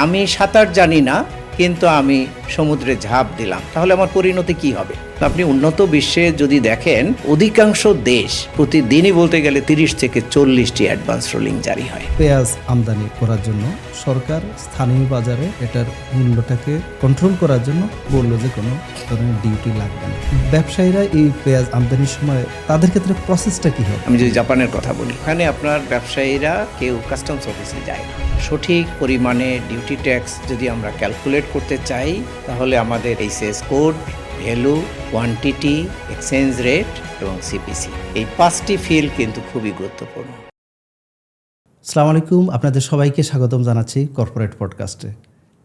আমি সাঁতার জানি না, কিন্তু আমি সমুদ্রে ঝাঁপ দিলাম, তাহলে আমার পরিণতি কি হবে? আপনি উন্নত বিশ্বে যদি দেখেন, অধিকাংশ দেশ প্রতিদিনই বলতে গেলে 30 থেকে 40টি অ্যাডভান্স রুলিং জারি হয়। পেঁয়াজ আমদানি করার জন্য সরকার স্থানীয় বাজারে এটার মূল্যটাকে কন্ট্রোল করার জন্য বললো যে কোনো ধরনের ডিউটি লাগবে না। ব্যবসায়ীরা এই পেঁয়াজ আমদানির সময় তাদের ক্ষেত্রে প্রসেসটা কি হবে? আমি যদি জাপানের কথা বলি, ওখানে আপনার ব্যবসায়ীরা কেউ কাস্টমস অফিসে যায় না। সঠিক পরিমাণে ডিউটি ট্যাক্স যদি আমরা ক্যালকুলেট করতে চাই, তাহলে আমাদের HS code, value, quantity, exchange rate এবং সিপিসি, এই 5টি ফিল্ড কিন্তু খুবই গুরুত্বপূর্ণ। আসসালামু আলাইকুম, আপনাদের সবাইকে স্বাগতম জানাচ্ছি কর্পোরেট পডকাস্টে।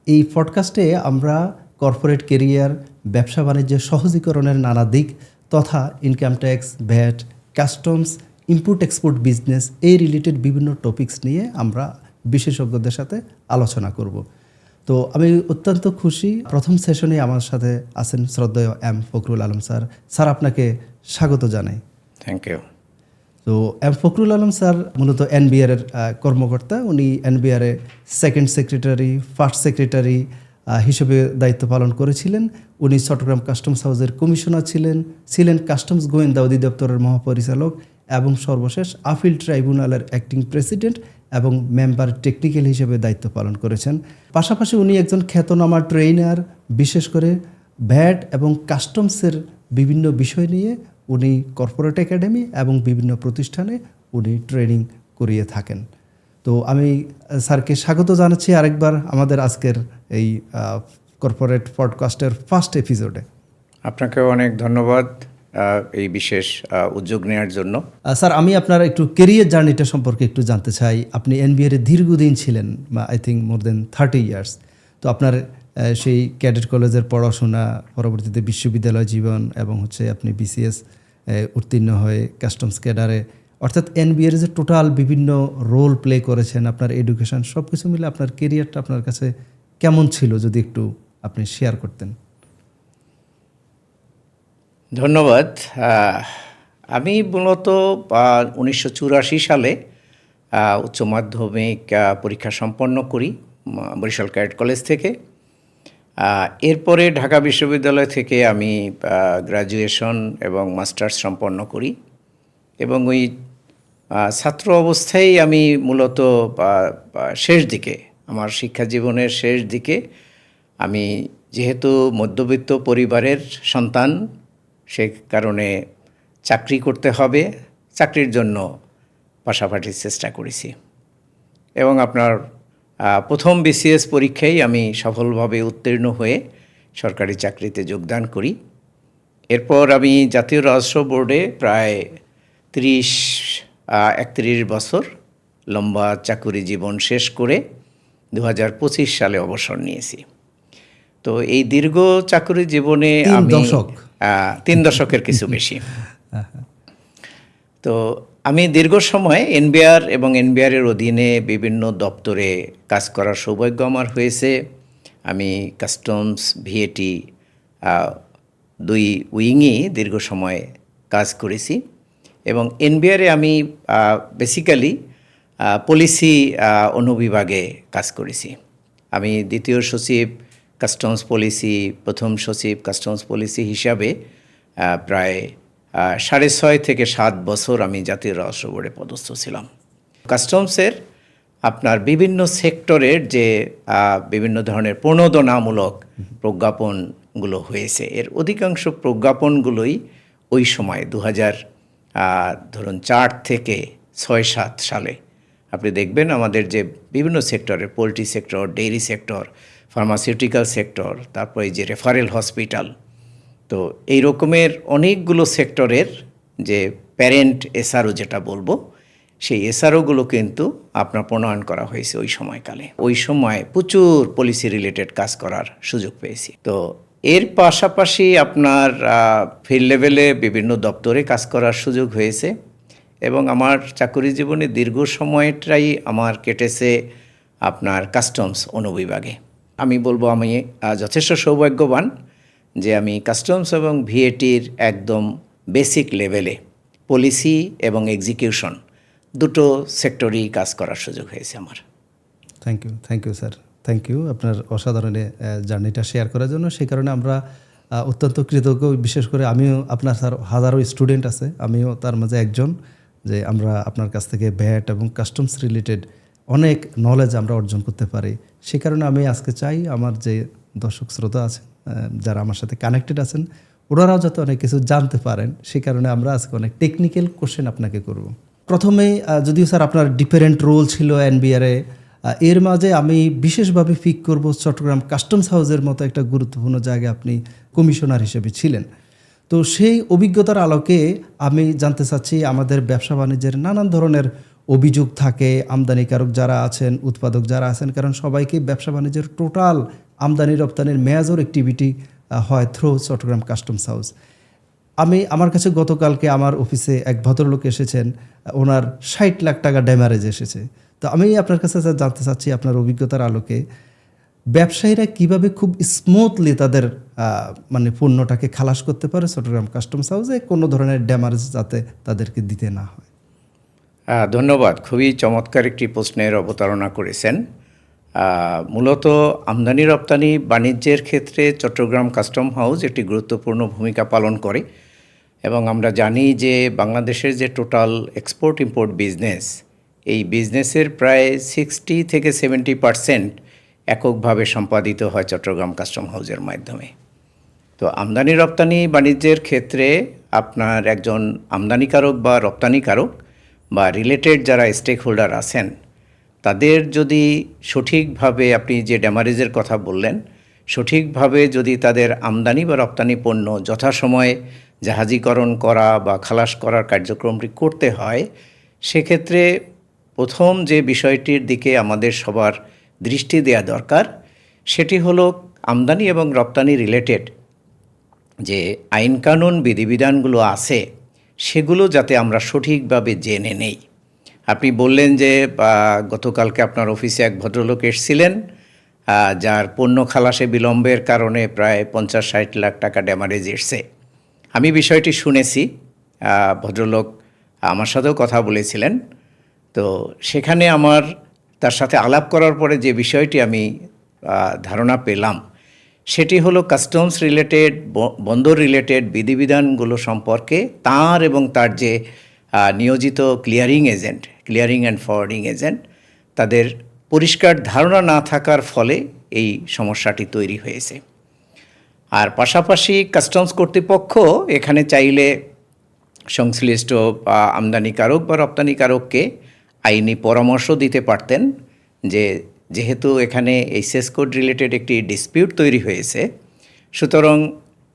এই পডকাস্টে আমরা কর্পোরেট কেরিয়ার, ব্যবসা বাণিজ্যের সহজীকরণের নানা দিক তথা income tax, VAT, customs, import export business এই রিলেটেড বিভিন্ন টপিকস নিয়ে আমরা বিশেষজ্ঞদের সাথে আলোচনা করব। তো আমি অত্যন্ত খুশি, প্রথম সেশনে আমার সাথে আছেন শ্রদ্ধেয় M Fakhrul Alam sir. Sir, আপনাকে স্বাগত জানাই। Thank you. তো এম ফখরুল আলম স্যার মূলত এনবিআরের কর্মকর্তা। উনি এনবিআরে সেকেন্ড সেক্রেটারি, ফার্স্ট সেক্রেটারি হিসেবে দায়িত্ব পালন করেছিলেন। উনি চট্টগ্রাম কাস্টমস হাউসের কমিশনার ছিলেন কাস্টমস গোয়েন্দা অধিদপ্তরের মহাপরিচালক এবং সর্বশেষ আপিল ট্রাইব্যুনালের অ্যাক্টিং প্রেসিডেন্ট এবং মেম্বার টেকনিক্যাল হিসেবে দায়িত্ব পালন করেছেন। পাশাপাশি উনি একজন খ্যাতনামা ট্রেইনার, বিশেষ করে ভ্যাট এবং কাস্টমসের বিভিন্ন বিষয় নিয়ে উনি কর্পোরেট একাডেমি এবং বিভিন্ন প্রতিষ্ঠানে উনি ট্রেনিং করিয়ে থাকেন। তো আমি স্যারকে স্বাগত জানাচ্ছি আরেকবার আমাদের আজকের এই কর্পোরেট পডকাস্টের ফার্স্ট এপিসোডে। আপনাকেও অনেক ধন্যবাদ এই বিশেষ উদ্যোগ নেওয়ার জন্য। স্যার, আমি আপনার একটু কেরিয়ার জার্নিটা সম্পর্কে একটু জানতে চাই। আপনি এনবিআর দীর্ঘদিন ছিলেন, I think more than 30 years. তো আপনার সেই ক্যাডেট কলেজের পড়াশোনা, পরবর্তীতে বিশ্ববিদ্যালয় জীবন এবং আপনি বিসিএস উত্তীর্ণ হয়ে কাস্টমস ক্যাডারে, অর্থাৎ এনবিআর যে টোটাল বিভিন্ন রোল প্লে করেছেন, আপনার এডুকেশন সব কিছু মিলে আপনার কেরিয়ারটা আপনার কাছে কেমন ছিল যদি একটু আপনি শেয়ার করতেন। ধন্যবাদ। আমি মূলত 1984 সালে উচ্চ মাধ্যমিক পরীক্ষা সম্পন্ন করি বরিশাল ক্যাডেট কলেজ থেকে। এরপরে ঢাকা বিশ্ববিদ্যালয় থেকে আমি গ্র্যাজুয়েশন এবং মাস্টার্স সম্পন্ন করি এবং ওই ছাত্র অবস্থায় আমি মূলত শেষ দিকে, আমার শিক্ষা জীবনের শেষ দিকে, আমি যেহেতু মধ্যবিত্ত পরিবারের সন্তান, সে কারণে চাকরি করতে হবে, চাকরির জন্য পাশাপাশি চেষ্টা করেছি এবং আপনার প্রথম বিসিএস পরীক্ষায় আমি সফলভাবে উত্তীর্ণ হয়ে সরকারি চাকরিতে যোগদান করি। এরপর আমি জাতীয় রাজস্ব বোর্ডে প্রায় 31 বছর লম্বা চাকুরি জীবন শেষ করে 2025 সালে অবসর নিয়েছি। তো এই দীর্ঘ চাকুরি জীবনে আমি 3 দশকের কিছু বেশি। তো আমি দীর্ঘ সময় এনবিআর এবং এনবিআরের অধীনে বিভিন্ন দপ্তরে কাজ করার সৌভাগ্য আমার হয়েছে। আমি কাস্টমস, ভিএটি 2 উইংই দীর্ঘ সময় কাজ করেছি এবং এনবিআরে আমি বেসিক্যালি পলিসি অনুবিভাগে কাজ করেছি। আমি দ্বিতীয় সচিব কাস্টমস পলিসি, প্রথম সচিব কাস্টমস পলিসি হিসাবে প্রায় 6.5 থেকে 7 বছর আমি জাতীয় রাজস্ব বোর্ডে পদস্থ ছিলাম। কাস্টমসের আপনার বিভিন্ন সেক্টরের যে বিভিন্ন ধরনের প্রণোদনামূলক প্রজ্ঞাপনগুলো হয়েছে, এর অধিকাংশ প্রজ্ঞাপনগুলোই ওই সময় 2004 থেকে 6-7 সালে আপনি দেখবেন আমাদের যে বিভিন্ন সেক্টরের, poultry sector, dairy sector, pharmaceutical sector, তারপরে যে রেফারেল হসপিটাল, তো এই রকমের অনেকগুলো সেক্টরের যে প্যারেন্ট এসআরও যেটা বলবো, সেই এসআরওগুলো কিন্তু আপনার প্রণয়ন করা হয়েছে ওই সময়কালে। ওই সময় প্রচুর পলিসি রিলেটেড কাজ করার সুযোগ পেয়েছি। তো এর পাশাপাশি আপনার ফিল্ড লেভেলে বিভিন্ন দপ্তরে কাজ করার সুযোগ হয়েছে এবং আমার চাকরি জীবনে দীর্ঘ সময়টাই আমার কেটেছে আপনার কাস্টমস অনুবিভাগে। আমি বলবো আমি যথেষ্ট সৌভাগ্যবান যে আমি কাস্টমস এবং ভিএটির একদম বেসিক লেভেলে পলিসি এবং এক্সিকিউশন দুটো সেক্টরেই কাজ করার সুযোগ হয়েছে আমার। Thank you sir. Thank you আপনার অসাধারণ জার্নিটা শেয়ার করার জন্য। সেই কারণে আমরা অত্যন্ত কৃতজ্ঞ, বিশেষ করে আমিও, আপনার স্যার হাজারো স্টুডেন্ট আছে, আমিও তার মাঝে একজন, যে আমরা আপনার কাছ থেকে ভ্যাট এবং কাস্টমস রিলেটেড অনেক নলেজ আমরা অর্জন করতে পারি। সেই কারণে আমি আজকে চাই আমার যে দর্শক শ্রোতা আছেন, যারা আমার সাথে কানেক্টেড আছেন, ওনারাও যাতে অনেক কিছু জানতে পারেন। সেই কারণে আমরা আজকে অনেক টেকনিক্যাল কোশ্চেন আপনাকে করব। প্রথমেই যদিও স্যার আপনার ডিফারেন্ট রোল ছিল এনবিআরে, এর মাঝে আমি বিশেষভাবে পিক করব চট্টগ্রাম কাস্টমস হাউসের মতো একটা গুরুত্বপূর্ণ জায়গায় আপনি কমিশনার হিসেবে ছিলেন। তো সেই অভিজ্ঞতার আলোকে আমি জানতে চাচ্ছি, আমাদের ব্যবসা বাণিজ্যের নানান ধরনের অভিযোগ থাকে, আমদানিকারক যারা আছেন, উৎপাদক যারা আছেন, কারণ সবাইকে ব্যবসা বাণিজ্যের টোটাল আমদানি রপ্তানির মেজর অ্যাক্টিভিটি হয় থ্রু চট্টগ্রাম কাস্টমস হাউস। আমার কাছে গতকালকে আমার অফিসে এক ভদ্রলোক এসেছেন, ওনার 60 লাখ টাকা ড্যামারেজ এসেছে। তো আমি আপনার কাছে জানতে চাচ্ছি, আপনার অভিজ্ঞতার আলোকে ব্যবসায়ীরা কিভাবে খুব স্মুথলি তাদের মানে পণ্যটাকে খালাস করতে পারে চট্টগ্রাম কাস্টমস হাউসে, কোনো ধরনের ড্যামারেজ যাতে তাদেরকে দিতে না হয়। ধন্যবাদ, খুবই চমৎকার একটি প্রশ্নের অবতারণা করেছেন। মূলত আমদানি রপ্তানি বাণিজ্যের ক্ষেত্রে চট্টগ্রাম কাস্টম হাউস একটি গুরুত্বপূর্ণ ভূমিকা পালন করে, এবং আমরা জানি যে বাংলাদেশের যে টোটাল এক্সপোর্ট ইম্পোর্ট বিজনেস, এই বিজনেসের প্রায় 60 থেকে 70% এককভাবে সম্পাদিত হয় চট্টগ্রাম কাস্টম হাউসের মাধ্যমে। তো আমদানি রপ্তানি বাণিজ্যের ক্ষেত্রে আপনার একজন আমদানিকারক বা রপ্তানিকারক বা রিলেটেড যারা স্টেক হোল্ডার আছেন, তাদের যদি সঠিকভাবে, আপনি যে ড্যামারেজের কথা বললেন, সঠিকভাবে যদি তাদের আমদানি বা রপ্তানি পণ্য যথাসময়ে জাহাজীকরণ করা বা খালাস করার কার্যক্রমটি করতে হয়, সেক্ষেত্রে প্রথম যে বিষয়টির দিকে আমাদের সবার দৃষ্টি দেওয়া দরকার, সেটি হলো আমদানি এবং রপ্তানি রিলেটেড যে আইনকানুন বিধিবিধানগুলো আছে, সেগুলো যাতে আমরা সঠিকভাবে জেনে নেই। আপনি বললেন যে গতকালকে আপনার অফিসে এক ভদ্রলোক এসেছিলেন, যার পণ্য খালাসে বিলম্বের কারণে প্রায় 50-60 লাখ টাকা ড্যামারেজ এসছে। আমি বিষয়টি শুনেছি, ভদ্রলোক আমার সাথেও কথা বলেছিলেন। তো সেখানে আমার তার সাথে আলাপ করার পরে যে বিষয়টি আমি ধারণা পেলাম, সেটি হলো কাস্টমস রিলেটেড, বন্দর রিলেটেড বিধিবিধানগুলো সম্পর্কে তার এবং তার যে নিয়োজিত ক্লিয়ারিং অ্যান্ড ফরওয়ার্ডিং এজেন্ট, তাদের পরিষ্কার ধারণা না থাকার ফলে এই সমস্যাটি তৈরি হয়েছে। আর পাশাপাশি কাস্টমস কর্তৃপক্ষ এখানে চাইলে সংশ্লিষ্ট আমদানিকারক বা রপ্তানিকারককে আইনি পরামর্শ দিতে পারতেন যে যেহেতু এখানে এই সেস কোড রিলেটেড একটি ডিসপিউট তৈরি হয়েছে, সুতরাং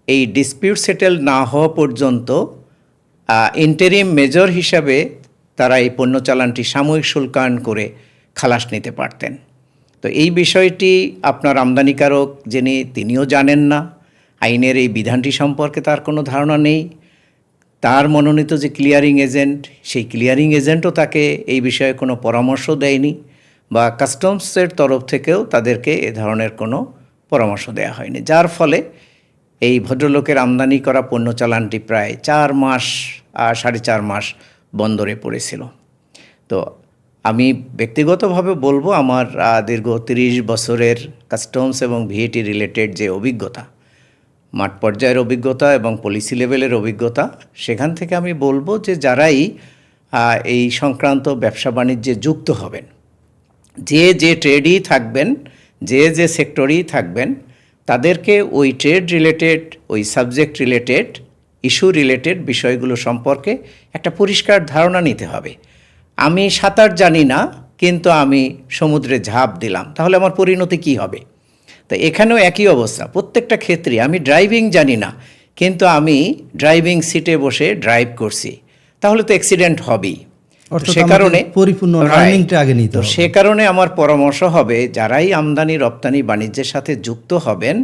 এই ডিসপিউট সেটেল না হওয়া পর্যন্ত ইন্টারিম মেজর হিসাবে তারা এই পণ্য চালানটি সাময়িক শুল্কায়ন করে খালাস নিতে পারতেন। তো এই বিষয়টি আপনার আমদানিকারক তিনিও জানেন না, আইনের এই বিধানটি সম্পর্কে তার কোনো ধারণা নেই। তার মনোনীত যে ক্লিয়ারিং এজেন্ট, সেই ক্লিয়ারিং এজেন্টও তাকে এই বিষয়ে কোনো পরামর্শ দেয়নি, বা কাস্টমসের তরফ থেকেও তাদেরকে এ ধরনের কোনো পরামর্শ দেওয়া হয়নি, যার ফলে এই ভদ্রলোকের আমদানি করা পণ্য চালানটি প্রায় 4 মাস 4.5 মাস বন্দরে পড়েছিল। তো আমি ব্যক্তিগতভাবে বলবো, আমার দীর্ঘ 30 বছরের কাস্টমস এবং ভিএটি রিলেটেড যে অভিজ্ঞতা, মাঠ পর্যায়ের অভিজ্ঞতা এবং পলিসি লেভেলের অভিজ্ঞতা, সেখান থেকে আমি বলবো যে যারাই এই সংক্রান্ত ব্যবসা বাণিজ্যে যুক্ত হবেন, যে ট্রেডই থাকবেন, যে সেক্টরেই থাকবেন, তাদেরকে ওই ট্রেড রিলেটেড, ওই সাবজেক্ট রিলেটেড, ইস্যু রিলেটেড বিষয়গুলো সম্পর্কে একটা পরিষ্কার ধারণা নিতে হবে। আমি সাঁতার জানি না, কিন্তু আমি সমুদ্রে ঝাঁপ দিলাম, তাহলে আমার পরিণতি কী হবে? তো এখানেও একই অবস্থা। প্রত্যেকটা ক্ষেত্রে আমি ড্রাইভিং জানি না, কিন্তু আমি ড্রাইভিং সিটে বসে ড্রাইভ করছি, তাহলে তো অ্যাক্সিডেন্ট হবেই। সে কারণে পরিপূর্ণ লার্নিংটা আগে নিতে হবে। সে কারণে আমার পরামর্শ হবে, যারাই আমদানি রপ্তানি বাণিজ্যের সাথে যুক্ত হবেন,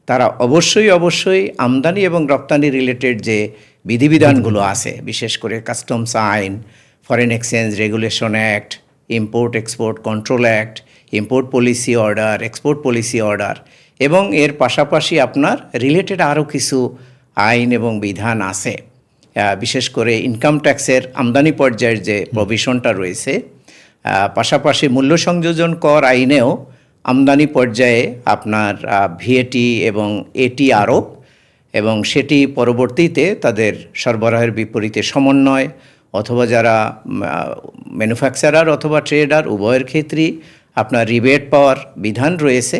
তারা অবশ্যই আমদানি এবং রপ্তানি রিলেটেড যে বিধিবিধানগুলো আছে, বিশেষ করে কাস্টমস আইন, foreign exchange regulation act, import export control act, import policy order, export policy order, এবং এর পাশাপাশি আপনার রিলেটেড আরও কিছু আইন এবং বিধান আছে, বিশেষ করে ইনকাম ট্যাক্সের আমদানি পর্যায়ের যে প্রভিশনটা রয়েছে, পাশাপাশি মূল্য সংযোজন কর আইনেও আমদানি পর্যায়ে আপনার ভিএটি এবং এটি আরোপ এবং সেটি পরবর্তীতে তাদের সরবরাহের বিপরীতে সমন্বয় অথবা যারা ম্যানুফ্যাকচারার অথবা ট্রেডার উভয়ের ক্ষেত্রেই আপনার রিবেট পাওয়ার বিধান রয়েছে।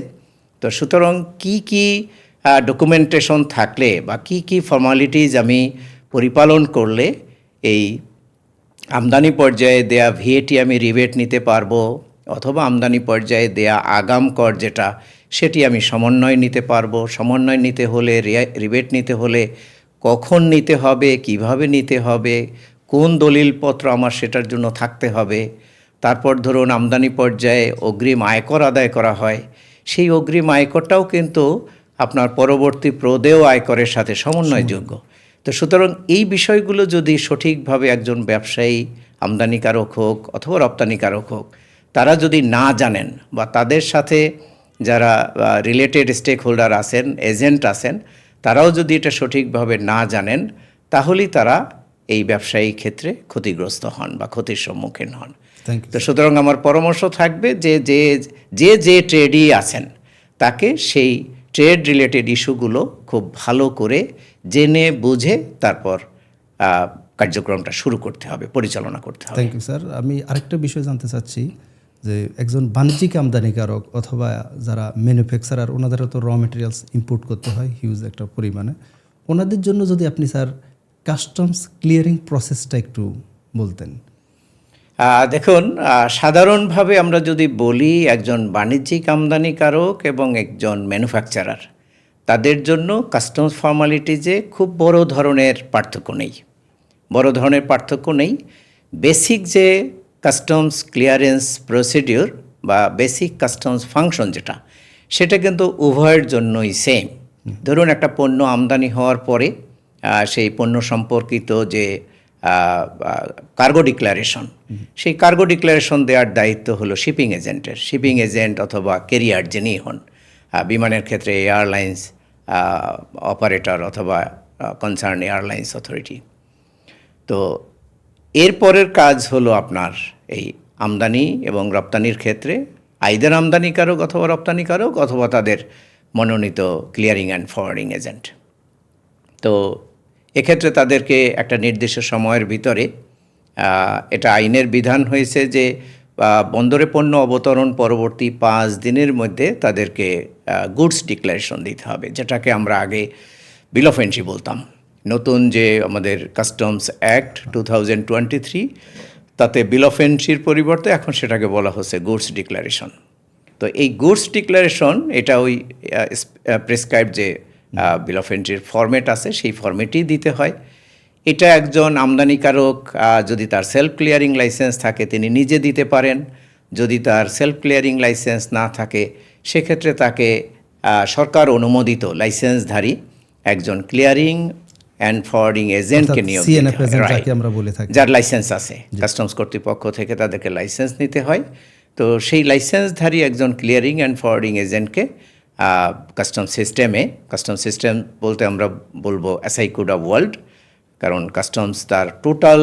তো সুতরাং কি ডকুমেন্টেশন থাকলে বা কি ফর্মালিটিজ আমি পরিপালন করলে এই আমদানি পর্যায়ে দেয়া ভিএটি আমি রিবেট নিতে পারবো অথবা আমদানি পর্যায়ে দেয়া আগাম কর যেটা সেটি আমি সমন্বয় নিতে পারবো। সমন্বয় নিতে হলে রিবেট নিতে হলে কখন নিতে হবে, কিভাবে নিতে হবে, কোন দলিলপত্র আমার সেটার জন্য থাকতে হবে। তারপর ধরুন আমদানি পর্যায়ে অগ্রিম আয়কর আদায় করা হয়, সেই অগ্রিম আয়করটাও কিন্তু আপনার পরবর্তী প্রদেয় আয়করের সাথে সমন্বয়যোগ্য। তো সুতরাং এই বিষয়গুলো যদি সঠিকভাবে একজন ব্যবসায়ী আমদানিকারক হোক অথবা রপ্তানিকারক হোক তারা যদি না জানেন বা তাদের সাথে যারা রিলেটেড স্টেক হোল্ডার আছেন, এজেন্ট আছেন, তারাও যদি এটা সঠিকভাবে না জানেন তাহলেই তারা এই ব্যবসায়ী ক্ষেত্রে ক্ষতিগ্রস্ত হন বা ক্ষতির সম্মুখীন হন। তো সুতরাং আমার পরামর্শ থাকবে যে ট্রেডই আছেন তাকে সেই ট্রেড রিলেটেড ইস্যুগুলো খুব ভালো করে জেনে বুঝে তারপর কার্যক্রমটা শুরু করতে হবে, পরিচালনা করতে হবে। Thank you sir. আমি আরেকটা বিষয় জানতে চাচ্ছি যে একজন বাণিজ্যিক আমদানিকারক অথবা যারা ম্যানুফ্যাকচারার ওনাদেরও তো র মেটেরিয়ালস ইম্পোর্ট করতে হয় হিউজ একটা পরিমাণে, ওনাদের জন্য যদি আপনি স্যার কাস্টমস ক্লিয়ারিং প্রসেসটা একটু বলতেন। দেখুন, সাধারণভাবে আমরা যদি বলি একজন বাণিজ্যিক আমদানিকারক এবং একজন ম্যানুফ্যাকচারার তাদের জন্য কাস্টমস ফর্মালিটিজে খুব বড় ধরনের পার্থক্য নেই। বেসিক যে কাস্টমস ক্লিয়ারেন্স প্রসিডিওর বা বেসিক কাস্টমস ফাংশন যেটা সেটা কিন্তু উভয়ের জন্যই সেম। ধরুন একটা পণ্য আমদানি হওয়ার পরে সেই পণ্য সম্পর্কিত যে কার্গো ডিক্লারেশন, সেই কার্গো ডিক্লারেশন দেওয়ার দায়িত্ব হলো শিপিং এজেন্ট অথবা ক্যারিয়ার যিনি হন, বিমানের ক্ষেত্রে এয়ারলাইন্স অপারেটর অথবা কনসার্ন এয়ারলাইন্স অথরিটি। তো এরপরের কাজ হলো আপনার এই আমদানি এবং রপ্তানির ক্ষেত্রে আইদার আমদানিকারক অথবা রপ্তানিকারক অথবা তাদের মনোনীত ক্লিয়ারিং অ্যান্ড ফরওয়ার্ডিং এজেন্ট। তো এক্ষেত্রে তাদেরকে একটা নির্দিষ্ট সময়ের ভিতরে এটা আইনের বিধান হয়েছে যে বন্দরে পণ্য অবতরণ পরবর্তী 5 দিনের মধ্যে তাদেরকে গুডস ডিক্লারেশন দিতে হবে, যেটাকে আমরা আগে বিল অফ এন্ট্রি বলতাম। নতুন যে আমাদের কাস্টমস অ্যাক্ট 2023 তাতে বিল অফ এন্ট্রির পরিবর্তে এখন সেটাকে বলা হচ্ছে গুডস ডিক্লারেশন। তো এই গুডস ডিক্লারেশন এটা ওই প্রেসক্রাইব যে বিল অফ এন্ট্রির ফরম্যাট আছে সেই ফরম্যাটেই দিতে হয়। এটা একজন আমদানিকারক যদি তার সেলফ ক্লিয়ারিং লাইসেন্স থাকে তিনি নিজে দিতে পারেন। যদি তার সেলফ ক্লিয়ারিং লাইসেন্স না থাকে সেক্ষেত্রে তাকে সরকার অনুমোদিত লাইসেন্সধারী একজন ক্লিয়ারিং অ্যান্ড ফরওয়ার্ডিং এজেন্টকে নিয়োগ দিতে হয়, যার লাইসেন্স আছে। কাস্টমস কর্তৃপক্ষ থেকে তাদেরকে লাইসেন্স নিতে হয়। তো সেই লাইসেন্সধারী একজন ক্লিয়ারিং অ্যান্ড ফরওয়ার্ডিং এজেন্টকে কাস্টম সিস্টেম বলতে আমরা বলবো এসআই কোড অফ ওয়ার্ল্ড, কারণ কাস্টমস তার টোটাল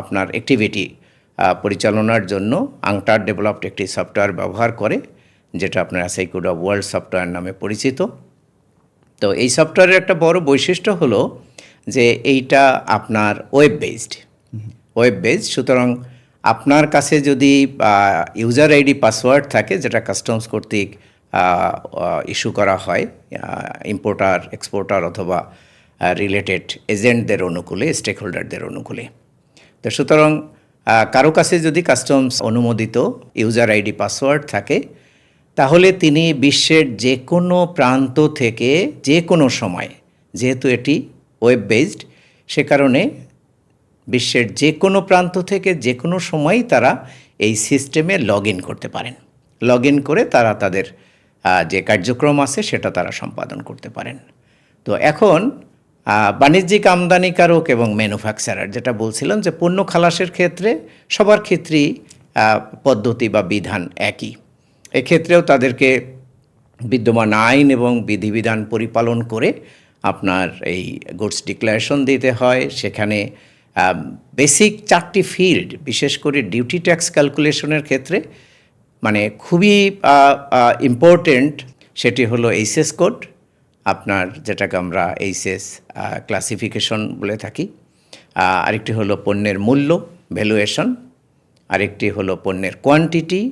আপনার অ্যাক্টিভিটি পরিচালনার জন্য আংটার ডেভেলপড একটি সফটওয়্যার ব্যবহার করে, যেটা আপনার SI code of world software নামে পরিচিত। তো এই সফটওয়্যারের একটা বড় বৈশিষ্ট্য হলো যে এইটা আপনার ওয়েব বেসড। সুতরাং আপনার কাছে যদি ইউজার আইডি পাসওয়ার্ড থাকে যেটা কাস্টমস কর্তৃক ইস্যু করা হয় ইম্পোর্টার এক্সপোর্টার অথবা রিলেটেড এজেন্টদের অনুকূলে, স্টেক হোল্ডারদের অনুকূলে। তো সুতরাং কারো কাছে যদি কাস্টমস অনুমোদিত ইউজার আইডি পাসওয়ার্ড থাকে তাহলে তিনি বিশ্বের যে কোনো প্রান্ত থেকে যে কোনো সময়, যেহেতু এটি ওয়েব বেসড সে কারণে বিশ্বের যে কোনো প্রান্ত থেকে যে কোনো সময়ই তারা এই সিস্টেমে লগ ইন করতে পারেন। লগ ইন করে তারা তাদের যে কার্যক্রম আছে সেটা তারা সম্পাদন করতে পারেন। তো এখন বাণিজ্যিক আমদানিকারক এবং ম্যানুফ্যাকচারার যেটা বলছিলাম যে পণ্য খালাসের ক্ষেত্রে সবার ক্ষেত্রেই পদ্ধতি বা বিধান একই। এক্ষেত্রেও তাদেরকে বিদ্যমান আইন এবং বিধিবিধান পরিপালন করে আপনার এই গুডস ডিক্লারেশন দিতে হয়। সেখানে বেসিক 4টি ফিল্ড, বিশেষ করে ডিউটি ট্যাক্স ক্যালকুলেশনের ক্ষেত্রে মানে খুবই ইম্পর্টেন্ট, সেটি হলো এইচএস কোড, আপনার যেটাকে আমরা এইচএস ক্লাসিফিকেশন বলে থাকি। আরেকটি হলো পণ্যের মূল্য, ভ্যালুয়েশন। আরেকটি হলো পণ্যের কোয়ান্টিটি,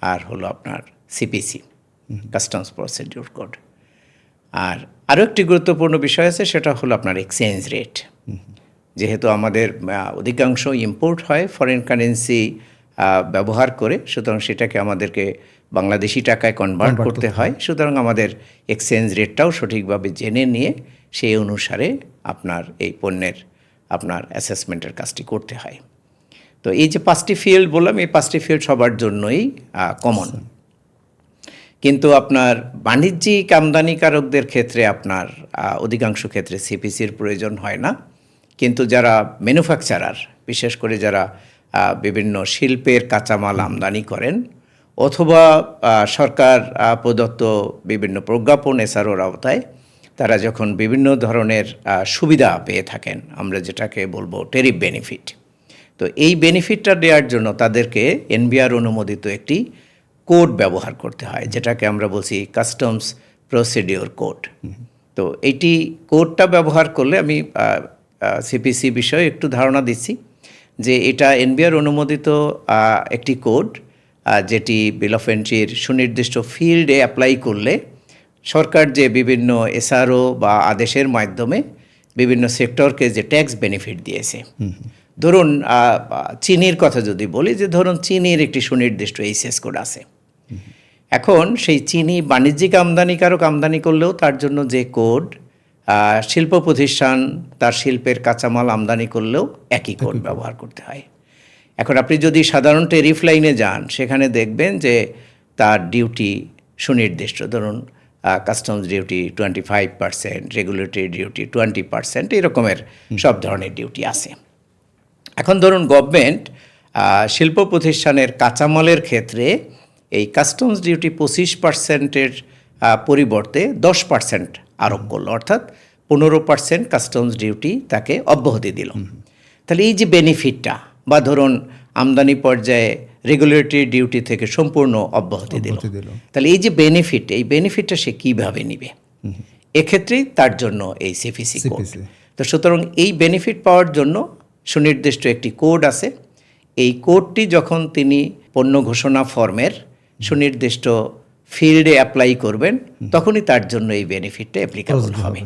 আর হলো আপনার সিপিসি, কাস্টমস প্রসিডিউর কোড। আর আরও একটি গুরুত্বপূর্ণ বিষয় আছে, সেটা হলো আপনার এক্সচেঞ্জ রেট। যেহেতু আমাদের অধিকাংশ ইম্পোর্ট হয় ফরেন কারেন্সি ব্যবহার করে, সুতরাং সেটাকে আমাদেরকে বাংলাদেশি টাকায় কনভার্ট করতে হয়। সুতরাং আমাদের এক্সচেঞ্জ রেটটাও সঠিকভাবে জেনে নিয়ে সেই অনুসারে আপনার এই পণ্যের আপনার অ্যাসেসমেন্টের কাজটি করতে হয়। তো এই যে 5টি ফিল্ড বললাম, এই 5টি ফিল্ড সবার জন্যই কমন। কিন্তু আপনার বাণিজ্যিক আমদানিকারকদের ক্ষেত্রে আপনার অধিকাংশ ক্ষেত্রে সিপিসির প্রয়োজন হয় না। কিন্তু যারা ম্যানুফ্যাকচারার, বিশেষ করে যারা বিভিন্ন শিল্পের কাঁচামাল আমদানি করেন অথবা সরকার প্রদত্ত বিভিন্ন প্রজ্ঞাপন এসআরওর আওতায় তারা যখন বিভিন্ন ধরনের সুবিধা পেয়ে থাকেন, আমরা যেটাকে বলবো টেরিফ বেনিফিট, তো এই বেনিফিটটা দেওয়ার জন্য তাদেরকে এনবিআর অনুমোদিত একটি কোড ব্যবহার করতে হয়, যেটাকে আমরা বলছি কাস্টমস প্রসিডিওর কোড। তো এইটি কোডটা ব্যবহার করলে আমি সিপিসি বিষয়ে একটু ধারণা দিচ্ছি যে এটা এনবিআর অনুমোদিত একটি কোড, যেটি বিল অফ এন্ট্রির সুনির্দিষ্ট ফিল্ডে অ্যাপ্লাই করলে সরকার যে বিভিন্ন এসআরও বা আদেশের মাধ্যমে বিভিন্ন সেক্টরকে যে ট্যাক্স বেনিফিট দিয়েছে, ধরুন চিনির কথা যদি বলি, যে ধরুন চিনির একটি সুনির্দিষ্ট এইচএস কোড আছে। এখন সেই চিনি বাণিজ্যিক আমদানিকারক আমদানি করলেও তার জন্য যে কোড, শিল্প প্রতিষ্ঠান তার শিল্পের কাঁচামাল আমদানি করলেও একই কোড ব্যবহার করতে হয়। এখন আপনি যদি সাধারণ টেরিফ লাইনে যান, সেখানে দেখবেন যে তার ডিউটি সুনির্দিষ্ট, ধরুন কাস্টমস ডিউটি 25%, রেগুলেটরি ডিউটি 20%, এরকমের সব ধরনের ডিউটি আছে। এখন ধরুন গভর্নমেন্ট শিল্প প্রতিষ্ঠানের কাঁচামালের ক্ষেত্রে এই কাস্টমস ডিউটি 25%-এর পরিবর্তে 10% আরোপ করলো, অর্থাৎ 15% কাস্টমস ডিউটি তাকে অব্যাহতি দিল। তাহলে এই যে বেনিফিটটা, বা ধরুন আমদানি পর্যায়ে রেগুলেটরি ডিউটি থেকে সম্পূর্ণ অব্যাহতি দিল, তাহলে এই যে বেনিফিট, এই বেনিফিটটা সে কীভাবে নিবে? এক্ষেত্রেই তার জন্য এই সিপিসি কোড। তো সুতরাং এই বেনিফিট পাওয়ার জন্য সুনির্দিষ্ট একটি কোড আছে। এই কোডটি যখন তিনি পণ্য ঘোষণা ফর্মের সুনির্দিষ্ট ফিল্ডে অ্যাপ্লাই করবেন, তখনই তার জন্য এই বেনিফিটটা অ্যাপ্লিকেবল হবে।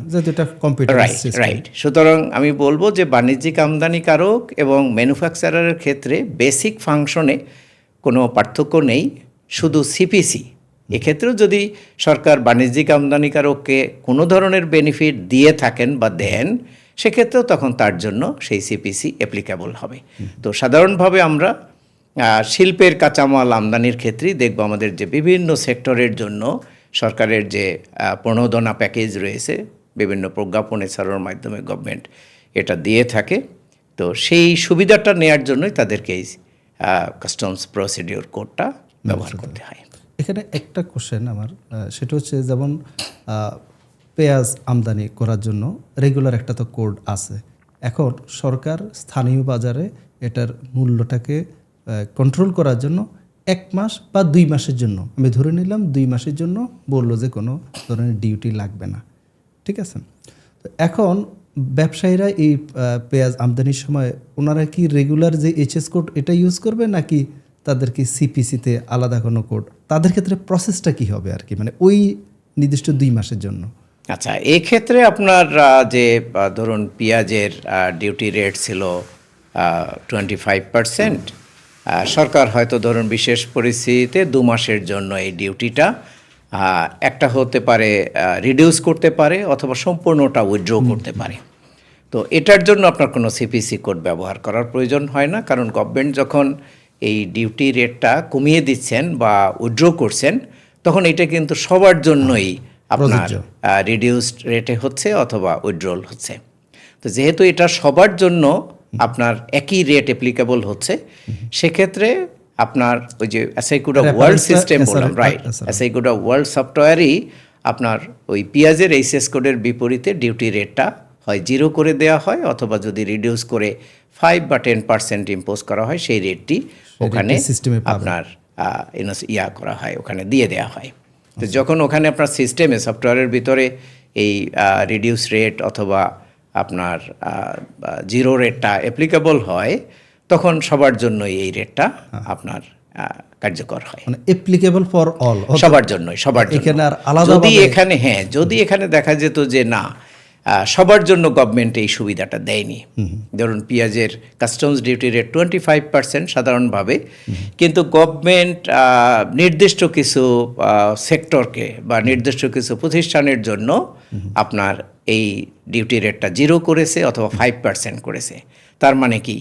রাইট। সুতরাং আমি বলবো যে বাণিজ্যিক আমদানিকারক এবং ম্যানুফ্যাকচারারের ক্ষেত্রে বেসিক ফাংশনে কোনো পার্থক্য নেই, শুধু সিপিসি। এক্ষেত্রেও যদি সরকার বাণিজ্যিক আমদানিকারককে কোনো ধরনের বেনিফিট দিয়ে থাকেন বা দেন, সেক্ষেত্রেও তখন তার জন্য সেই সিপিসি অ্যাপ্লিকেবল হবে। তো সাধারণভাবে আমরা শিল্পের কাঁচামাল আমদানির ক্ষেত্রেই দেখব আমাদের যে বিভিন্ন সেক্টরের জন্য সরকারের যে প্রণোদনা প্যাকেজ রয়েছে, বিভিন্ন প্রজ্ঞাপন এছাড়ার মাধ্যমে গভর্নমেন্ট এটা দিয়ে থাকে। তো সেই সুবিধাটা নেয়ার জন্যই তাদেরকে এই কাস্টমস প্রসিডিওর কোডটা ব্যবহার করতে হয়। এখানে একটা কোশ্চেন আমার, সেটা হচ্ছে যেমন পেঁয়াজ আমদানি করার জন্য রেগুলার একটা তো কোড আছে। এখন সরকার স্থানীয় বাজারে এটার মূল্যটাকে কন্ট্রোল করার জন্য 1 মাস বা 2 মাসের জন্য, আমি ধরে নিলাম 2 মাসের জন্য বললো যে কোনো ধরনের ডিউটি লাগবে না, ঠিক আছে? তো এখন ব্যবসায়ীরা এই পেঁয়াজ আমদানির সময় ওনারা কি রেগুলার যে এইচএস কোড এটা ইউজ করবে, নাকি তাদের কি সিপিসিতে আলাদা কোনো কোড? তাদের ক্ষেত্রে প্রসেসটা কি হবে আর কি, মানে ওই নির্দিষ্ট 2 মাসের জন্য? আচ্ছা, এই ক্ষেত্রে আপনার যে ধরুন পেঁয়াজের ডিউটি রেট ছিল 25%, সরকার হয়তো ধরুন বিশেষ পরিস্থিতিতে 2 মাসের জন্য এই ডিউটিটা একটা হতে পারে রিডিউস করতে পারে, অথবা সম্পূর্ণটা উইথড্র করতে পারে। তো এটার জন্য আপনার কোনো সিপিসি কোড ব্যবহার করার প্রয়োজন হয় না, কারণ গভর্নমেন্ট যখন এই ডিউটি রেটটা কমিয়ে দিচ্ছেন বা উইথড্র করছেন, তখন এটা কিন্তু সবার জন্যই আপনার রিডিউসড রেটে হচ্ছে অথবা উইথড্রল হচ্ছে। তো যেহেতু এটা সবার জন্য আপনার একই রেট অ্যাপ্লিকেবল হচ্ছে, সেক্ষেত্রে আপনার ওই যে অ্যাসাইকুডা ওয়ার্ল্ড সিস্টেম বললাম, রাইট, অ্যাসাইকুডা ওয়ার্ল্ড সফটওয়্যারই আপনার ওই পেঁয়াজের এইচএস কোডের বিপরীতে ডিউটি রেটটা হয় 0 করে দেওয়া হয়, অথবা যদি রিডিউস করে 5 বা 10% ইম্পোজ করা হয়, সেই রেটটি ওখানে আপনার করা হয়, ওখানে দিয়ে দেওয়া হয়। তো যখন ওখানে আপনার সিস্টেমে সফটওয়্যারের ভিতরে এই রিডিউস রেট অথবা আপনার জিরো রেটটা অ্যাপ্লিকেবল হয়, তখন সবার জন্যই এই রেটটা আপনার কার্যকর হয়, মানে অ্যাপ্লিকেবল ফর অল, সবার জন্যই, সবার জন্য। এখানে আর আলাদা যদি এখানে দেখা যেত যে না, সবার জন্য গভর্নমেন্ট এই সুবিধাটা দেয়নি, ধরুন পেঁয়াজের কাস্টমস ডিউটি রেট 25% সাধারণভাবে, কিন্তু গভর্নমেন্ট নির্দিষ্ট কিছু সেক্টরকে বা নির্দিষ্ট কিছু প্রতিষ্ঠানের জন্য আপনার এই ডিউটি রেটটা 0 করেছে অথবা 5% করেছে। তার মানে কি,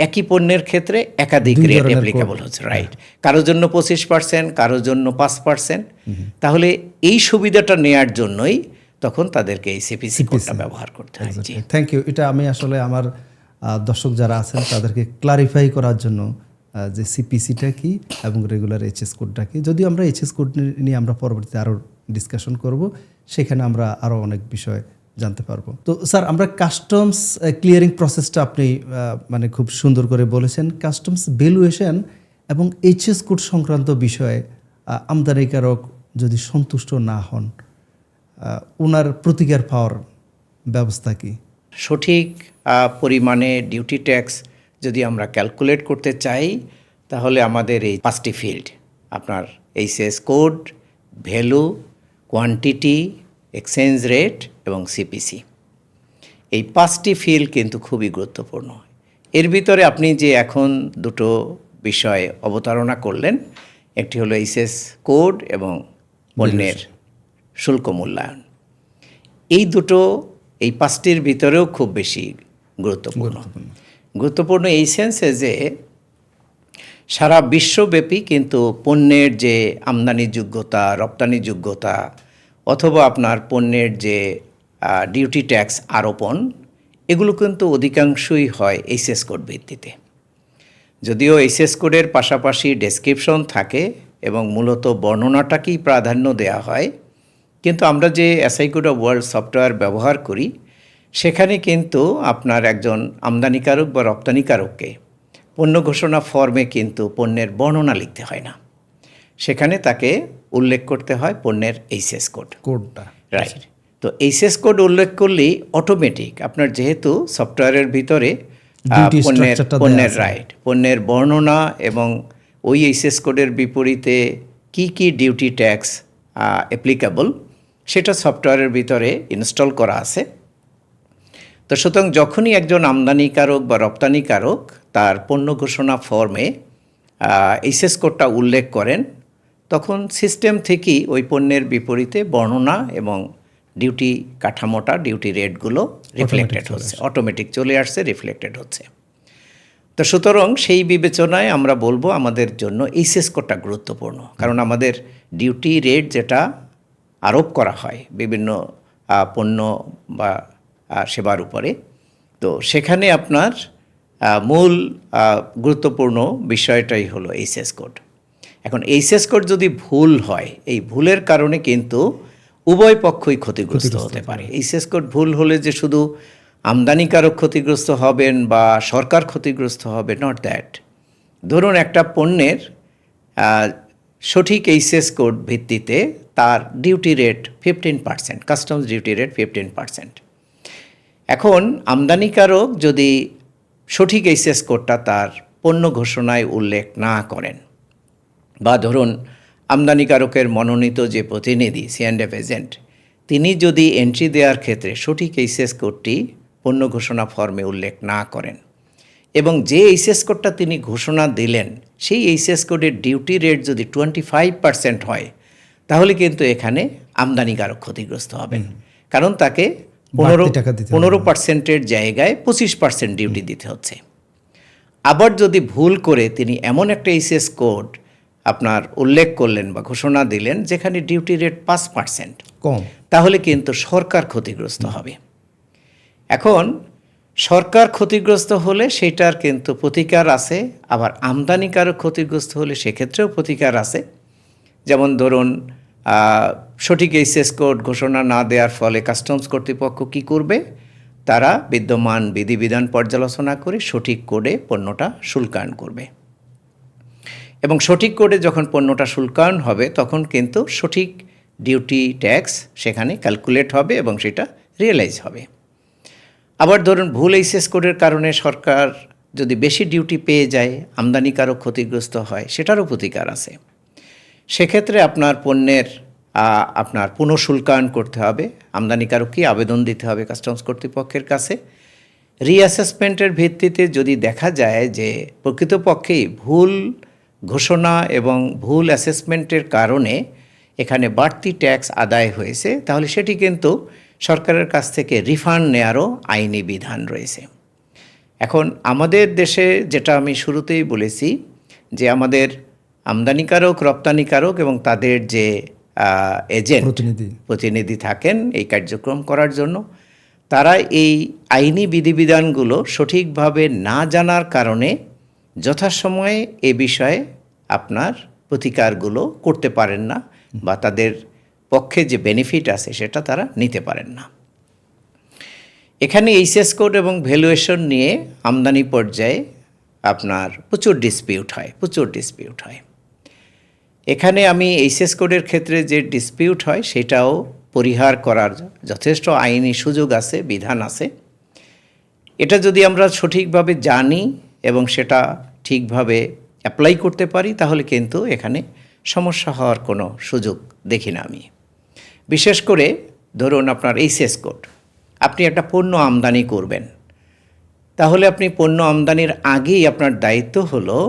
একই পণ্যের ক্ষেত্রে একাধিক রেট অ্যাপ্লিকেবল হচ্ছে, রাইট? কারোর জন্য 25%, কারোর জন্য 5%। তাহলে এই সুবিধাটা নেয়ার জন্যই তখন তাদেরকে এই সিপিসি কোডটা ব্যবহার করতে হয়। জি, থ্যাংক ইউ। এটা আমি আসলে আমার দর্শক যারা আছেন তাদেরকে ক্লারিফাই করার জন্য যে সিপিসিটা কি এবং রেগুলার এইচএস কোডটা কি। যদিও আমরা এইচএস কোড নিয়ে আমরা পরবর্তীতে আরও ডিসকাশন করব, সেখানে আমরা আরও অনেক বিষয় জানতে পারবো। তো স্যার, আমরা কাস্টমস ক্লিয়ারিং প্রসেসটা আপনি মানে খুব সুন্দর করে বলেছেন। কাস্টমস ভ্যালুয়েশন এবং এইচএস কোড সংক্রান্ত বিষয়ে আমদানিকারক যদি সন্তুষ্ট না হন, ওনার প্রতিকার পাওয়ার ব্যবস্থা কি? সঠিক পরিমাণে ডিউটি ট্যাক্স যদি আমরা ক্যালকুলেট করতে চাই, তাহলে আমাদের এই 5টি ফিল্ড, আপনার HS code, value, quantity, exchange rate এবং সিপিসি, এই 5টি ফিল্ড কিন্তু খুবই গুরুত্বপূর্ণ। এর ভিতরে আপনি যে এখন দুটো বিষয় অবতারণা করলেন, একটি হলো এইচএস কোড এবং পণ্যের শুল্ক মূল্যায়ন, এই 5টির ভিতরেও খুব বেশি গুরুত্বপূর্ণ এই সেন্সে যে সারা বিশ্বব্যাপী কিন্তু পণ্যের যে আমদানি যোগ্যতা, রপ্তানি যোগ্যতা অথবা আপনার পণ্যের যে ডিউটি ট্যাক্স আরোপণ, এগুলো কিন্তু অধিকাংশই হয় এইচএস কোড ভিত্তিতে। যদিও এইচএস কোডের পাশাপাশি ডেসক্রিপশন থাকে এবং মূলত বর্ণনাটাকেই প্রাধান্য দেওয়া হয়, কিন্তু আমরা যে SI code of world software ব্যবহার করি, সেখানে কিন্তু আপনার একজন আমদানিকারক বা রপ্তানিকারককে পণ্য ঘোষণা ফর্মে কিন্তু পণ্যের বর্ণনা লিখতে হয় না, সেখানে তাকে উল্লেখ করতে হয় পণ্যের এইচএস কোডটা, রাইট? তো এইচএস কোড উল্লেখ করলেই অটোমেটিক আপনার যেহেতু সফটওয়্যারের ভিতরে পণ্যের বর্ণনা এবং ওই এইচএস কোডের বিপরীতে কি কি ডিউটি ট্যাক্স অ্যাপ্লিকেবল, সেটা সফটওয়্যারের ভিতরে ইনস্টল করা আছে। তো সুতরাং যখনই একজন আমদানিকারক বা রপ্তানিকারক তার পণ্য ঘোষণা ফর্মে এইচএস কোডটা উল্লেখ করেন, তখন সিস্টেম থেকেই ওই পণ্যের বিপরীতে বর্ণনা এবং ডিউটি কাঠামোটা, ডিউটি রেটগুলো রিফ্লেক্টেড হচ্ছে, অটোমেটিক চলে আসছে, রিফ্লেক্টেড হচ্ছে। তো সুতরাং সেই বিবেচনায় আমরা বলবো আমাদের জন্য এইচএস কোডটা গুরুত্বপূর্ণ, কারণ আমাদের ডিউটি রেট যেটা আরোপ করা হয় বিভিন্ন পণ্য বা সেবার উপরে, তো সেখানে আপনার মূল গুরুত্বপূর্ণ বিষয়টাই হলো এইচএস কোড। এখন এইচএস কোড যদি ভুল হয়, এই ভুলের কারণে কিন্তু উভয় পক্ষই ক্ষতিগ্রস্ত হতে পারে। এইচএস কোড ভুল হলে যে শুধু আমদানিকারক ক্ষতিগ্রস্ত হবেন বা সরকার ক্ষতিগ্রস্ত হবে, নট দ্যাট। ধরুন একটা পণ্যের সঠিক এইচএস কোড ভিত্তিতে তার duty rate 15%, customs duty rate 15%। এখন আমদানিকারক যদি সঠিক এইচএস কোডটা তার পণ্য ঘোষণায় উল্লেখ না করেন, বা ধরুন আমদানিকারকের মনোনীত যে প্রতিনিধি C&F এজেন্ট, তিনি যদি এন্ট্রি দেওয়ার ক্ষেত্রে সঠিক এইচএস কোডটি পণ্য ঘোষণা ফর্মে উল্লেখ না করেন এবং যে এইচএস কোডটা তিনি ঘোষণা দিলেন সেই এইচএস কোডের ডিউটি রেট যদি 25% হয়, তাহলে কিন্তু এখানে আমদানিকারক ক্ষতিগ্রস্ত হবেন, কারণ তাকে 15%-এর জায়গায় 25% ডিউটি দিতে হচ্ছে। আবার যদি ভুল করে তিনি এমন একটা এইচএস কোড আপনার উল্লেখ করলেন বা ঘোষণা দিলেন যেখানে ডিউটি রেট 5% কম, তাহলে কিন্তু সরকার ক্ষতিগ্রস্ত হবে। এখন সরকার ক্ষতিগ্রস্ত হলে সেটার কিন্তু প্রতিকার আছে, আবার আমদানিকারক ক্ষতিগ্রস্ত হলে সেক্ষেত্রেও প্রতিকার আছে। যেমন ধরুন সঠিক এইচএস কোড ঘোষণা না দেওয়ার ফলে কাস্টমস কর্তৃপক্ষ কী করবে, তারা বিদ্যমান বিধিবিধান পর্যালোচনা করে সঠিক কোডে পণ্যটা শুল্কায়ন করবে এবং সঠিক কোডে যখন পণ্যটা শুল্কায়ন হবে তখন কিন্তু সঠিক ডিউটি ট্যাক্স সেখানে ক্যালকুলেট হবে এবং সেটা রিয়েলাইজ হবে। আবার ধরুন ভুল এইচএস কোডের কারণে সরকার যদি বেশি ডিউটি পেয়ে যায়, আমদানিকারক ক্ষতিগ্রস্ত হয়, সেটারও প্রতিকার আছে। সেক্ষেত্রে আপনার পণ্যের আপনার পুনঃশুল্কায়ন করতে হবে, আমদানিকারককে আবেদন দিতে হবে কাস্টমস কর্তৃপক্ষের কাছে। রিঅ্যাসেসমেন্টের ভিত্তিতে যদি দেখা যায় যে প্রকৃতপক্ষেই ভুল ঘোষণা এবং ভুল অ্যাসেসমেন্টের কারণে এখানে বাড়তি ট্যাক্স আদায় হয়েছে, তাহলে সেটি কিন্তু সরকারের কাছ থেকে রিফান্ড নেয়ারও আইনি বিধান রয়েছে। এখন আমাদের দেশে যেটা আমি শুরুতেই বলেছি যে আমাদের আমদানিকারক, রপ্তানিকারক এবং তাদের যে এজেন্ট প্রতিনিধি থাকেন এই কার্যক্রম করার জন্য, তারা এই আইনি বিধিবিধানগুলো সঠিকভাবে না জানার কারণে যথাসময়ে এ বিষয়ে আপনার প্রতিকারগুলো করতে পারেন না বা তাদের পক্ষে যে বেনিফিট আছে সেটা তারা নিতে পারেন না। এখানে এইচএস কোড এবং ভ্যালুয়েশন নিয়ে আমদানি পর্যায়ে আপনার প্রচুর ডিসপিউট হয়। এখানে আমি এইচএস কোডের ক্ষেত্রে যে ডিসপিউট হয় সেটাও পরিহার করার যথেষ্ট আইনি সুযোগ আছে, বিধান আছে। এটা যদি আমরা সঠিকভাবে জানি এবং সেটা ঠিকভাবে অ্যাপ্লাই করতে পারি তাহলে কিন্তু এখানে সমস্যা হওয়ার কোনো সুযোগ দেখি না আমি। বিশেষ করে ধরুন আপনার এইচএস কোড, আপনি একটা পণ্য আমদানি করবেন, তাহলে আপনি পণ্য আমদানির আগেই আপনার দায়িত্ব হলো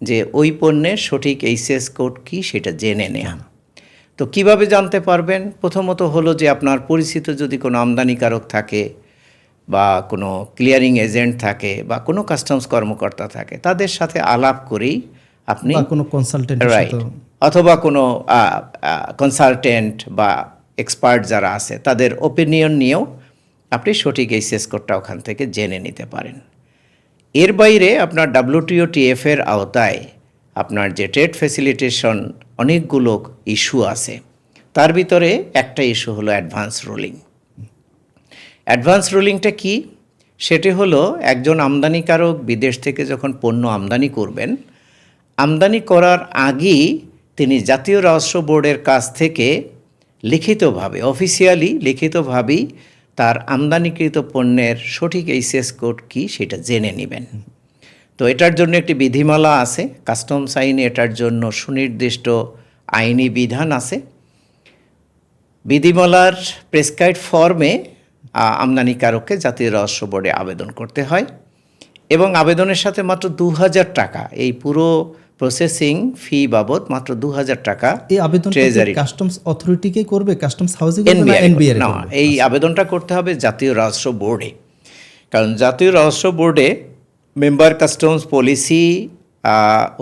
যে ওই পণ্যের সঠিক এইচএস কোড কী সেটা জেনে নেওয়া। তো কিভাবে জানতে পারবেন? প্রথমত হলো যে আপনার পরিচিত যদি কোনো আমদানিকারক থাকে বা কোনো ক্লিয়ারিং এজেন্ট থাকে বা কোনো কাস্টমস কর্মকর্তা থাকে, তাদের সাথে আলাপ করেই আপনি কোনো কনসালটেন্ট, রাইট, অথবা কোনো কনসালটেন্ট বা এক্সপার্ট যারা আছে তাদের ওপিনিয়ন নিয়েও আপনি সঠিক এইচএস কোডটা ওখান থেকে জেনে নিতে পারেন। এর বাইরে আপনার WTO-TF এর আওতায় আপনার যে ট্রেড ফ্যাসিলিটেশন অনেকগুলো ইস্যু আছে, তার ভিতরে একটা ইস্যু হলো অ্যাডভান্স রুলিং। অ্যাডভান্স রুলিংটা কি? সেটি হলো একজন আমদানিকারক বিদেশ থেকে যখন পণ্য আমদানি করবেন, আমদানি করার আগেই তিনি জাতীয় রাজস্ব বোর্ডের কাছ থেকে লিখিতভাবেই তার আমদানিকৃত পণ্যের সঠিক এইচএস কোড কী সেটা জেনে নেবেন। তো এটার জন্য একটি বিধিমালা আছে, কাস্টমস আইনে এটার জন্য সুনির্দিষ্ট আইনি বিধান আছে। বিধিমালার প্রেসক্রাইবড ফর্মে আমদানিকারককে জাতীয় রাজস্ব বোর্ডে আবেদন করতে হয় এবং আবেদনের সাথে মাত্র 2000 টাকা, এই পুরো প্রসেসিং ফি বাবদ মাত্র 2000 টাকা এই আবেদন ট্রেজারি কাস্টমস অথরিটিকে করবে, কাস্টমস হাউসে করবে না এনবিআর? না, এই আবেদনটা করতে হবে জাতীয় রাজস্ব বোর্ডে, কারণ জাতীয় রাজস্ব বোর্ডে মেম্বার কাস্টমস পলিসি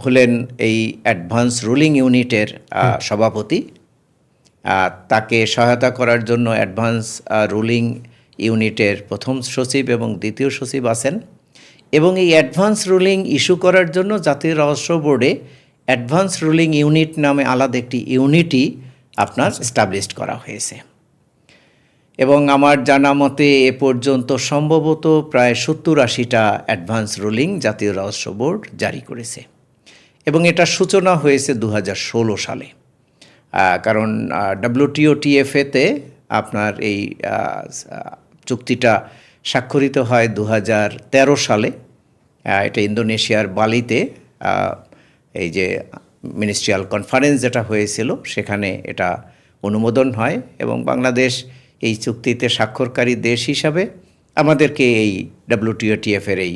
হলেন এই অ্যাডভান্স রুলিং ইউনিটের সভাপতি। তাকে সহায়তা করার জন্য অ্যাডভান্স রুলিং ইউনিটের প্রথম সচিব এবং দ্বিতীয় সচিব আছেন এবং এই অ্যাডভান্স রুলিং ইস্যু করার জন্য জাতীয় রাজস্ব বোর্ডে অ্যাডভান্স রুলিং ইউনিট নামে আলাদা একটি ইউনিটই আপনার এস্টাবলিশড করা হয়েছে। এবং আমার জানা মতে এ পর্যন্ত সম্ভবত প্রায় 70-80টা অ্যাডভান্স রুলিং জাতীয় রাজস্ব বোর্ড জারি করেছে এবং এটার সূচনা হয়েছে 2016 সালে। কারণ WTO-TF-তে আপনার এই চুক্তিটা স্বাক্ষরিত হয় 2013 সালে। এটা ইন্দোনেশিয়ার বালিতে এই যে মিনিস্ট্রিয়াল কনফারেন্স যেটা হয়েছিল সেখানে এটা অনুমোদন হয় এবং বাংলাদেশ এই চুক্তিতে স্বাক্ষরকারী দেশ হিসাবে আমাদেরকে এই WTO-TF-এর এই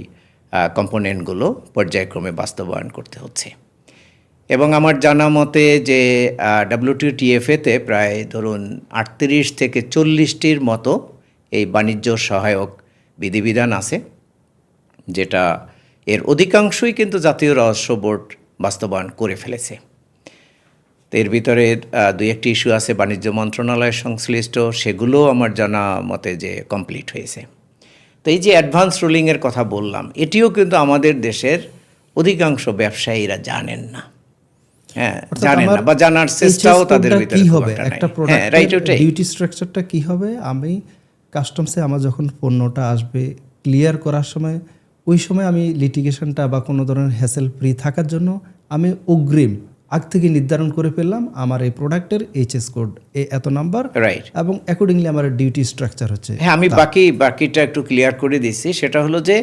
কম্পোনেন্টগুলো পর্যায়ক্রমে বাস্তবায়ন করতে হচ্ছে। এবং আমার জানা মতে যে WTO-TF-তে প্রায় ধরুন 38 থেকে 40টির মতো এই বাণিজ্য সহায়ক বিধিবিধান আছে, যেটা এর অধিকাংশই কিন্তু জাতীয় রাজস্ব বোর্ড বাস্তবায়ন করে ফেলেছে। তো এর ভিতরে 2-1টি ইস্যু আছে বাণিজ্য মন্ত্রণালয়ের সংশ্লিষ্ট, সেগুলো আমার জানা মতে যে কমপ্লিট হয়েছে। তো এই যে অ্যাডভান্স রুলিংয়ের কথা বললাম, এটিও কিন্তু আমাদের দেশের অধিকাংশ ব্যবসায়ীরা জানেন না। হ্যাঁ, জানেন না বা জানার চেষ্টাও তাদের ভিতরে কি হবে, একটা প্রোডাক্টের ডিউটি স্ট্রাকচারটা কি হবে? আমি কাস্টমসে আমার যখন পণ্যটা আসবে ক্লিয়ার করার সময় ওই সময় আমি লিটিগেশনটা বা কোনো ধরনের হ্যাসেল ফ্রি থাকার জন্য আমি অগ্রিম আগ থেকে নির্ধারণ করে ফেললাম আমার এই প্রোডাক্টের এইচএস কোড এত নাম্বার, রাইট। এবং অ্যাকর্ডিংলি আমার ডিউটি স্ট্রাকচার হচ্ছে। হ্যাঁ, আমি বাকিটা একটু ক্লিয়ার করে দিচ্ছি। সেটা হলো যে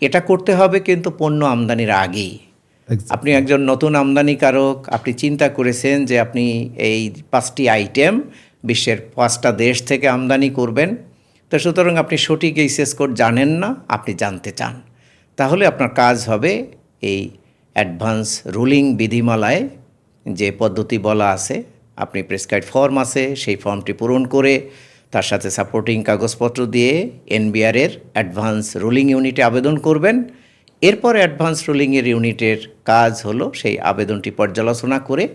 এটা করতে হবে কিন্তু পণ্য আমদানির আগেই। আপনি একজন নতুন আমদানিকারক, আপনি চিন্তা করেছেন যে আপনি এই 5টি আইটেম বিশ্বের 5টা দেশ থেকে আমদানি করবেন, তো সুতরাং আপনি সঠিক এইচএস কোড জানেন না, আপনি জানতে চান, তাহলে আপনার কাজ হবে এই অ্যাডভান্স রুলিং বিধিমালায় যে পদ্ধতি বলা আছে, আপনি প্রেসক্রাইব ফর্ম আছে, সেই ফর্মটি পূরণ করে তার সাথে সাপোর্টিং কাগজপত্র দিয়ে এনবিআরের অ্যাডভান্স রুলিং ইউনিটে আবেদন করবেন। এরপর অ্যাডভান্স রুলিংয়ের ইউনিটের কাজ হলো সেই আবেদনটি পর্যালোচনা করে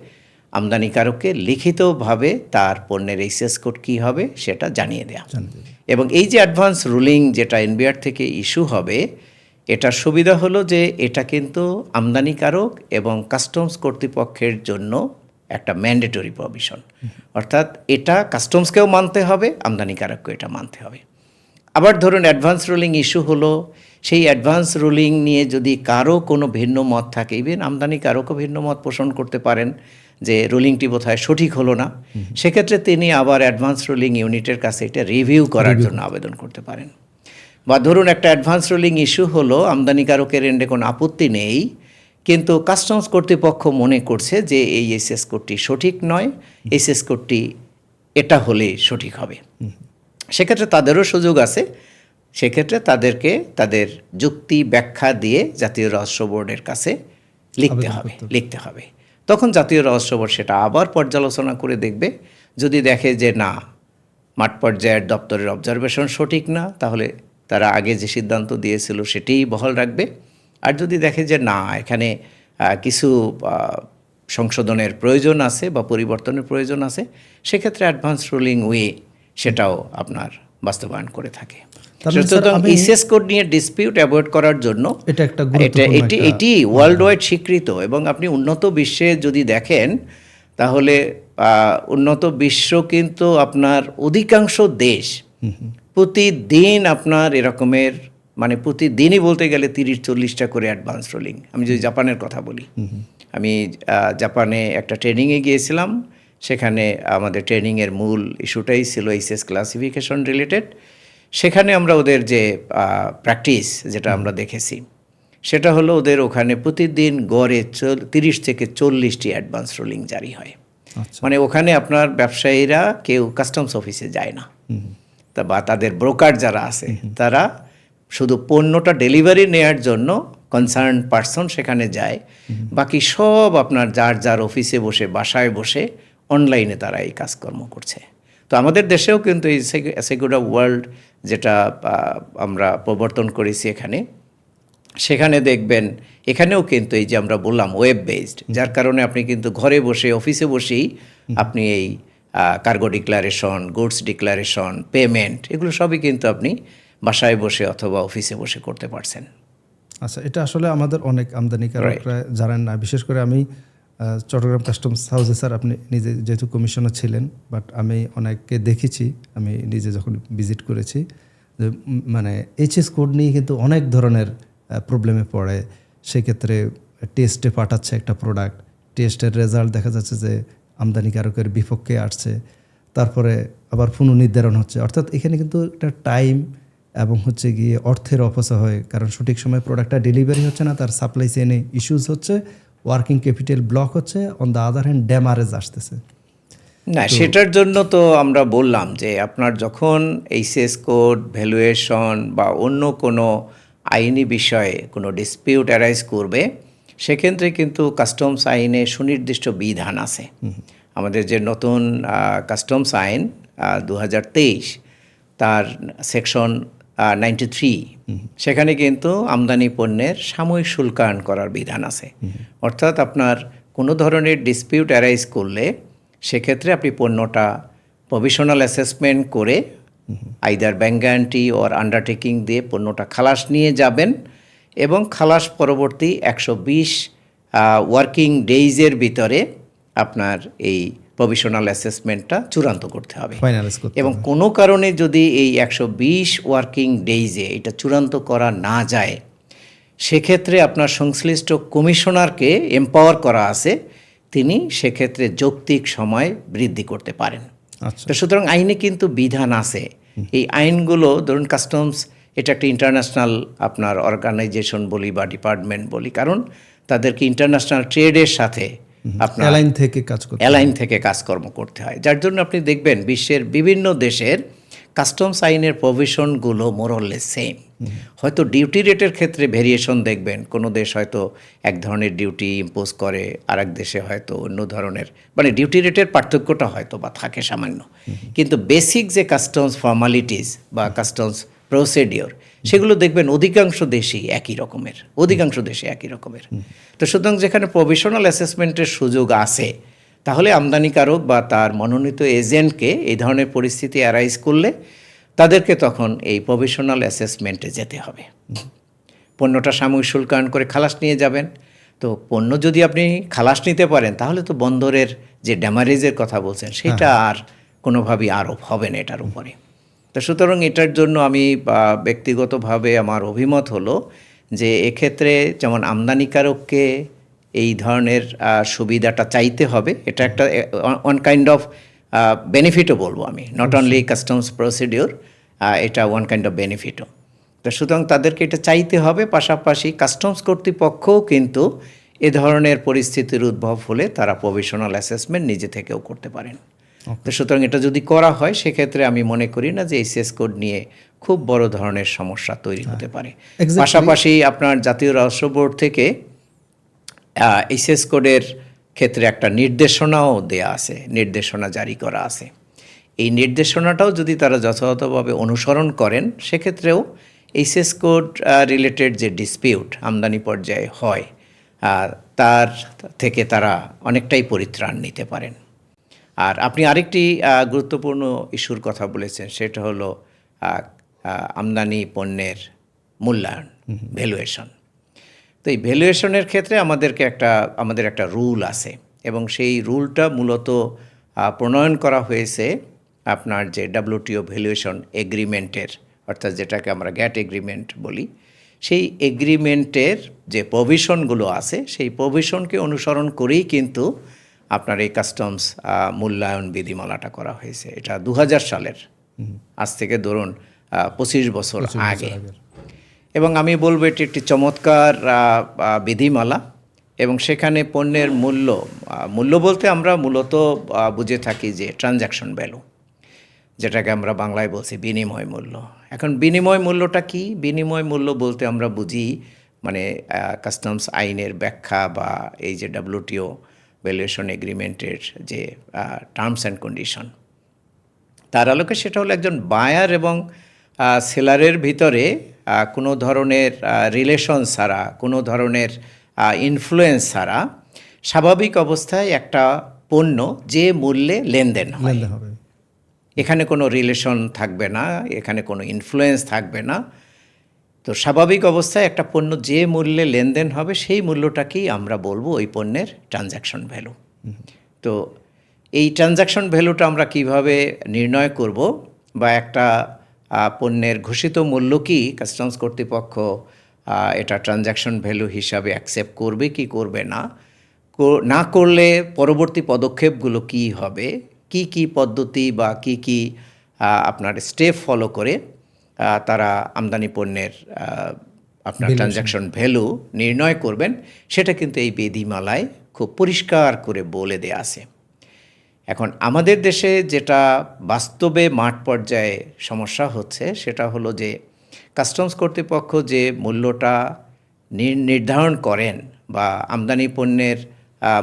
আমদানিকারককে লিখিতভাবে তার পণ্যের এইচএস কোড কী হবে সেটা জানিয়ে দেওয়া। এবং এই যে অ্যাডভান্স রুলিং যেটা এনবিআর থেকে ইস্যু হবে, এটার সুবিধা হলো যে এটা কিন্তু আমদানিকারক এবং কাস্টমস কর্তৃপক্ষের জন্য একটা ম্যান্ডেটরি প্রভিশন, অর্থাৎ এটা কাস্টমসকেও মানতে হবে, আমদানিকারককেও এটা মানতে হবে। আবার ধরুন অ্যাডভান্স রুলিং ইস্যু হলো, সেই অ্যাডভান্স রুলিং নিয়ে যদি কারো কোনো ভিন্ন মত থাকে, ইভেন আমদানিকারকও ভিন্ন মত পোষণ করতে পারেন যে রুলিংটি বোধহয় সঠিক হলো না, সেক্ষেত্রে তিনি আবার অ্যাডভান্স রুলিং ইউনিটের কাছে এটা রিভিউ করার জন্য আবেদন করতে পারেন। বা ধরুন একটা অ্যাডভান্স রুলিং ইস্যু হলো, আমদানিকারকের এন্ডে কোনো আপত্তি নেই, কিন্তু কাস্টমস কর্তৃপক্ষ মনে করছে যে এই এইচএস কোডটি সঠিক নয়, এইচএস কোডটি এটা হলে সঠিক হবে, সেক্ষেত্রে তাদেরও সুযোগ আছে। সেক্ষেত্রে তাদেরকে তাদের যুক্তি ব্যাখ্যা দিয়ে জাতীয় রহস্য বোর্ডের কাছে লিখতে হবে। তখন জাতীয় রহস্য বোর্ড সেটা আবার পর্যালোচনা করে দেখবে, যদি দেখে যে না, মাঠ পর্যায়ের দপ্তরের অবজারভেশন সঠিক না, তাহলে তারা আগে যে সিদ্ধান্ত দিয়েছিল সেটিই বহাল রাখবে। আর যদি দেখে যে না, এখানে কিছু সংশোধনের প্রয়োজন আছে বা পরিবর্তনের প্রয়োজন আছে, সেক্ষেত্রে অ্যাডভান্স রুলিং সেটাও আপনার বাস্তবায়ন করে থাকে। এইচএস কোড নিয়ে ডিসপিউট অ্যাভয়েড করার জন্য এটি ওয়ার্ল্ড ওয়াইড স্বীকৃত। এবং আপনি উন্নত বিশ্বে যদি দেখেন, তাহলে উন্নত বিশ্ব কিন্তু আপনার অধিকাংশ দেশ প্রতিদিন আপনার এরকমের, মানে প্রতিদিনই বলতে গেলে 30-40টা করে অ্যাডভান্স রুলিং। আমি যদি জাপানের কথা বলি, আমি জাপানে একটা ট্রেনিংয়ে গিয়েছিলাম, সেখানে আমাদের ট্রেনিংয়ের মূল ইস্যুটাই ছিল এইচএস ক্লাসিফিকেশন রিলেটেড। সেখানে আমরা ওদের যে প্র্যাকটিস যেটা আমরা দেখেছি, সেটা হলো ওদের ওখানে প্রতিদিন গড়ে 30 থেকে 40টি অ্যাডভান্স রুলিং জারি হয়। মানে ওখানে আপনার ব্যবসায়ীরা কেউ কাস্টমস অফিসে যায় না, তা বা তাদের ব্রোকার যারা আছে তারা শুধু পণ্যটা ডেলিভারি নেওয়ার জন্য কনসার্ন পার্সন সেখানে যায়, বাকি সব আপনার যার যার অফিসে বসে, বাসায় বসে অনলাইনে তারা এই কাজকর্ম করছে। তো আমাদের দেশেও কিন্তু এই সেগুরা ওয়ার্ল্ড যেটা আমরা প্রবর্তন করেছি এখানে, সেখানে দেখবেন এখানেও কিন্তু এই যে আমরা বললাম ওয়েব বেসড, যার কারণে আপনি কিন্তু ঘরে বসে, অফিসে বসেই আপনি এই cargo declaration, goods declaration, payment, এগুলো সবই কিন্তু আপনি বাসায় বসে অথবা অফিসে বসে করতে পারছেন। আচ্ছা, এটা আসলে আমাদের অনেক আমদানিকারকরা জানেন না। বিশেষ করে আমি চট্টগ্রাম কাস্টমস হাউসে, স্যার আপনি নিজে যেহেতু কমিশনার ছিলেন, বাট আমি অনেককে দেখেছি, আমি নিজে যখন ভিজিট করেছি, যে মানে এইচএস কোড নিয়ে কিন্তু অনেক ধরনের প্রবলেমে পড়ে। সেক্ষেত্রে টেস্টে পাঠাচ্ছে একটা প্রোডাক্ট, টেস্টের রেজাল্ট দেখা যাচ্ছে যে আমদানিকারকের বিপক্ষে আসছে, তারপরে আবার পুনর্নির্ধারণ হচ্ছে। অর্থাৎ এখানে কিন্তু একটা টাইম এবং হচ্ছে গিয়ে অর্থের অপচয় হয়, কারণ সঠিক সময় প্রোডাক্টটা ডেলিভারি হচ্ছে না, তার সাপ্লাই চেইনে ইস্যুস হচ্ছে, ওয়ার্কিং ক্যাপিটাল ব্লক হচ্ছে, on the other hand demurrage আসতেছে। না, সেটার জন্য তো আমরা বললাম যে আপনার যখন এইচএস কোড, ভ্যালুয়েশন বা অন্য কোনো আইনি বিষয়ে কোনো ডিসপিউট অ্যারাইজ করবে, সেক্ষেত্রে কিন্তু কাস্টমস আইনে সুনির্দিষ্ট বিধান আছে। আমাদের যে নতুন কাস্টমস আইন 2023, তার সেকশন 93, সেখানে কিন্তু আমদানি পণ্যের সাময়িক শুল্কায়ন করার বিধান আছে। অর্থাৎ আপনার কোনো ধরনের ডিসপিউট অ্যারাইজ করলে সেক্ষেত্রে আপনি পণ্যটা প্রভিশনাল অ্যাসেসমেন্ট করে আইদার ব্যাংক গ্যারান্টি ওর আন্ডারটেকিং দিয়ে পণ্যটা খালাস নিয়ে যাবেন, এবং খালাস পরবর্তী 120 ওয়ার্কিং ডেইজের ভিতরে আপনার এই প্রভিশনাল অ্যাসেসমেন্টটা চূড়ান্ত করতে হবে। এবং কোনো কারণে যদি এই 120 ওয়ার্কিং ডেইজে এটা চূড়ান্ত করা না যায়, সেক্ষেত্রে আপনার সংশ্লিষ্ট কমিশনারকে এম্পাওয়ার করা আছে, তিনি সেক্ষেত্রে যৌক্তিক সময় বৃদ্ধি করতে পারেন। আচ্ছা। তো সুতরাং আইনে কিন্তু বিধান আছে। এই আইনগুলো ধরুন কাস্টমস এটা একটা ইন্টারন্যাশনাল আপনার অর্গানাইজেশন বলি বা ডিপার্টমেন্ট বলি, কারণ তাদেরকে ইন্টারন্যাশনাল ট্রেডের সাথে আপনার অ্যালাইন থেকে কাজকর্ম করতে হয়, যার জন্য আপনি দেখবেন বিশ্বের বিভিন্ন দেশের কাস্টমস আইনের প্রভিশনগুলো মোরলেস সেম। হয়তো ডিউটি রেটের ক্ষেত্রে ভেরিয়েশন দেখবেন, কোনো দেশ হয়তো এক ধরনের ডিউটি ইম্পোজ করে, আরেক দেশে হয়তো অন্য ধরনের, মানে ডিউটি রেটের পার্থক্যটা হয়তো বা থাকে সামান্য, কিন্তু বেসিক যে কাস্টমস ফর্মালিটিস বা কাস্টমস প্রসিডিওর সেগুলো দেখবেন অধিকাংশ দেশেই একই রকমের, তো সুতরাং যেখানে প্রভিশনাল অ্যাসেসমেন্টের সুযোগ আছে, তাহলে আমদানিকারক বা তার মনোনীত এজেন্টকে এই ধরনের পরিস্থিতি অ্যারাইজ করলে তাদেরকে তখন এই প্রভিশনাল অ্যাসেসমেন্টে যেতে হবে। পণ্যটা সাময়িক শুল্কায়ন করে খালাস নিয়ে যাবেন। তো পণ্য যদি আপনি খালাস নিতে পারেন, তাহলে তো বন্দরের যে ড্যামারেজের কথা বলছেন সেটা আর কোনোভাবেই আরোপ হবে না এটার উপরে। তো সুতরাং এটার জন্য আমি ব্যক্তিগতভাবে আমার অভিমত হলো যে এক্ষেত্রে যেমন আমদানিকারককে এই ধরনের সুবিধাটা চাইতে হবে, এটা একটা ওয়ান কাইন্ড অফ বেনিফিটও বলবো আমি, নট অনলি কাস্টমস প্রসিডিওর, এটা ওয়ান কাইন্ড অফ বেনিফিটও। তো সুতরাং তাদেরকে এটা চাইতে হবে, পাশাপাশি কাস্টমস কর্তৃপক্ষও কিন্তু এ ধরনের পরিস্থিতির উদ্ভব হলে তারা প্রভিশনাল অ্যাসেসমেন্ট নিজে থেকেও করতে পারেন। তো সুতরাং এটা যদি করা হয় সেক্ষেত্রে আমি মনে করি না যে এইচএস কোড নিয়ে খুব বড় ধরনের সমস্যা তৈরি হতে পারে। পাশাপাশি আপনার জাতীয় রাজস্ব বোর্ড থেকে এইচএস কোডের ক্ষেত্রে একটা নির্দেশনাও দেয়া আছে, নির্দেশনা জারি করা আছে। এই নির্দেশনাটাও যদি তারা যথাযথভাবে অনুসরণ করেন, সেক্ষেত্রেও এইচএস কোড রিলেটেড যে ডিসপিউট আমদানি পর্যায়ে হয় তার থেকে তারা অনেকটাই পরিত্রাণ নিতে পারেন। আর আপনি আরেকটি গুরুত্বপূর্ণ ইস্যুর কথা বলেছেন, সেটা হলো আমদানি পণ্যের মূল্যায়ন, ভ্যালুয়েশন। তো এই ভ্যালুয়েশনের ক্ষেত্রে আমাদের একটা রুল আছে, এবং সেই রুলটা মূলত প্রণয়ন করা হয়েছে আপনার যে WTO ভ্যালুয়েশন এগ্রিমেন্টের, অর্থাৎ যেটাকে আমরা গ্যাট এগ্রিমেন্ট বলি, সেই এগ্রিমেন্টের যে প্রভিশনগুলো আছে সেই প্রভিশনকে অনুসরণ করেই কিন্তু আপনার এই কাস্টমস মূল্যায়ন বিধিমালাটা করা হয়েছে। এটা 2000 সালের, আজ থেকে ধরুন 25 বছর আগে। এবং আমি বলবো এটি একটি চমৎকার বিধিমালা, এবং সেখানে পণ্যের মূল্য বলতে আমরা মূলত বুঝে থাকি যে ট্রানজ্যাকশন ভ্যালু, যেটাকে আমরা বাংলায় বলছি বিনিময় মূল্য। এখন বিনিময় মূল্যটা কি? বিনিময় মূল্য বলতে আমরা বুঝি মানে কাস্টমস আইনের ব্যাখ্যা বা এই যে WTO ভ্যালুয়েশন এগ্রিমেন্টের যে টার্মস অ্যান্ড কন্ডিশন, তার আলোকে সেটা হলো একজন বায়ার এবং সেলারের ভিতরে কোনো ধরনের রিলেশন ছাড়া, কোনো ধরনের ইনফ্লুয়েন্স ছাড়া স্বাভাবিক অবস্থায় একটা পণ্য যে মূল্যে লেনদেন হবে, এখানে কোনো রিলেশন থাকবে না, এখানে কোনো ইনফ্লুয়েন্স থাকবে না। তো স্বাভাবিক অবস্থায় একটা পণ্য যে মূল্যে লেনদেন হবে সেই মূল্যটাকেই আমরা বলবো ওই পণ্যের ট্রানজ্যাকশন ভ্যালু। তো এই ট্রানজ্যাকশন ভ্যালুটা আমরা কিভাবে নির্ণয় করব, বা একটা পণ্যের ঘোষিত মূল্য কি কাস্টমস কর্তৃপক্ষ এটা ট্রানজ্যাকশন ভ্যালু হিসাবে অ্যাকসেপ্ট করবে কি করবে না, না করলে পরবর্তী পদক্ষেপগুলো কি হবে, কি কি পদ্ধতি বা কি কি আপনার স্টেপ ফলো করে তারা আমদানি পণ্যের আপনার ট্রানজ্যাকশন ভ্যালু নির্ণয় করবেন, সেটা কিন্তু এই বিধিমালায় খুব পরিষ্কার করে বলে দেয়া আছে। এখন আমাদের দেশে যেটা বাস্তবে মাঠ পর্যায়ে সমস্যা হচ্ছে, সেটা হলো যে কাস্টমস কর্তৃপক্ষ যে মূল্যটা নির্ধারণ করেন বা আমদানি পণ্যের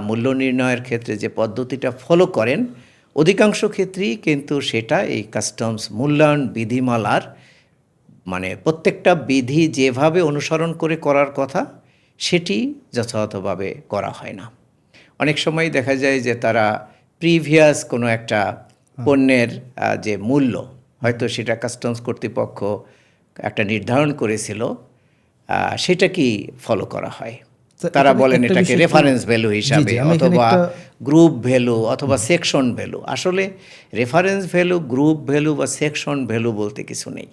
মূল্য নির্ণয়ের ক্ষেত্রে যে পদ্ধতিটা ফলো করেন, অধিকাংশ ক্ষেত্রেই কিন্তু সেটা এই কাস্টমস মূল্যায়ন বিধিমালার মানে প্রত্যেকটা বিধি যেভাবে অনুসরণ করে করার কথা সেটি যথাযথভাবে করা হয় না। অনেক সময় দেখা যায় যে তারা প্রিভিয়াস কোনো একটা পণ্যের যে মূল্য, হয়তো সেটা কাস্টমস কর্তৃপক্ষ একটা নির্ধারণ করেছিল, সেটা কি ফলো করা হয়। তারা বলেন এটাকে রেফারেন্স ভ্যালু হিসাবে, অথবা গ্রুপ ভ্যালু, অথবা সেকশন ভ্যালু। আসলে রেফারেন্স ভ্যালু, গ্রুপ ভ্যালু বা সেকশন ভ্যালু বলতে কিছু নেই।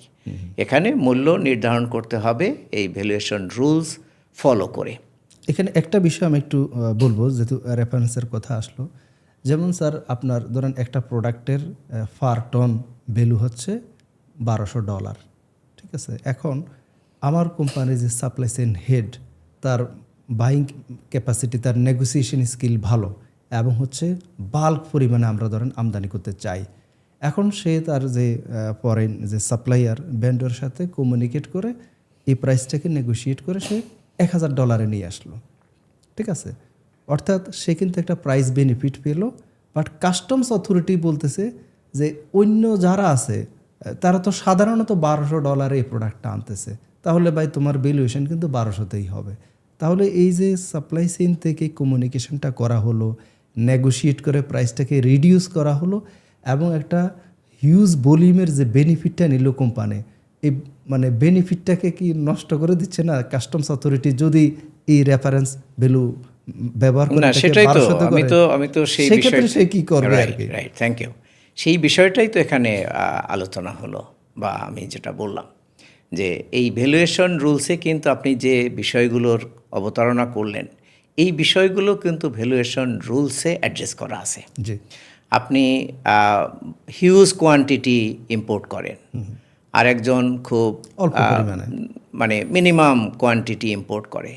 এখানে মূল্য নির্ধারণ করতে হবে এই ভ্যালুয়েশন রুলস ফলো করে। এখানে একটা বিষয় আমি একটু বলবো, যেহেতু রেফারেন্সের কথা আসলো। যেমন স্যার আপনার ধরেন একটা প্রোডাক্টের পার টন ভ্যালু হচ্ছে $1200, ঠিক আছে। এখন আমার কোম্পানির যে সাপ্লাই চেইন হেড, তার বাইং ক্যাপাসিটি, তার নেগোসিয়েশন স্কিল ভালো, এবং হচ্ছে বাল্ক পরিমাণে আমরা ধরেন আমদানি করতে চাই। এখন সে তার যে ফরেন যে সাপ্লায়ার ভেন্ডরের সাথে কমিউনিকেট করে এই প্রাইসটাকে নেগোশিয়েট করে সে $1000 নিয়ে আসলো, ঠিক আছে। অর্থাৎ সে কিন্তু একটা প্রাইস বেনিফিট পেলো, বাট কাস্টমস অথরিটি বলতেছে যে অন্য যারা আছে তারা তো সাধারণত $1200 এই প্রোডাক্টটা আনতেছে, তাহলে ভাই তোমার ভ্যালুয়েশন কিন্তু 1200তেই হবে। তাহলে এই যে সাপ্লাই চেইন থেকে কমিউনিকেশনটা করা হলো, নেগোশিয়েট করে প্রাইসটাকে রিডিউস করা হলো, এবং একটা হিউজ ভলিউমের যে বেনিফিটটা নিল কোম্পানি, এই মানে বেনিফিটটাকে কি নষ্ট করে দিচ্ছে না কাস্টমস অথরিটি যদি এই রেফারেন্স ভ্যালু ব্যবহার করে? না, সেটাই তো আমি তো সেই বিষয়ে সে কি করবে আর কি? Right, thank you. সেই বিষয়টাই তো এখানে আলোচনা হলো, বা আমি যেটা বললাম যে এই ভ্যালুয়েশন রুলসে কিন্তু আপনি যে বিষয়গুলোর অবতারণা করলেন, এই বিষয়গুলো কিন্তু ভ্যালুয়েশন রুলসে অ্যাড্রেস করা আছে। জি। আপনি হিউজ কোয়ান্টিটি ইম্পোর্ট করেন, আরেকজন খুব অল্প পরিমাণে, মানে মিনিমাম কোয়ান্টিটি ইম্পোর্ট করে,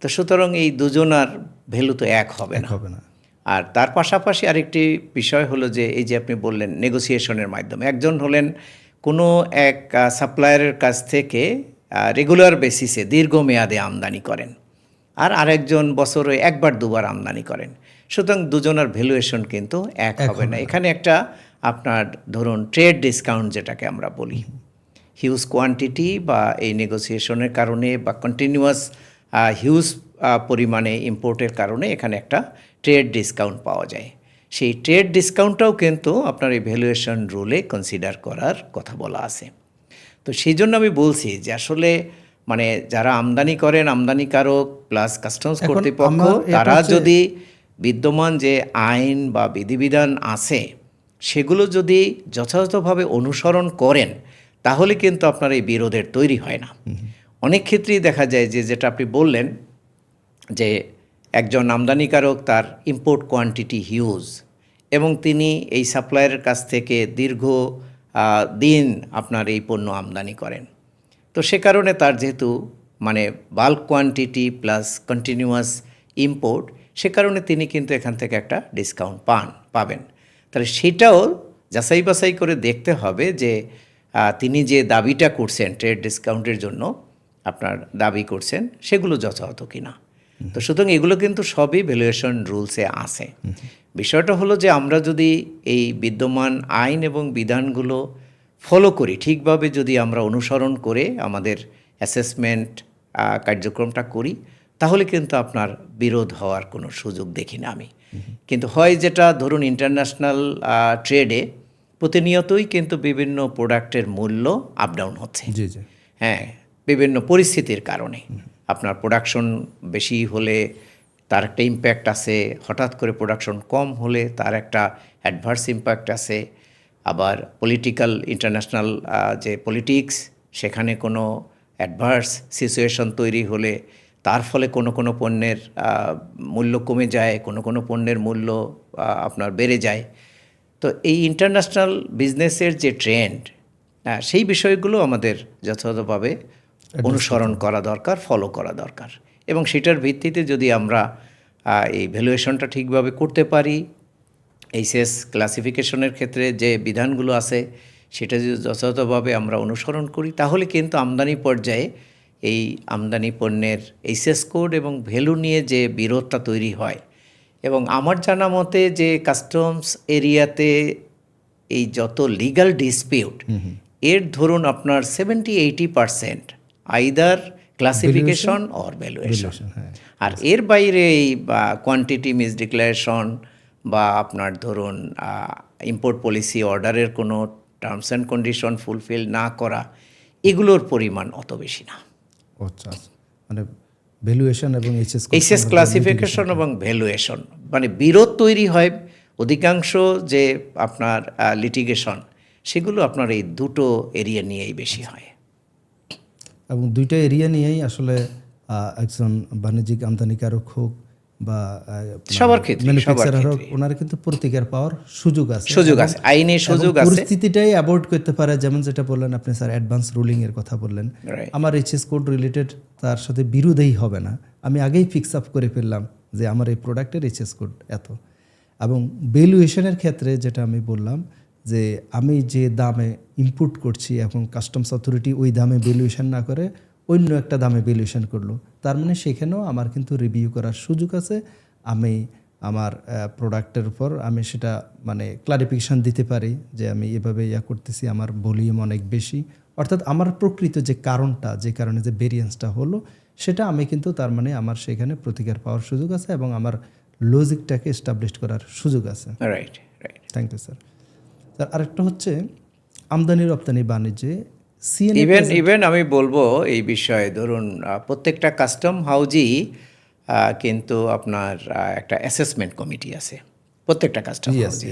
তো সুতরাং এই দুজনার ভ্যালু তো এক হবে না। আর তার পাশাপাশি আরেকটি বিষয় হলো যে এই যে আপনি বললেন নেগোসিয়েশনের মাধ্যমে, একজন হলেন কোনো এক সাপ্লায়ারের কাছ থেকে রেগুলার বেসিসে দীর্ঘমেয়াদে আমদানি করেন, আর আরেকজন বছরে একবার দুবার আমদানি করেন, সুতরাং দুজনের ভ্যালুয়েশন কিন্তু এক হবে না। এখানে একটা আপনার ধরুন ট্রেড ডিসকাউন্ট যেটাকে আমরা বলি, হিউজ কোয়ান্টিটি বা এই নেগোসিয়েশনের কারণে বা কন্টিনিউয়াস হিউজ পরিমাণে ইম্পোর্টের কারণে এখানে একটা ট্রেড ডিসকাউন্ট পাওয়া যায়। সেই ট্রেড ডিসকাউন্টটাও কিন্তু আপনার এই ভ্যালুয়েশন রুলে কনসিডার করার কথা বলা আছে। তো সেই জন্য আমি বলছি যে আসলে মানে যারা আমদানি করেন, আমদানিকারক প্লাস কাস্টমস কর্তৃপক্ষ, তারা যদি বিদ্যমান যে আইন বা বিধিবিধান আছে সেগুলো যদি যথাযথভাবে অনুসরণ করেন, তাহলে কিন্তু আপনার এই বিরোধের তৈরি হয় না। অনেক ক্ষেত্রেই দেখা যায় যে যেটা আপনি বললেন যে একজন আমদানিকারক, তার ইম্পোর্ট কোয়ান্টিটি হিউজ, এবং তিনি এই সাপ্লায়ারের কাছ থেকে দীর্ঘ দিন আপনার এই পণ্য আমদানি করেন, তো সে কারণে তার যেহেতু মানে bulk quantity plus continuous import, সে কারণে তিনি কিন্তু এখান থেকে একটা ডিসকাউন্ট পাবেন। তাহলে সেটাও যাচাই বাছাই করে দেখতে হবে যে তিনি যে দাবিটা করছেন ট্রেড ডিসকাউন্টের জন্য আপনার দাবি করছেন সেগুলো যথাযথ কিনা। তো সুতরাং এগুলো কিন্তু সবই ভ্যালুয়েশন রুলসে আছে। বিষয়টা হলো যে আমরা যদি এই বিদ্যমান আইন এবং বিধানগুলো ফলো করি, ঠিকভাবে যদি আমরা অনুসরণ করে আমাদের অ্যাসেসমেন্ট কার্যক্রমটা করি, তাহলে কিন্তু আপনার বিরোধ হওয়ার কোনো সুযোগ দেখি না আমি। কিন্তু হয় যেটা ধরুন ইন্টারন্যাশনাল ট্রেডে প্রতিনিয়তই কিন্তু বিভিন্ন প্রোডাক্টের মূল্য আপ ডাউন হচ্ছে। জি জি। হ্যাঁ, বিভিন্ন পরিস্থিতির কারণে আপনার প্রোডাকশন বেশি হলে তার একটা ইম্প্যাক্ট আছে, হঠাৎ করে প্রোডাকশন কম হলে তার একটা অ্যাডভার্স ইম্প্যাক্ট আছে। আবার পলিটিক্যাল ইন্টারন্যাশনাল যে পলিটিক্স, সেখানে কোনো অ্যাডভার্স সিচুয়েশন তৈরি হলে তার ফলে কোনো পণ্যের মূল্য কমে যায়, কোনো পণ্যের মূল্য আপনার বেড়ে যায়। তো এই ইন্টারন্যাশনাল বিজনেসের যে ট্রেন্ড, সেই বিষয়গুলো আমাদের যথাযথভাবে অনুসরণ করা দরকার, ফলো করা দরকার, এবং সেটার ভিত্তিতে যদি আমরা এই ভ্যালুয়েশনটা ঠিকভাবে করতে পারি, এইচএস ক্লাসিফিকেশনের ক্ষেত্রে যে বিধানগুলো আছে সেটা যদি যথাযথভাবে আমরা অনুসরণ করি, তাহলে কিন্তু আমদানি পর্যায়ে এই আমদানি পণ্যের এইচএস কোড এবং ভ্যালু নিয়ে যে বিরোধটা তৈরি হয়, এবং আমার জানা মতে যে কাস্টমস এরিয়াতে এই যত লিগ্যাল ডিসপিউট, এর ধরুন আপনার 70-80% আইদার ক্লাসিফিকেশন অর ভ্যালুয়েশন। আর এর বাইরে এই কোয়ান্টিটি মিসডিক্লারেশন বা আপনার ধরুন ইম্পোর্ট পলিসি অর্ডারের কোনো টার্মস অ্যান্ড কন্ডিশন ফুলফিল না করা, এগুলোর পরিমাণ অত বেশি না। আচ্ছা, মানে ভ্যালুয়েশন এবং এইচএস ক্লাসিফিকেশন এবং ভ্যালুয়েশন মানে বিরোধ তৈরি হয় অধিকাংশ যে আপনার লিটিগেশন, সেগুলো আপনার এই দুটো এরিয়া নিয়েই বেশি হয়। এবং দুইটা এরিয়া নিয়েই আসলে একজন বাণিজ্যিক আমদানিকারক হোক বা সবার ক্ষেত্রে ম্যানুফ্যাকচারার হোক, ওনার কিন্তু প্রতিকার পাওয়ার সুযোগ আছে, আইনে সুযোগ আছে। পরিস্থিতিটাই অ্যাভয়েড করতে পারে। যেমন যেটা বললেন আপনি স্যার, অ্যাডভান্স রুলিং এর কথা বললেন, আমার এইচএস কোড রিলেটেড তার সাথে বিরোধেই হবে না, আমি আগেই ফিক্স আপ করে ফেললাম যে আমার এই প্রোডাক্টের এইচএস কোড এত। এবং ভ্যালুয়েশনের ক্ষেত্রে যেটা আমি বললাম যে আমি যে দামে ইনপুট করছি এখন কাস্টমস অথরিটি ওই দামে ভ্যালুয়েশন না করে অন্য একটা দামে ভ্যালুয়েশন করলো, তার মানে সেখানেও আমার কিন্তু রিভিউ করার সুযোগ আছে। আমি আমার প্রোডাক্টের উপর আমি সেটা মানে ক্লারিফিকেশান দিতে পারি যে আমি এভাবে করতেছি, আমার ভলিউম অনেক বেশি, অর্থাৎ আমার প্রকৃত যে কারণটা, যে কারণে যে ভেরিয়েন্সটা হলো সেটা আমি কিন্তু তার মানে আমার সেখানে প্রতিকার পাওয়ার সুযোগ আছে এবং আমার লজিকটাকে এস্টাবলিশ করার সুযোগ আছে। Right right, thank you sir. Sir আরেকটা হচ্ছে আমদানি রপ্তানি বাণিজ্যে ইভেন আমি বলবো এই বিষয়ে, ধরুন প্রত্যেকটা কাস্টম হাউজই কিন্তু আপনার একটা অ্যাসেসমেন্ট কমিটি আছে, প্রত্যেকটা কাস্টম হাউজে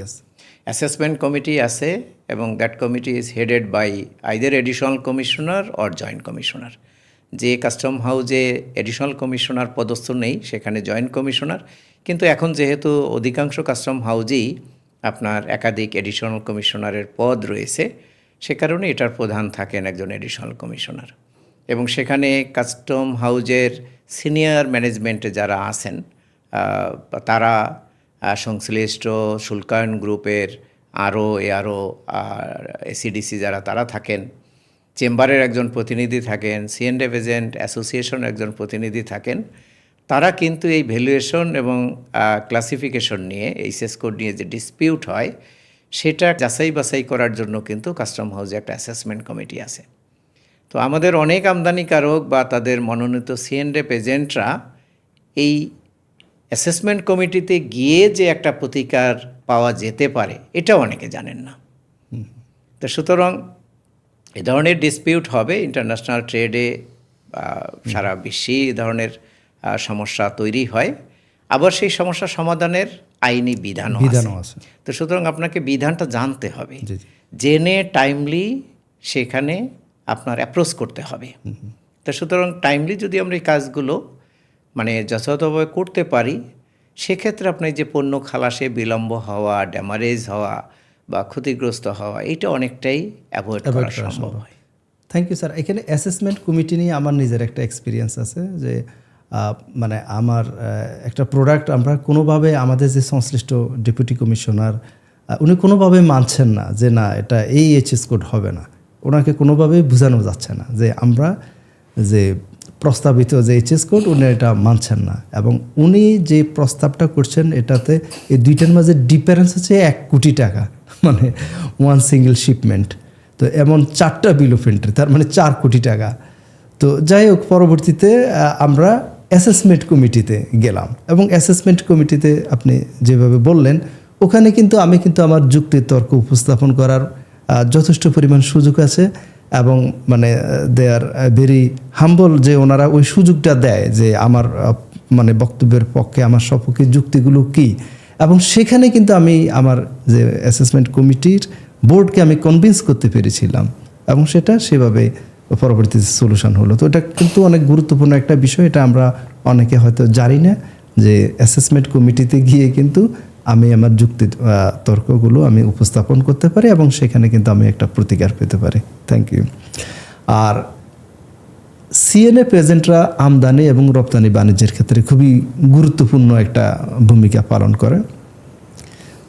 অ্যাসেসমেন্ট কমিটি আছে, এবং that committee is headed by either additional commissioner or joint commissioner. যে কাস্টম হাউজে এডিশনাল কমিশনার পদস্থ নেই সেখানে জয়েন্ট কমিশনার, কিন্তু এখন যেহেতু অধিকাংশ কাস্টম হাউজেই আপনার একাধিক এডিশনাল কমিশনারের পদ রয়েছে, সে কারণে এটার প্রধান থাকেন একজন এডিশনাল কমিশনার। এবং সেখানে কাস্টম হাউজের সিনিয়র ম্যানেজমেন্টে যারা আছেন তারা সংশ্লিষ্ট শুল্কায়ন গ্রুপের এআরও আর এসিডিসি যারা তারা থাকেন, চেম্বারের একজন প্রতিনিধি থাকেন, সিএনএফ এজেন্ট অ্যাসোসিয়েশন একজন প্রতিনিধি থাকেন। তারা কিন্তু এই ভ্যালুয়েশন এবং ক্লাসিফিকেশন নিয়ে, এইচএস কোড নিয়ে যে ডিসপিউট হয় সেটা যাচাই বাছাই করার জন্য কিন্তু কাস্টম হাউসে একটা অ্যাসেসমেন্ট কমিটি আছে। তো আমাদের অনেক আমদানিকারক বা তাদের মনোনীত সিএনএফ এজেন্টরা এই অ্যাসেসমেন্ট কমিটিতে গিয়ে যে একটা প্রতিকার পাওয়া যেতে পারে এটাও অনেকে জানেন না। তো সুতরাং এ ধরনের ডিসপিউট হবে ইন্টারন্যাশনাল ট্রেডে, সারা বিশ্বেই এ ধরনের সমস্যা তৈরি হয়, আবার সেই সমস্যা সমাধানের আইনি বিধানও আছে। তো সুতরাং আপনাকে বিধানটা জানতে হবে, জেনে টাইমলি সেখানে আপনার অ্যাপ্রোচ করতে হবে। তো সুতরাং টাইমলি যদি আমরা এই কাজগুলো মানে যথাযথভাবে করতে পারি, সেক্ষেত্রে আপনার যে পণ্য খালাসে বিলম্ব হওয়া, ড্যামারেজ হওয়া বা ক্ষতিগ্রস্ত হওয়া, এটা অনেকটাই অ্যাভয়েড করা সম্ভব হয়। Thank you sir. এখানে অ্যাসেসমেন্ট কমিটি নিয়ে আমার নিজের একটা এক্সপিরিয়েন্স আছে যে মানে আমার একটা প্রোডাক্ট আমরা কোনোভাবে আমাদের যে সংশ্লিষ্ট ডেপুটি কমিশনার উনি কোনোভাবে মানছেন না যে না এটা এই এইচএস কোড হবে না, ওনাকে কোনোভাবেই বোঝানো যাচ্ছে না যে আমরা যে প্রস্তাবিত যে এইচএস কোড উনি এটা মানছেন না, এবং উনি যে প্রস্তাবটা করছেন এটাতে এই দুইটার মাঝে ডিফারেন্স হচ্ছে 1 কোটি টাকা, মানে ওয়ান সিঙ্গেল শিপমেন্ট। তো এমন 4টা বিল অফ এন্ট্রি, তার মানে 4 কোটি টাকা। তো যাই হোক, পরবর্তীতে আমরা অ্যাসেসমেন্ট কমিটিতে গেলাম, এবং অ্যাসেসমেন্ট কমিটিতে আপনি যেভাবে বললেন ওখানে কিন্তু আমি কিন্তু আমার যুক্তি তর্ক উপস্থাপন করার যথেষ্ট পরিমাণ সুযোগ আছে, এবং মানে দে আর ভেরি হাম্বল যে ওনারা ওই সুযোগটা দেয় যে আমার মানে বক্তব্যের পক্ষে আমার সপক্ষে যুক্তিগুলো কী, এবং সেখানে কিন্তু আমি আমার যে অ্যাসেসমেন্ট কমিটির বোর্ডকে আমি কনভিন্স করতে পেরেছিলাম, এবং সেটা সেভাবে পরবর্তীতে সলিউশন হলো। তো এটা কিন্তু অনেক গুরুত্বপূর্ণ একটা বিষয়, এটা আমরা অনেকে হয়তো জানি না যে অ্যাসেসমেন্ট কমিটিতে গিয়ে কিন্তু আমি আমার যুক্তি তর্কগুলো আমি উপস্থাপন করতে পারি, এবং সেখানে কিন্তু আমি একটা প্রতিকার পেতে পারি। Thank you. আর সিএনএফ এজেন্টরা আমদানি এবং রপ্তানি বাণিজ্যের ক্ষেত্রে খুবই গুরুত্বপূর্ণ একটা ভূমিকা পালন করে।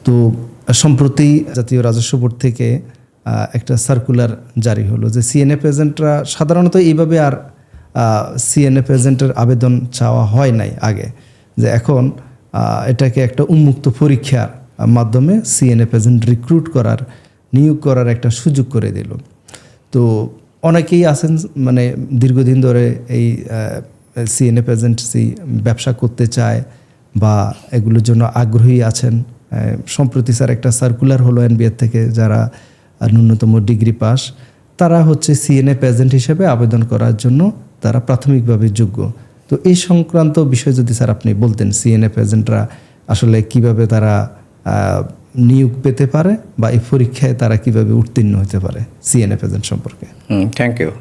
তো সম্প্রতি জাতীয় রাজস্ব বোর্ড থেকে একটা সার্কুলার জারি হলো যে সিএনএফ এজেন্টরা সাধারণত এইভাবে আর সিএনএফ এজেন্টের আবেদন চাওয়া হয় নাই আগে, যে এখন এটাকে একটা উন্মুক্ত পরীক্ষার মাধ্যমে সিএনএফ এজেন্ট রিক্রুট করার, নিয়োগ করার একটা সুযোগ করে দিল। তো অনেকেই আছেন মানে দীর্ঘদিন ধরে এই সিএনএফ এজেন্সি ব্যবসা করতে চায় বা এগুলোর জন্য আগ্রহী আছেন। সম্প্রতি স্যার একটা সার্কুলার হলো এনবিআর থেকে, যারা ন্যূনতম ডিগ্রি পাস তারা হচ্ছে সিএনএফ এজেন্ট হিসেবে আবেদন করার জন্য তারা প্রাথমিকভাবে যোগ্য। তো এই সংক্রান্ত বিষয় যদি স্যার আপনি বলতেন, সিএনএফ এজেন্টরা আসলে কিভাবে তারা নিয়োগ পেতে পারে বা এই পরীক্ষায় তারা কিভাবে উত্তীর্ণ হতে পারে, সিএনএফ এজেন্ট সম্পর্কে। Thank you.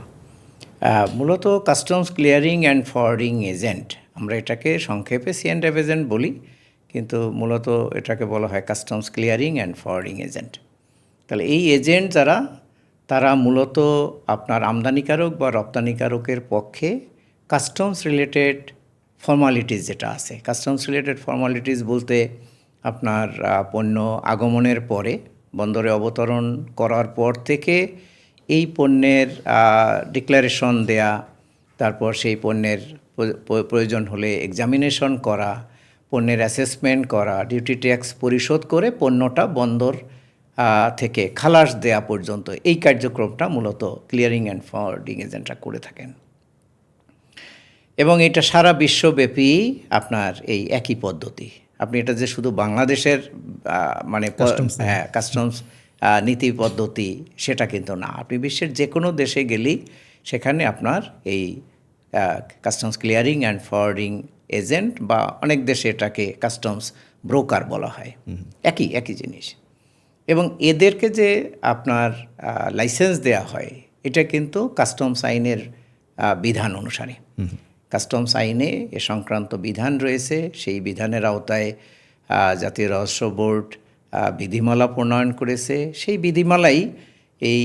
মূলত customs clearing and forwarding agent, আমরা এটাকে সংক্ষেপে C&F এজেন্ট বলি, কিন্তু মূলত এটাকে বলা হয় customs clearing and forwarding agent. তাহলে এই এজেন্ট যারা, তারা মূলত আপনার আমদানিকারক বা রপ্তানিকারকের পক্ষে কাস্টমস রিলেটেড ফর্মালিটিস যেটা আছে, কাস্টমস রিলেটেড ফর্মালিটিস বলতে আপনার পণ্য আগমনের পরে, বন্দরে অবতরণ করার পর থেকে এই পণ্যের ডিক্লারেশন দেয়া, তারপর সেই পণ্যের প্রয়োজন হলে এক্সামিনেশন করা, পণ্যের অ্যাসেসমেন্ট করা, ডিউটি ট্যাক্স পরিশোধ করে পণ্যটা বন্দর থেকে খালাস দেয়া পর্যন্ত এই কার্যক্রমটা মূলত ক্লিয়ারিং অ্যান্ড ফরওয়ার্ডিং এজেন্টরা করে থাকেন। এবং এটা সারা বিশ্বব্যাপী আপনার এই একই পদ্ধতি। আপনি এটা যে শুধু বাংলাদেশের মানে কাস্টমস নীতি পদ্ধতি সেটা কিন্তু না, আপনি বিশ্বের যে কোনো দেশে গেলেই সেখানে আপনার এই customs clearing and forwarding agent বা অনেক দেশে এটাকে কাস্টমস ব্রোকার বলা হয়, একই জিনিস। এবং এদেরকে যে আপনার লাইসেন্স দেয়া হয় এটা কিন্তু কাস্টমস আইনের বিধান অনুসারে। কাস্টমস আইনে এ সংক্রান্ত বিধান রয়েছে, সেই বিধানের আওতায় জাতীয় রহস্য বোর্ড বিধিমালা প্রণয়ন করেছে। সেই বিধিমালাই এই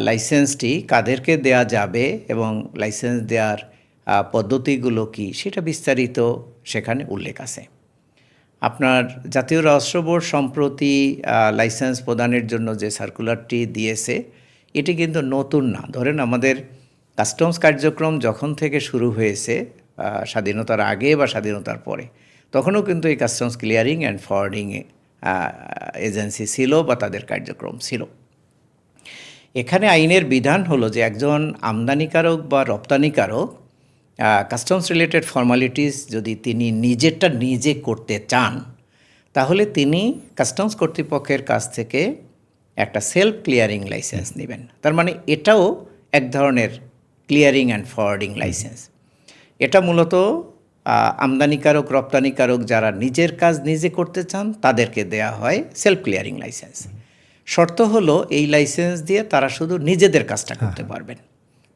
লাইসেন্সটি কাদেরকে দেয়া যাবে এবং লাইসেন্স দেওয়ার পদ্ধতিগুলো কি সেটা বিস্তারিত সেখানে উল্লেখ আছে। আপনার জাতীয় রহস্য বোর্ড সম্প্রতি লাইসেন্স প্রদানের জন্য যে সার্কুলারটি দিয়েছে এটি কিন্তু নতুন না। ধরেন আমাদের কাস্টমস কার্যক্রম যখন থেকে শুরু হয়েছে, স্বাধীনতার আগে বা স্বাধীনতার পরে, তখনও কিন্তু এই customs clearing and forwarding agency ছিল বা তাদের কার্যক্রম ছিল। এখানে আইনের বিধান হলো যে একজন আমদানিকারক বা রপ্তানিকারক কাস্টমস রিলেটেড ফর্মালিটিস যদি তিনি নিজেরটা নিজে করতে চান, তাহলে তিনি কাস্টমস কর্তৃপক্ষের কাছ থেকে একটা সেলফ ক্লিয়ারিং লাইসেন্স নেবেন। তার মানে এটাও এক ধরনের ক্লিয়ারিং অ্যান্ড ফরওয়ার্ডিং লাইসেন্স। এটা মূলত আমদানিকারক রপ্তানিকারক যারা নিজের কাজ নিজে করতে চান তাদেরকে দেয়া হয় সেলফ ক্লিয়ারিং লাইসেন্স। শর্ত হলো এই লাইসেন্স দিয়ে তারা শুধু নিজেদের কাজটা করতে পারবেন,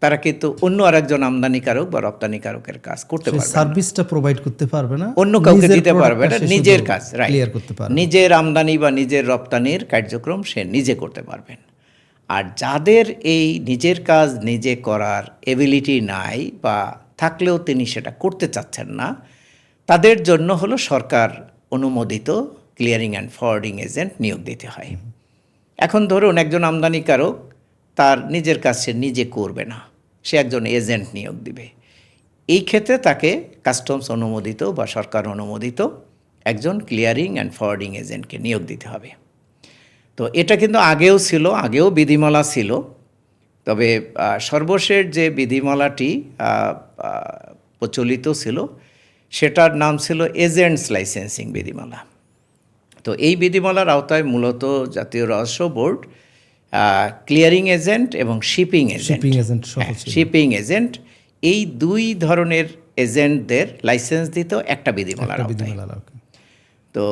তারা কিন্তু অন্য আরেকজন আমদানিকারক বা রপ্তানিকারকের কাজ করতে পারবে না, সার্ভিসটা প্রোভাইড করতে পারবে না, অন্য কাউকে দিতে পারবে না, নিজের কাজ ক্লিয়ার করতে পারবে, নিজের আমদানি বা নিজের রপ্তানির কার্যক্রম সে নিজে করতে পারবেন। আর যাদের এই নিজের কাজ নিজে করার এবিলিটি নাই বা থাকলেও তিনি সেটা করতে চাচ্ছেন না, তাদের জন্য হলো সরকার অনুমোদিত ক্লিয়ারিং অ্যান্ড ফরওয়ার্ডিং এজেন্ট নিয়োগ দিতে হয়। এখন ধরুন একজন আমদানিকারক তার নিজের কাজ সে নিজে করবে না, সে একজন এজেন্ট নিয়োগ দিবে। এই ক্ষেত্রে তাকে কাস্টমস অনুমোদিত বা সরকার অনুমোদিত একজন ক্লিয়ারিং অ্যান্ড ফরওয়ার্ডিং এজেন্টকে নিয়োগ দিতে হবে। তো এটা কিন্তু আগেও ছিল, আগেও বিধিমালা ছিল, তবে সর্বশেষ যে বিধিমালাটি প্রচলিত ছিল সেটার নাম ছিল এজেন্টস লাইসেন্সিং বিধিমালা। তো এই বিধিমালার আওতায় মূলত জাতীয় রহস্য বোর্ড ক্লিয়ারিং এজেন্ট এবং শিপিং এজেন্ট এই দুই ধরনের এজেন্টদের লাইসেন্স দিত একটা বিধিমালার আওতায়। তো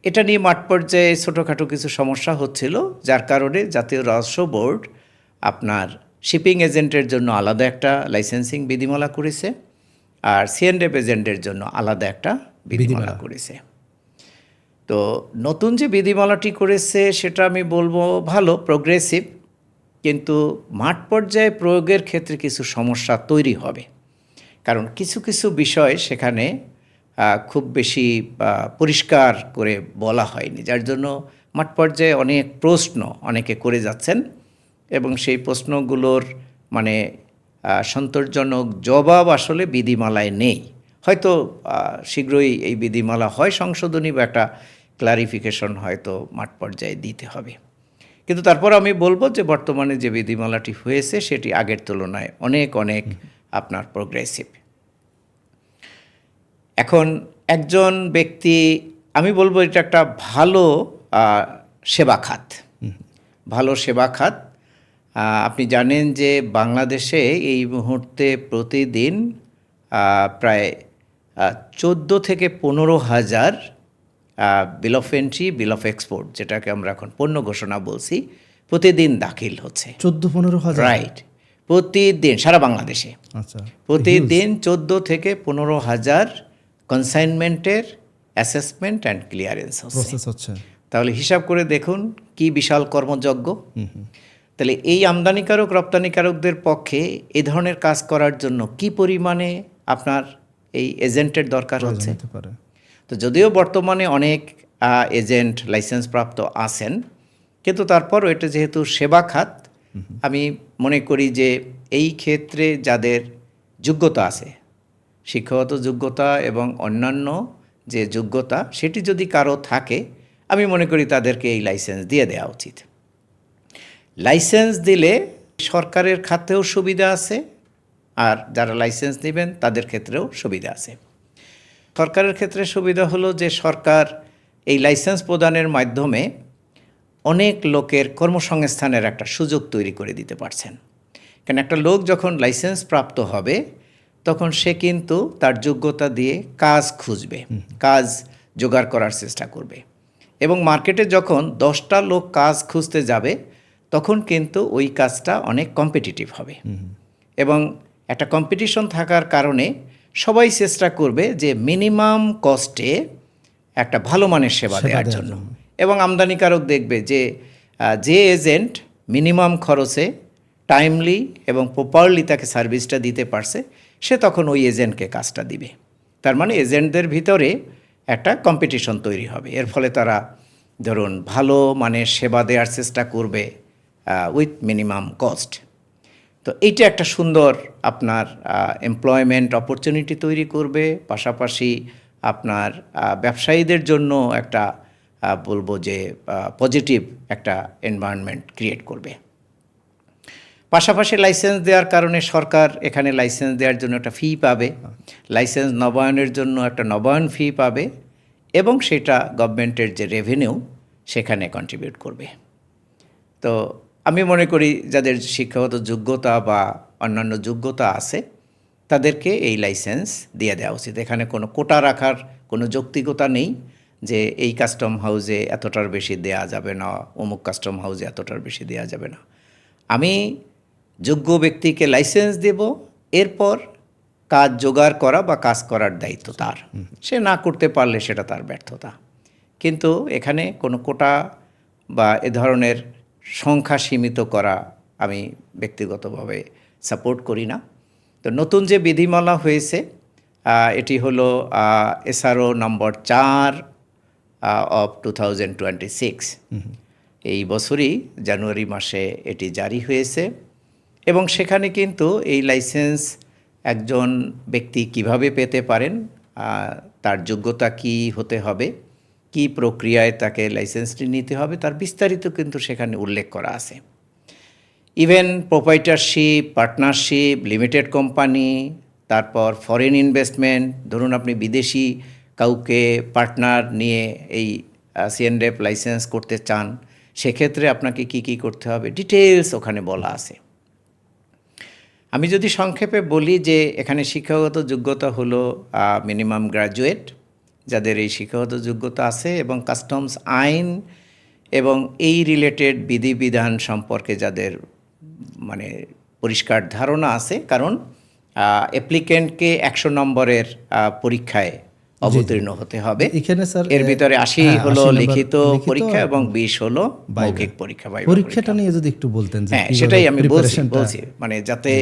এটা নিয়ে মাঠ পর্যায়ে ছোটোখাটো কিছু সমস্যা হচ্ছিল, যার কারণে জাতীয় রহস্য বোর্ড আপনার শিপিং এজেন্টের জন্য আলাদা একটা লাইসেন্সিং বিধিমালা করেছে, আর C&F এজেন্টের জন্য আলাদা একটা বিধিমালা করেছে। তো নতুন যে বিধিমালাটি করেছে সেটা আমি বলবো ভালো, প্রোগ্রেসিভ, কিন্তু মাঠ পর্যায়ে প্রয়োগের ক্ষেত্রে কিছু সমস্যা তৈরি হবে, কারণ কিছু কিছু বিষয় সেখানে খুব বেশি পরিষ্কার করে বলা হয়নি, যার জন্য মাঠ পর্যায়ে অনেক প্রশ্ন অনেকে করে যাচ্ছেন এবং সেই প্রশ্নগুলোর মানে সন্তোষজনক জবাব আসলে বিধিমালায় নেই। হয়তো শীঘ্রই এই বিধিমালা হয় সংশোধনী বা একটা ক্লারিফিকেশন হয়তো মাঠ পর্যায়ে দিতে হবে, কিন্তু তারপর আমি বলবো যে বর্তমানে যে বিধিমালাটি হয়েছে সেটি আগের তুলনায় অনেক আপনার প্রোগ্রেসিভ। এখন একজন ব্যক্তি, আমি বলবো এটা একটা ভালো সেবা খাত, ভালো সেবা খাত। আপনি জানেন যে বাংলাদেশে এই মুহূর্তে প্রতিদিন প্রায় 14 থেকে 15,000 বিল of entry, bill of export, যেটাকে আমরা এখন পণ্য ঘোষণা বলছি, প্রতিদিন দাখিল হচ্ছে। 14-15,000, রাইট, প্রতিদিন সারা বাংলাদেশে আচ্ছা, প্রতিদিন 14 থেকে 15,000 কনসাইনমেন্টের অ্যাসেসমেন্ট অ্যান্ড ক্লিয়ারেন্স হচ্ছে। প্রসেস হচ্ছে। তাহলে হিসাব করে দেখুন কি বিশাল কর্মযজ্ঞ। তাহলে এই আমদানিকারক রপ্তানিকারকদের পক্ষে এই ধরনের কাজ করার জন্য কি পরিমাণে আপনার এই এজেন্টের দরকার হচ্ছে। হতে পারে। তো যদিও বর্তমানে অনেক এজেন্ট লাইসেন্স প্রাপ্ত আছেন, কিন্তু তারপরও এটা যেহেতু সেবা খাত, আমি মনে করি যে এই ক্ষেত্রে যাদের যোগ্যতা আছে, শিক্ষাগত যোগ্যতা এবং অন্যান্য যে যোগ্যতা, সেটি যদি কারো থাকে, আমি মনে করি তাদেরকে এই লাইসেন্স দিয়ে দেওয়া উচিত। লাইসেন্স দিলে সরকারের খাতেও সুবিধা আছে, আর যারা লাইসেন্স নেবেন তাদের ক্ষেত্রেও সুবিধা আছে। সরকারের ক্ষেত্রে সুবিধা হলো যে সরকার এই লাইসেন্স প্রদানের মাধ্যমে অনেক লোকের কর্মসংস্থানের একটা সুযোগ তৈরি করে দিতে পারছেন। কারণ একটা লোক যখন লাইসেন্স প্রাপ্ত হবে তখন সে কিন্তু তার যোগ্যতা দিয়ে কাজ খুঁজবে, কাজ জোগাড় করার চেষ্টা করবে, এবং মার্কেটে যখন 10টা লোক কাজ খুঁজতে যাবে তখন কিন্তু ওই কাজটা অনেক কম্পিটিটিভ হবে, এবং একটা কম্পিটিশন থাকার কারণে সবাই চেষ্টা করবে যে মিনিমাম কস্টে একটা ভালো মানের সেবা দেওয়ার জন্য। এবং আমদানিকারক দেখবে যে এজেন্ট মিনিমাম খরচে টাইমলি এবং প্রপারলি তাকে সার্ভিসটা দিতে পারছে, সে তখন ওই এজেন্টকে কাজটা দিবে। তার মানে এজেন্টদের ভিতরে একটা কম্পিটিশন তৈরি হবে। এর ফলে তারা ধরুন ভালো মানের সেবা দেওয়ার চেষ্টা করবে উইথ মিনিমাম কস্ট। তো এইটা একটা সুন্দর আপনার এমপ্লয়মেন্ট অপরচুনিটি তৈরি করবে, পাশাপাশি আপনার ব্যবসায়ীদের জন্য একটা বলবো যে পজিটিভ একটা এনভায়রনমেন্ট ক্রিয়েট করবে। পাশাপাশি লাইসেন্স দেওয়ার কারণে সরকার এখানে লাইসেন্স দেওয়ার জন্য একটা ফি পাবে, লাইসেন্স নবায়নের জন্য একটা নবায়ন ফি পাবে, এবং সেটা গভর্নমেন্টের যে রেভিনিউ সেখানে কন্ট্রিবিউট করবে। তো আমি মনে করি যাদের শিক্ষাগত যোগ্যতা বা অন্যান্য যোগ্যতা আছে তাদেরকে এই লাইসেন্স দিয়ে দেওয়া উচিত। এখানে কোনো কোটা রাখার কোনো যৌক্তিকতা নেই যে এই কাস্টম হাউসে এতটার বেশি দেয়া যাবে না, অমুক কাস্টম হাউসে এতটার বেশি দেয়া যাবে না। আমি যোগ্য ব্যক্তিকে লাইসেন্স দেব, এরপর কাজ জোগাড় করা বা কাজ করার দায়িত্ব তার। সে না করতে পারলে সেটা তার ব্যর্থতা। কিন্তু এখানে কোনো কোটা বা এ ধরনের সংখ্যা সীমিত করা আমি ব্যক্তিগতভাবে সাপোর্ট করি না। তো নতুন যে বিধিমালা হয়েছে এটি হলো এসআরও নম্বর 4 অফ 2026। এই বছরই জানুয়ারি মাসে এটি জারি হয়েছে, এবং সেখানে কিন্তু এই লাইসেন্স একজন ব্যক্তি কিভাবে পেতে পারেন, তার যোগ্যতা কি হতে হবে, কি প্রক্রিয়ায় তাকে লাইসেন্সটি নিতে হবে, তার বিস্তারিত কিন্তু সেখানে উল্লেখ করা আছে। Even proprietorship, partnership, limited company, তারপর ফরেন ইনভেস্টমেন্ট, ধরুন আপনি বিদেশি কাউকে পার্টনার নিয়ে এই সিএনডেফ লাইসেন্স করতে চান, সেক্ষেত্রে আপনাকে কি কি করতে হবে ডিটেলস ওখানে বলা আছে। আমি যদি সংক্ষেপে বলি যে এখানে শিক্ষাগত যোগ্যতা হলো মিনিমাম গ্র্যাজুয়েট, যাদের এই শিক্ষাগত যোগ্যতা আছে, এবং কাস্টমস আইন এবং এই রিলেটেড বিধিবিধান সম্পর্কে যাদের মানে পরিষ্কার ধারণা আছে, কারণ অ্যাপ্লিকেন্টকে 100 নম্বরের পরীক্ষায় অবতীর্ণ হতে হবে। এখানে স্যার এর ভিতরে 80 হলো লিখিত পরীক্ষা এবং 20 হলো মৌখিক পরীক্ষা। পরীক্ষাটা নিয়ে যদি একটু বলতেন। হ্যাঁ, সেটাই আমি বলছি মানে যাতে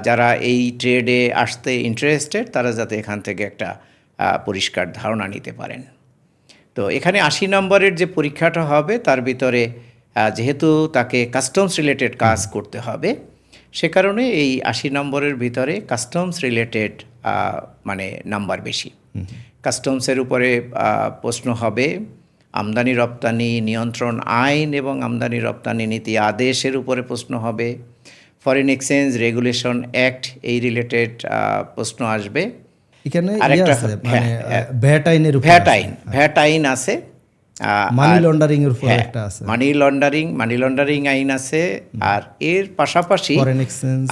যারা এই ট্রেডে আসতে ইন্টারেস্টেড তারা যাতে এখান থেকে একটা পরিষ্কার ধারণা নিতে পারেন। তো এখানে 80 নম্বরের যে পরীক্ষাটা হবে তার ভিতরে যেহেতু তাকে কাস্টমস রিলেটেড কাজ করতে হবে, সে কারণে এই 80 নম্বরের ভিতরে কাস্টমস রিলেটেড মানে নাম্বার বেশি। কাস্টমসের উপরে প্রশ্ন হবে, আমদানি রপ্তানি নিয়ন্ত্রণ আইন এবং আমদানি রপ্তানি নীতি আদেশের উপরে প্রশ্ন হবে, ফরেন এক্সচেঞ্জ রেগুলেশন অ্যাক্ট এই রিলেটেড প্রশ্ন আসবে। এখানে আরেকটা ভ্যাট আইন আছে, মানি লন্ডারিং এর উপর একটা আছে, মানি লন্ডারিং আইন আছে, আর এর পাশাপাশি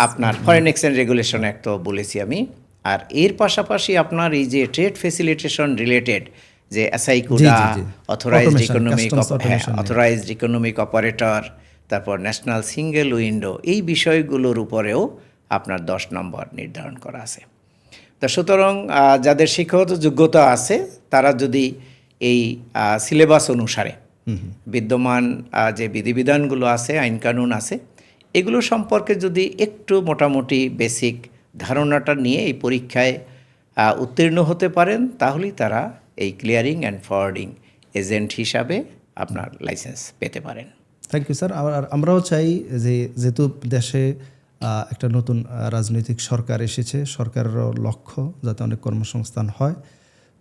আপনার ফরেন এক্সচেঞ্জ রেগুলেশন অ্যাক্ট তো বলেছি আমি, আর এর পাশাপাশি আপনার এই যে ট্রেড ফেসিলিটেশন রিলেটেড যে এসআইকুডা, অথরাইজড ইকোনমিক অপারেটর, তারপর ন্যাশনাল সিঙ্গেল উইন্ডো, এই বিষয়গুলোর উপরেও আপনার 10 নম্বর নির্ধারণ করা আছে। তা সুতরাং যাদের শিক্ষাগত যোগ্যতা আছে তারা যদি এই সিলেবাস অনুসারে বিদ্যমান যে বিধিবিধানগুলো আছে, আইনকানুন আছে, এগুলো সম্পর্কে যদি একটু মোটামুটি বেসিক ধারণাটা নিয়ে এই পরীক্ষায় উত্তীর্ণ হতে পারেন, তাহলেই তারা এই ক্লিয়ারিং অ্যান্ড ফরওয়ার্ডিং এজেন্ট হিসাবে আপনার লাইসেন্স পেতে পারেন। Thank you sir. আর আমরাও চাই যে যেহেতু দেশে একটা নতুন রাজনৈতিক সরকার এসেছে, সরকারেরও লক্ষ্য যাতে অনেক কর্মসংস্থান হয়,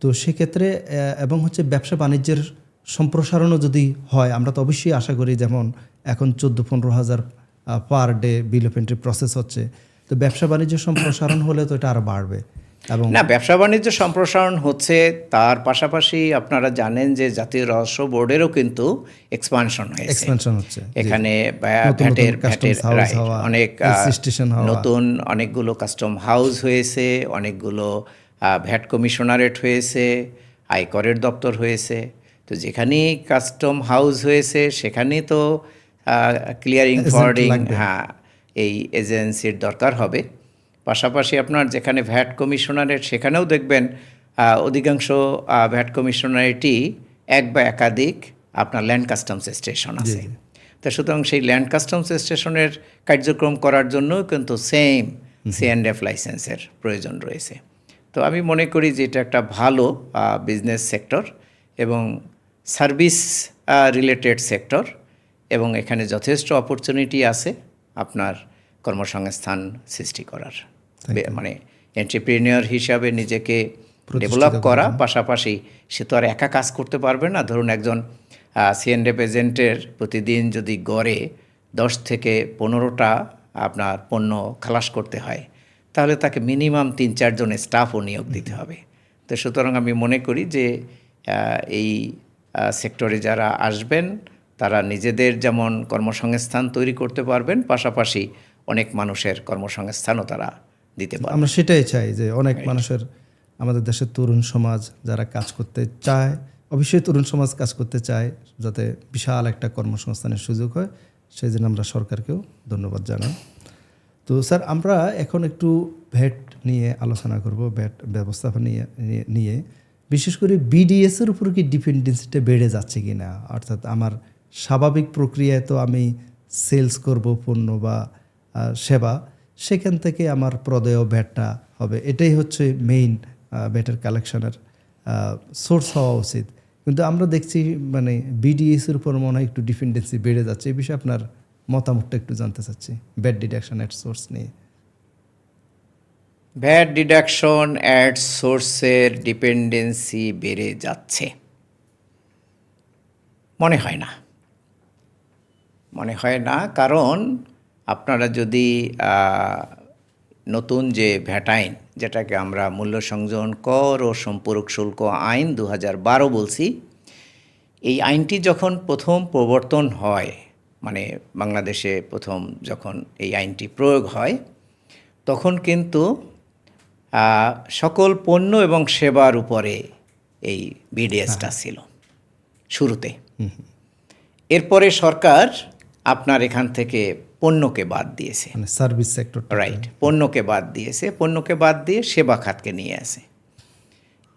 তো সেক্ষেত্রে এবং হচ্ছে ব্যবসা বাণিজ্যের সম্প্রসারণও যদি হয়, আমরা তো অবশ্যই আশা করি, যেমন এখন 14-15 হাজার per day bill of entry process হচ্ছে, তো ব্যবসা বাণিজ্য সম্প্রসারণ হলে তো এটা আরও বাড়বে। এবং না, ব্যবসা বাণিজ্য সম্প্রসারণ হচ্ছে, তার পাশাপাশি আপনারা জানেন যে জাতীয় রাজস্ব বোর্ডেরও কিন্তু এক্সপানশন হচ্ছে, এখানে ভ্যাটের অনেক নতুন অনেকগুলো কাস্টম হাউস হয়েছে, অনেকগুলো ভ্যাট কমিশনারেট হয়েছে, আয়করের দপ্তর হয়েছে। তো যেখানেই কাস্টম হাউস হয়েছে সেখানেই তো ক্লিয়ারিং ফরওয়ার্ডিং এই এজেন্সির দরকার হবে। পাশাপাশি আপনার যেখানে ভ্যাট কমিশনারেট, সেখানেও দেখবেন অধিকাংশ ভ্যাট কমিশনারেটই এক বা একাধিক আপনার ল্যান্ড কাস্টমস স্টেশন আছে। তো সুতরাং সেই ল্যান্ড কাস্টমস স্টেশনের কার্যক্রম করার জন্য কিন্তু সেম C&F লাইসেন্সের প্রয়োজন রয়েছে। তো আমি মনে করি যে এটা একটা ভালো বিজনেস সেক্টর এবং সার্ভিস রিলেটেড সেক্টর, এবং এখানে যথেষ্ট অপরচুনিটি আছে আপনার কর্মসংস্থান সৃষ্টি করার, মানে এন্টারপ্রেনিউর হিসাবে নিজেকে ডেভেলপ করা। পাশাপাশি সে তো আর একা কাজ করতে পারবে না। ধরুন একজন C&F এজেন্টের প্রতিদিন যদি গড়ে 10 থেকে 15টা আপনার পণ্য খালাস করতে হয়, তাহলে তাকে মিনিমাম 3-4 জন স্টাফও নিয়োগ দিতে হবে। তো সুতরাং আমি মনে করি যে এই সেক্টরে যারা আসবেন তারা নিজেদের যেমন কর্মসংস্থান তৈরি করতে পারবেন, পাশাপাশি অনেক মানুষের কর্মসংস্থানও তারা দিতে পারবে। আমরা সেটাই চাই যে অনেক মানুষের, আমাদের দেশের তরুণ সমাজ যারা কাজ করতে চায়, অবশ্যই তরুণ সমাজ কাজ করতে চায়, যাতে বিশাল একটা কর্মসংস্থানের সুযোগ হয়, সেই জন্য আমরা সরকারকেও ধন্যবাদ জানাই। তো স্যার, আমরা এখন একটু ভ্যাট নিয়ে আলোচনা করব, ভ্যাট ব্যবস্থাপনা নিয়ে বিশেষ করে বিডিএসের উপর কি ডিপেন্ডেন্সিটা বেড়ে যাচ্ছে কি না? অর্থাৎ আমার স্বাভাবিক প্রক্রিয়ায় তো আমি সেলস করব পণ্য বা সেবা, সেখান থেকে আমার প্রদেয় ভ্যাটটা হবে, এটাই হচ্ছে মেইন ভ্যাটের কালেকশনের সোর্স হওয়া উচিত। কিন্তু আমরা দেখছি মানে বিডিএসের উপর মনে হয় একটু ডিপেন্ডেন্সি বেড়ে যাচ্ছে। এই বিষয়ে আপনার মতামতটা একটু জানতে চাচ্ছি, ভ্যাট ডিডাকশন অ্যাট সোর্স নিয়ে। ভ্যাট ডিডাকশন অ্যাট সোর্সের ডিপেন্ডেন্সি বেড়ে যাচ্ছে মনে হয় না, কারণ আপনারা যদি নতুন যে ভ্যাট আইন, যেটাকে আমরা মূল্য সংযোজন কর ও সম্পূরক শুল্ক আইন 2012 বলছি, এই আইনটি যখন প্রথম প্রবর্তন হয়, মানে বাংলাদেশে প্রথম যখন এই আইনটি প্রয়োগ হয়, তখন কিন্তু সকল পণ্য এবং সেবার উপরে এই বিডিএসটা ছিল শুরুতে। এরপরে সরকার আপনার এখান থেকে পণ্যকে বাদ দিয়েছে, মানে সার্ভিস সেক্টর, রাইট, পণ্যকে বাদ দিয়েছে, পণ্যকে বাদ দিয়ে সেবা খাতকে নিয়ে আসে।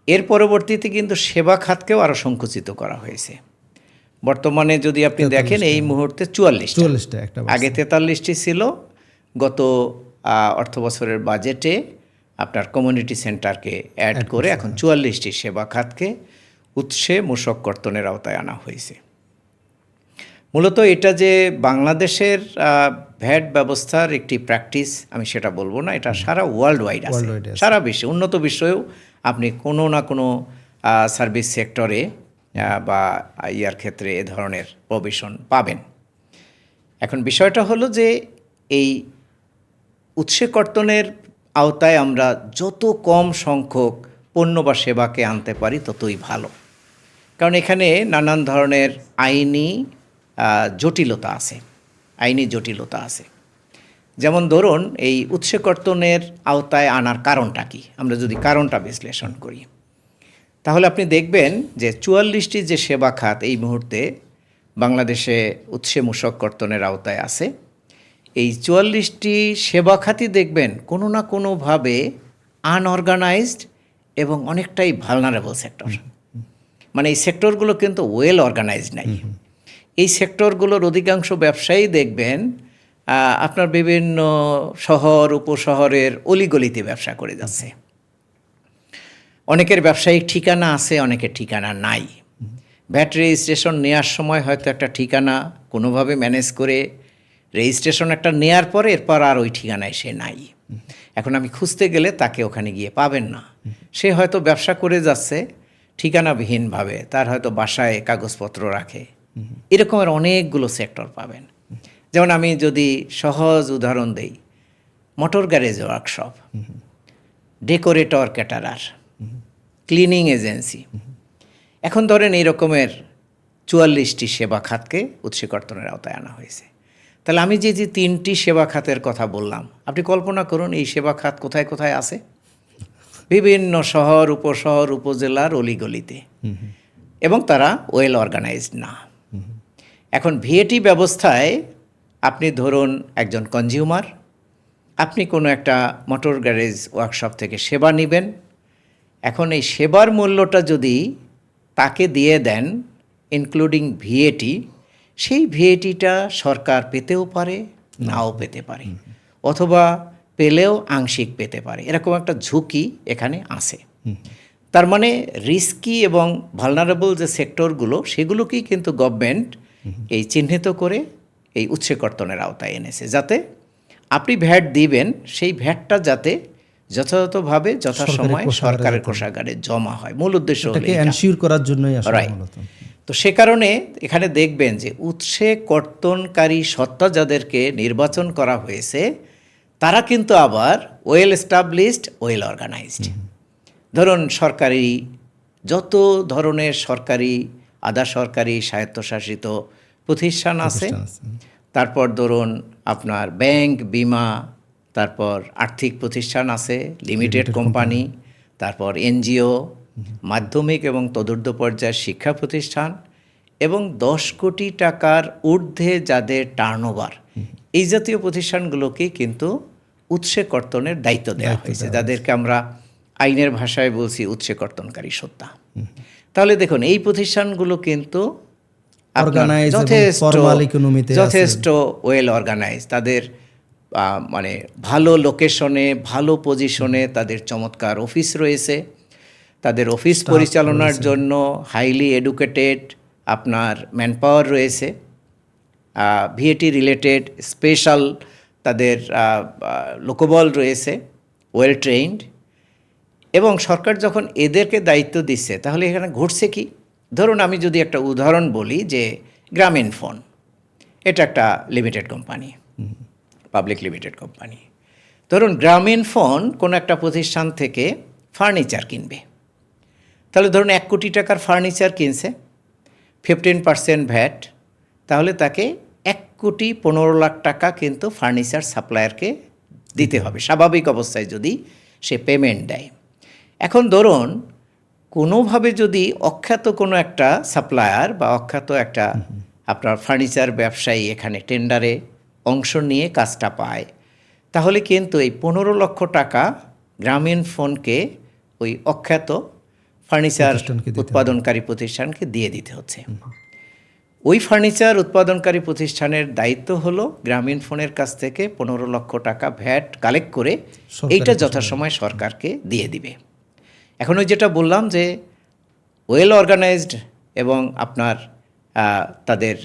এর পরবর্তীতে কিন্তু সেবা খাতকেও আরও সংকুচিত করা হয়েছে। বর্তমানে যদি আপনি দেখেন এই মুহূর্তে 44টা, আগে 43টি ছিল। গত অর্থ বছরের বাজেটে আপনার কমিউনিটি সেন্টারকে অ্যাড করে এখন 44টি সেবা খাতকে উৎসে মূসক কর্তনের আওতায় আনা হয়েছে। মূলত এটা যে বাংলাদেশের ভ্যাট ব্যবস্থার একটি প্র্যাকটিস, আমি সেটা বলবো না, এটা সারা ওয়ার্ল্ড ওয়াইড আছে, সারা বিশ্বে, উন্নত বিশ্বেও আপনি কোনো না কোনো সার্ভিস সেক্টরে বা ইয়ার ক্ষেত্রে এ ধরনের প্রভিশন পাবেন। এখন বিষয়টা হলো যে এই উৎসে কর্তনের আওতায় আমরা যত কম সংখ্যক পণ্য বা সেবাকে আনতে পারি ততই ভালো, কারণ এখানে নানান ধরনের আইনি জটিলতা আছে। যেমন ধরুন এই উৎসে কর্তনের আওতায় আনার কারণটা কি, আমরা যদি কারণটা বিশ্লেষণ করি, তাহলে আপনি দেখবেন যে 44টি যে সেবা খাত এই মুহূর্তে বাংলাদেশে উৎসে মূসক কর্তনের আওতায় আছে। এই 44টি সেবা খাতই দেখবেন কোনো না কোনোভাবে আনঅর্গানাইজড এবং অনেকটাই ভালনারেবল সেক্টর। মানে এই সেক্টরগুলো কিন্তু ওয়েল অর্গানাইজড নাই। এই সেক্টরগুলোর অধিকাংশ ব্যবসায়ী দেখবেন আপনার বিভিন্ন শহর উপশহরের অলিগলিতে ব্যবসা করে যাচ্ছে। অনেকের ব্যবসায়িক ঠিকানা আছে, অনেকের ঠিকানা নাই। ভ্যাট রেজিস্ট্রেশন নেওয়ার সময় হয়তো একটা ঠিকানা কোনোভাবে ম্যানেজ করে রেজিস্ট্রেশন একটা নেয়ার পরে এরপর আর ওই ঠিকানায় সে নাই। এখন আমি খুঁজতে গেলে তাকে ওখানে গিয়ে পাবেন না। সে হয়তো ব্যবসা করে যাচ্ছে ঠিকানাবিহীনভাবে, তার হয়তো বাসায় কাগজপত্র রাখে। এরকমের অনেকগুলো সেক্টর পাবেন। যেমন আমি যদি সহজ উদাহরণ দেই, motor garage workshop, decorator caterer, cleaning agency. এখন ধরেন এই রকমের 44টি সেবা খাতকে উৎসে কর্তনের আওতায় আনা হয়েছে। তাহলে আমি যে 3টি সেবা খাতের কথা বললাম, আপনি কল্পনা করুন এই সেবা খাত কোথায় কোথায় আছে? বিভিন্ন শহর উপশহর উপজেলার অলিগলিতে, এবং তারা ওয়েল অর্গানাইজড না। এখন ভিএটি ব্যবস্থায় আপনি ধরুন একজন কনজিউমার, আপনি কোনো একটা মোটর গ্যারেজ ওয়ার্কশপ থেকে সেবা নেবেন। এখন এই সেবার মূল্যটা যদি তাকে দিয়ে দেন ইনক্লুডিং ভিএটি, সেই ভিএটিটা সরকার পেতেও পারে, নাও পেতে পারে, অথবা পেলেও আংশিক পেতে পারে। এরকম একটা ঝুঁকি এখানে আছে। তার মানে রিস্কি এবং ভালনারেবল যে সেক্টরগুলো, সেগুলোকেই কিন্তু গভর্নমেন্ট এই চিহ্নিত করে এই উৎসে কর্তনের আওতায় এনেছে, যাতে আপনি ভ্যাট দিবেন সেই ভ্যাটটা যাতে যথাযথভাবে যথাসময় সরকারের কোষাগারে জমা হয়। মূল উদ্দেশ্য হলো এটাকে এনশিওর করার জন্যই আসলে মূলত। তো সে কারণে এখানে দেখবেন যে উৎসে কর্তনকারী সত্তা যাদেরকে নির্বাচন করা হয়েছে, তারা কিন্তু আবার ওয়েল এস্টাবলিশড, ওয়েল অর্গানাইজড। ধরুন সরকারি যত ধরনের সরকারি, আধা সরকারি, স্বায়ত্তশাসিত প্রতিষ্ঠান আছে, তারপর ধরুন আপনার ব্যাংক, বিমা, তারপর আর্থিক প্রতিষ্ঠান আছে, লিমিটেড কোম্পানি, তারপর এনজিও, মাধ্যমিক এবং তদূর্ধ্ব পর্যায়ের শিক্ষা প্রতিষ্ঠান, এবং 10 কোটি টাকার ঊর্ধ্বে যাদের টার্নওভার, এই জাতীয় প্রতিষ্ঠানগুলোকে কিন্তু উৎসে কর্তনের দায়িত্ব দেওয়া হয়েছে, যাদেরকে আমরা আইনের ভাষায় বলছি উৎসে কর্তনকারী সত্তা। তাহলে দেখুন এই প্রতিষ্ঠানগুলো কিন্তু যথেষ্ট ওয়েল অর্গানাইজ। তাদের মানে ভালো লোকেশনে, ভালো পজিশনে তাদের চমৎকার অফিস রয়েছে। তাদের অফিস পরিচালনার জন্য হাইলি এডুকেটেড আপনার ম্যানপাওয়ার রয়েছে। ভিএটি রিলেটেড স্পেশাল তাদের লোকবল রয়েছে, ওয়েল ট্রেইনড। এবং সরকার যখন এদেরকে দায়িত্ব দিচ্ছে, তাহলে এখানে ঘটছে কি? ধরুন আমি যদি একটা উদাহরণ বলি, যে গ্রামীণ ফোন, এটা একটা limited company, public limited company. ধরুন গ্রামীণ ফোন কোনো একটা প্রতিষ্ঠান থেকে ফার্নিচার কিনবে। তাহলে ধরুন 1 কোটি টাকার ফার্নিচার কিনছে, 15% ভ্যাট, তাহলে তাকে 1,15,00,000 টাকা কিন্তু ফার্নিচার সাপ্লায়ারকে দিতে হবে, স্বাভাবিক অবস্থায় যদি সে পেমেন্ট দেয়। এখন ধরুন কোনোভাবে যদি অখ্যাত কোনো একটা সাপ্লায়ার বা অখ্যাত একটা আপনার ফার্নিচার ব্যবসায়ী এখানে টেন্ডারে অংশ নিয়ে কাজটা পায়, তাহলে কিন্তু এই 15 লক্ষ টাকা গ্রামীণ ফোনকে ওই অখ্যাত ফার্নিচার উৎপাদনকারী প্রতিষ্ঠানকে দিয়ে দিতে হচ্ছে। ওই ফার্নিচার উৎপাদনকারী প্রতিষ্ঠানের দায়িত্ব হলো গ্রামীণ ফোনের কাছ থেকে 15 লক্ষ টাকা ভ্যাট কালেক্ট করে এইটা যথাসময় সরকারকে দিয়ে দিবে। এখন ওই যেটা বললাম যে ওয়েল অর্গানাইজড এবং আপনার তাদের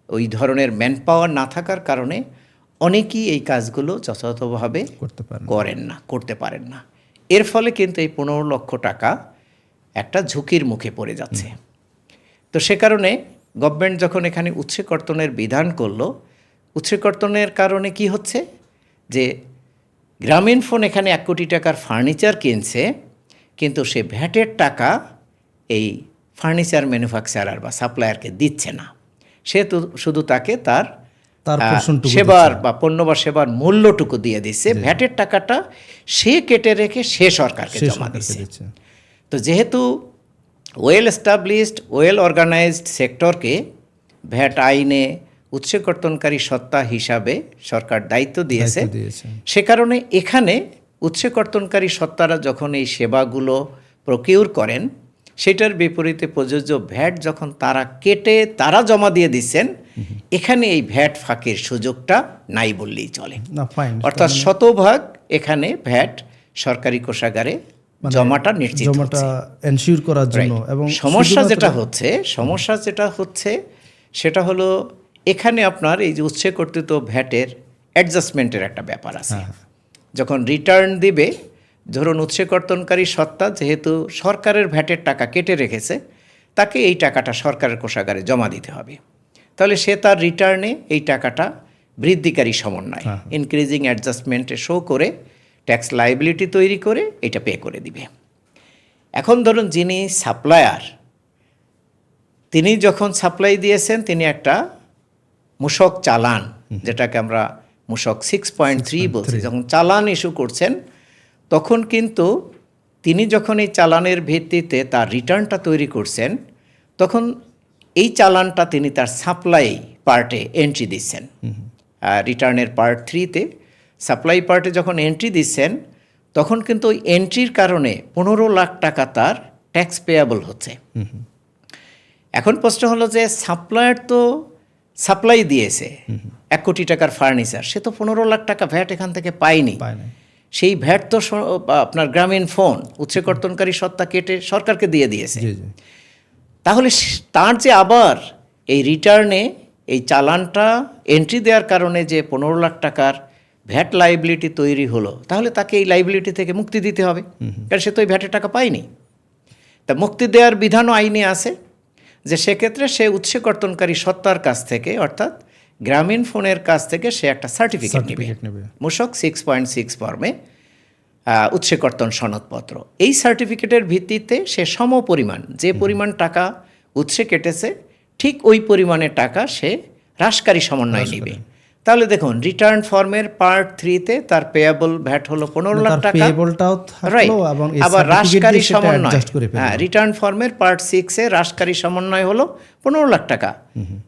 ওই ধরনের ম্যানপাওয়ার না থাকার কারণে অনেকেই এই কাজগুলো যথাযথভাবে করতে পারেন না। এর ফলে কিন্তু এই 15 লক্ষ টাকা একটা ঝুঁকির মুখে পড়ে যাচ্ছে। তো সে কারণে গভর্নমেন্ট যখন এখানে উৎসে কর্তনের বিধান করলো, উৎসে কর্তনের কারণে কি হচ্ছে, যে গ্রামীণ ফোন এখানে 1 কোটি টাকার ফার্নিচার কিনছে, কিন্তু সে ভ্যাটের টাকা এই ফার্নিচার ম্যানুফ্যাকচারার বা সাপ্লায়ারকে দিচ্ছে না। সে তো শুধু তাকে তার সেবার বা পণ্য বা সেবার মূল্যটুকু দিয়ে দিচ্ছে, ভ্যাটের টাকাটা সে কেটে রেখে সে সরকারকে জমা দিচ্ছে। তো যেহেতু ওয়েল এস্টাবলিশড, ওয়েল অর্গানাইজড সেক্টরকে ভ্যাট আইনে উৎসকর্তনকারী সত্তা হিসাবে সরকার দায়িত্ব দিয়েছে। সে কারণে এখানে উৎসকর্তনকারী সত্তারা যখন এই সেবাগুলো প্রকিউর করেন, সেটার বিপরীতে প্রযোজ্য ভ্যাট যখন তারা কেটে তারা জমা দিয়ে দিচ্ছেন, এখানে এই ভ্যাট ফাঁকির সুযোগটা নাই বললেই চলে। অর্থাৎ শতভাগ এখানে ভ্যাট সরকারি কোষাগারে জমাটা নিশ্চিত এনশিওর করার জন্য। এবং সমস্যা যেটা হচ্ছে সেটা হলো এখানে আপনার এই যে উৎসকর্তৃত ভ্যাটের অ্যাডজাস্টমেন্টের একটা ব্যাপার আছে। যখন রিটার্ন দিবে, ধরুন উৎসকর্তনকারী সত্তা যেহেতু সরকারের ভ্যাটের টাকা কেটে রেখেছে, তাকে এই টাকাটা সরকারের কোষাগারে জমা দিতে হবে। তাহলে সে তার রিটার্নে এই টাকাটা বৃদ্ধিকারী সমন্বয় ইনক্রিজিং অ্যাডজাস্টমেন্টে শো করে ট্যাক্স লাইবিলিটি তৈরি করে এটা পে করে দিবে। এখন ধরুন যিনি সাপ্লায়ার, তিনি যখন সাপ্লাই দিয়েছেন, তিনি একটা মূসক চালান, যেটাকে আমরা মূসক 6.3 বলছি, যখন চালান ইস্যু করছেন, তখন কিন্তু তিনি যখন এই চালানের ভিত্তিতে তার রিটার্নটা তৈরি করছেন, তখন এই চালানটা তিনি তার সাপ্লাই পার্টে এন্ট্রি দিচ্ছেন। রিটার্নের পার্ট 3-তে সাপ্লাই পার্টে যখন এন্ট্রি দিচ্ছেন, তখন কিন্তু ওই এন্ট্রির কারণে 15 লাখ টাকা তার ট্যাক্স পেয়াবল হচ্ছে। এখন প্রশ্ন হলো যে সাপ্লায়ার তো সাপ্লাই দিয়েছে 1 কোটি টাকার ফার্নিচার, সে তো 15 লাখ টাকা ভ্যাট এখান থেকে পায়নি। সেই ভ্যাট তো আপনার গ্রামীণ ফোন উৎসকর্তনকারী সত্তা কেটে সরকারকে দিয়ে দিয়েছে। তাহলে তার যে আবার এই রিটার্নে এই চালানটা এন্ট্রি দেওয়ার কারণে যে 15 লাখ টাকার ভ্যাট লাইবিলিটি তৈরি হলো, তাহলে তাকে এই লাইবিলিটি থেকে মুক্তি দিতে হবে, কারণ সে তো ওই ভ্যাটের টাকা পায়নি। তা মুক্তি দেওয়ার বিধানও আইনে আছে যে সেক্ষেত্রে সে উৎসকর্তনকারী সত্তার কাছ থেকে, অর্থাৎ গ্রামীণ ফোনের কাছ থেকে সে একটা সার্টিফিকেট নেবে, মূসক 6.6 ফর্মে উৎসকর্তন সনদপত্র। এই সার্টিফিকেটের ভিত্তিতে সে সমপরিমাণ, যে পরিমাণ টাকা উৎসে কেটেছে, ঠিক ওই পরিমাণের টাকা সে হ্রাসকারী সমন্বয় নেবে। তাহলে দেখুন, রিটার্ন ফর্মের পার্ট 3-তে তার পেয়াবল ভ্যাট হলো 15 লাখ টাকা, আবার হ্রাসকারী সমন্বয়, রিটার্ন ফর্মের পার্ট 6-এ হ্রাসকারী সমন্বয় হলো 15 লাখ টাকা।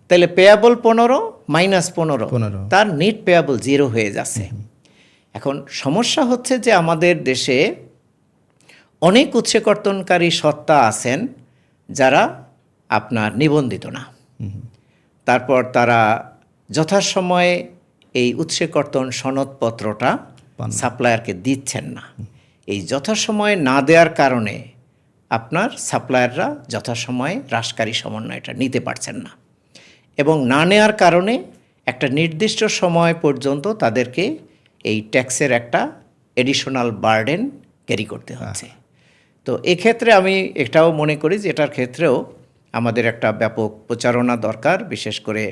তাহলে পেয়াবল 15 মাইনাস 15, তার নেট পেয়াবল 0 হয়ে যাচ্ছে। এখন সমস্যা হচ্ছে যে আমাদের দেশে অনেক উৎসকর্তনকারী সত্তা আছেন যারা আপনার নিবন্ধিত না, তারপর তারা যথাসময়ে এই উৎসকর্তন সনদপত্রটা সাপ্লায়ারকে দিচ্ছেন না। এই যথাসময়ে না দেওয়ার কারণে আপনার সাপ্লায়াররা যথাসময়ে হ্রাসকারী সমন্বয়টা নিতে পারছেন না, এবং না নেওয়ার কারণে একটা নির্দিষ্ট সময় পর্যন্ত তাদেরকে এই ট্যাক্সের একটা এডিশনাল বার্ডেন ক্যারি করতে হচ্ছে। তো এক্ষেত্রে আমি এটাও মনে করি যে এটার ক্ষেত্রেও আমাদের একটা ব্যাপক প্রচারণা দরকার, বিশেষ করে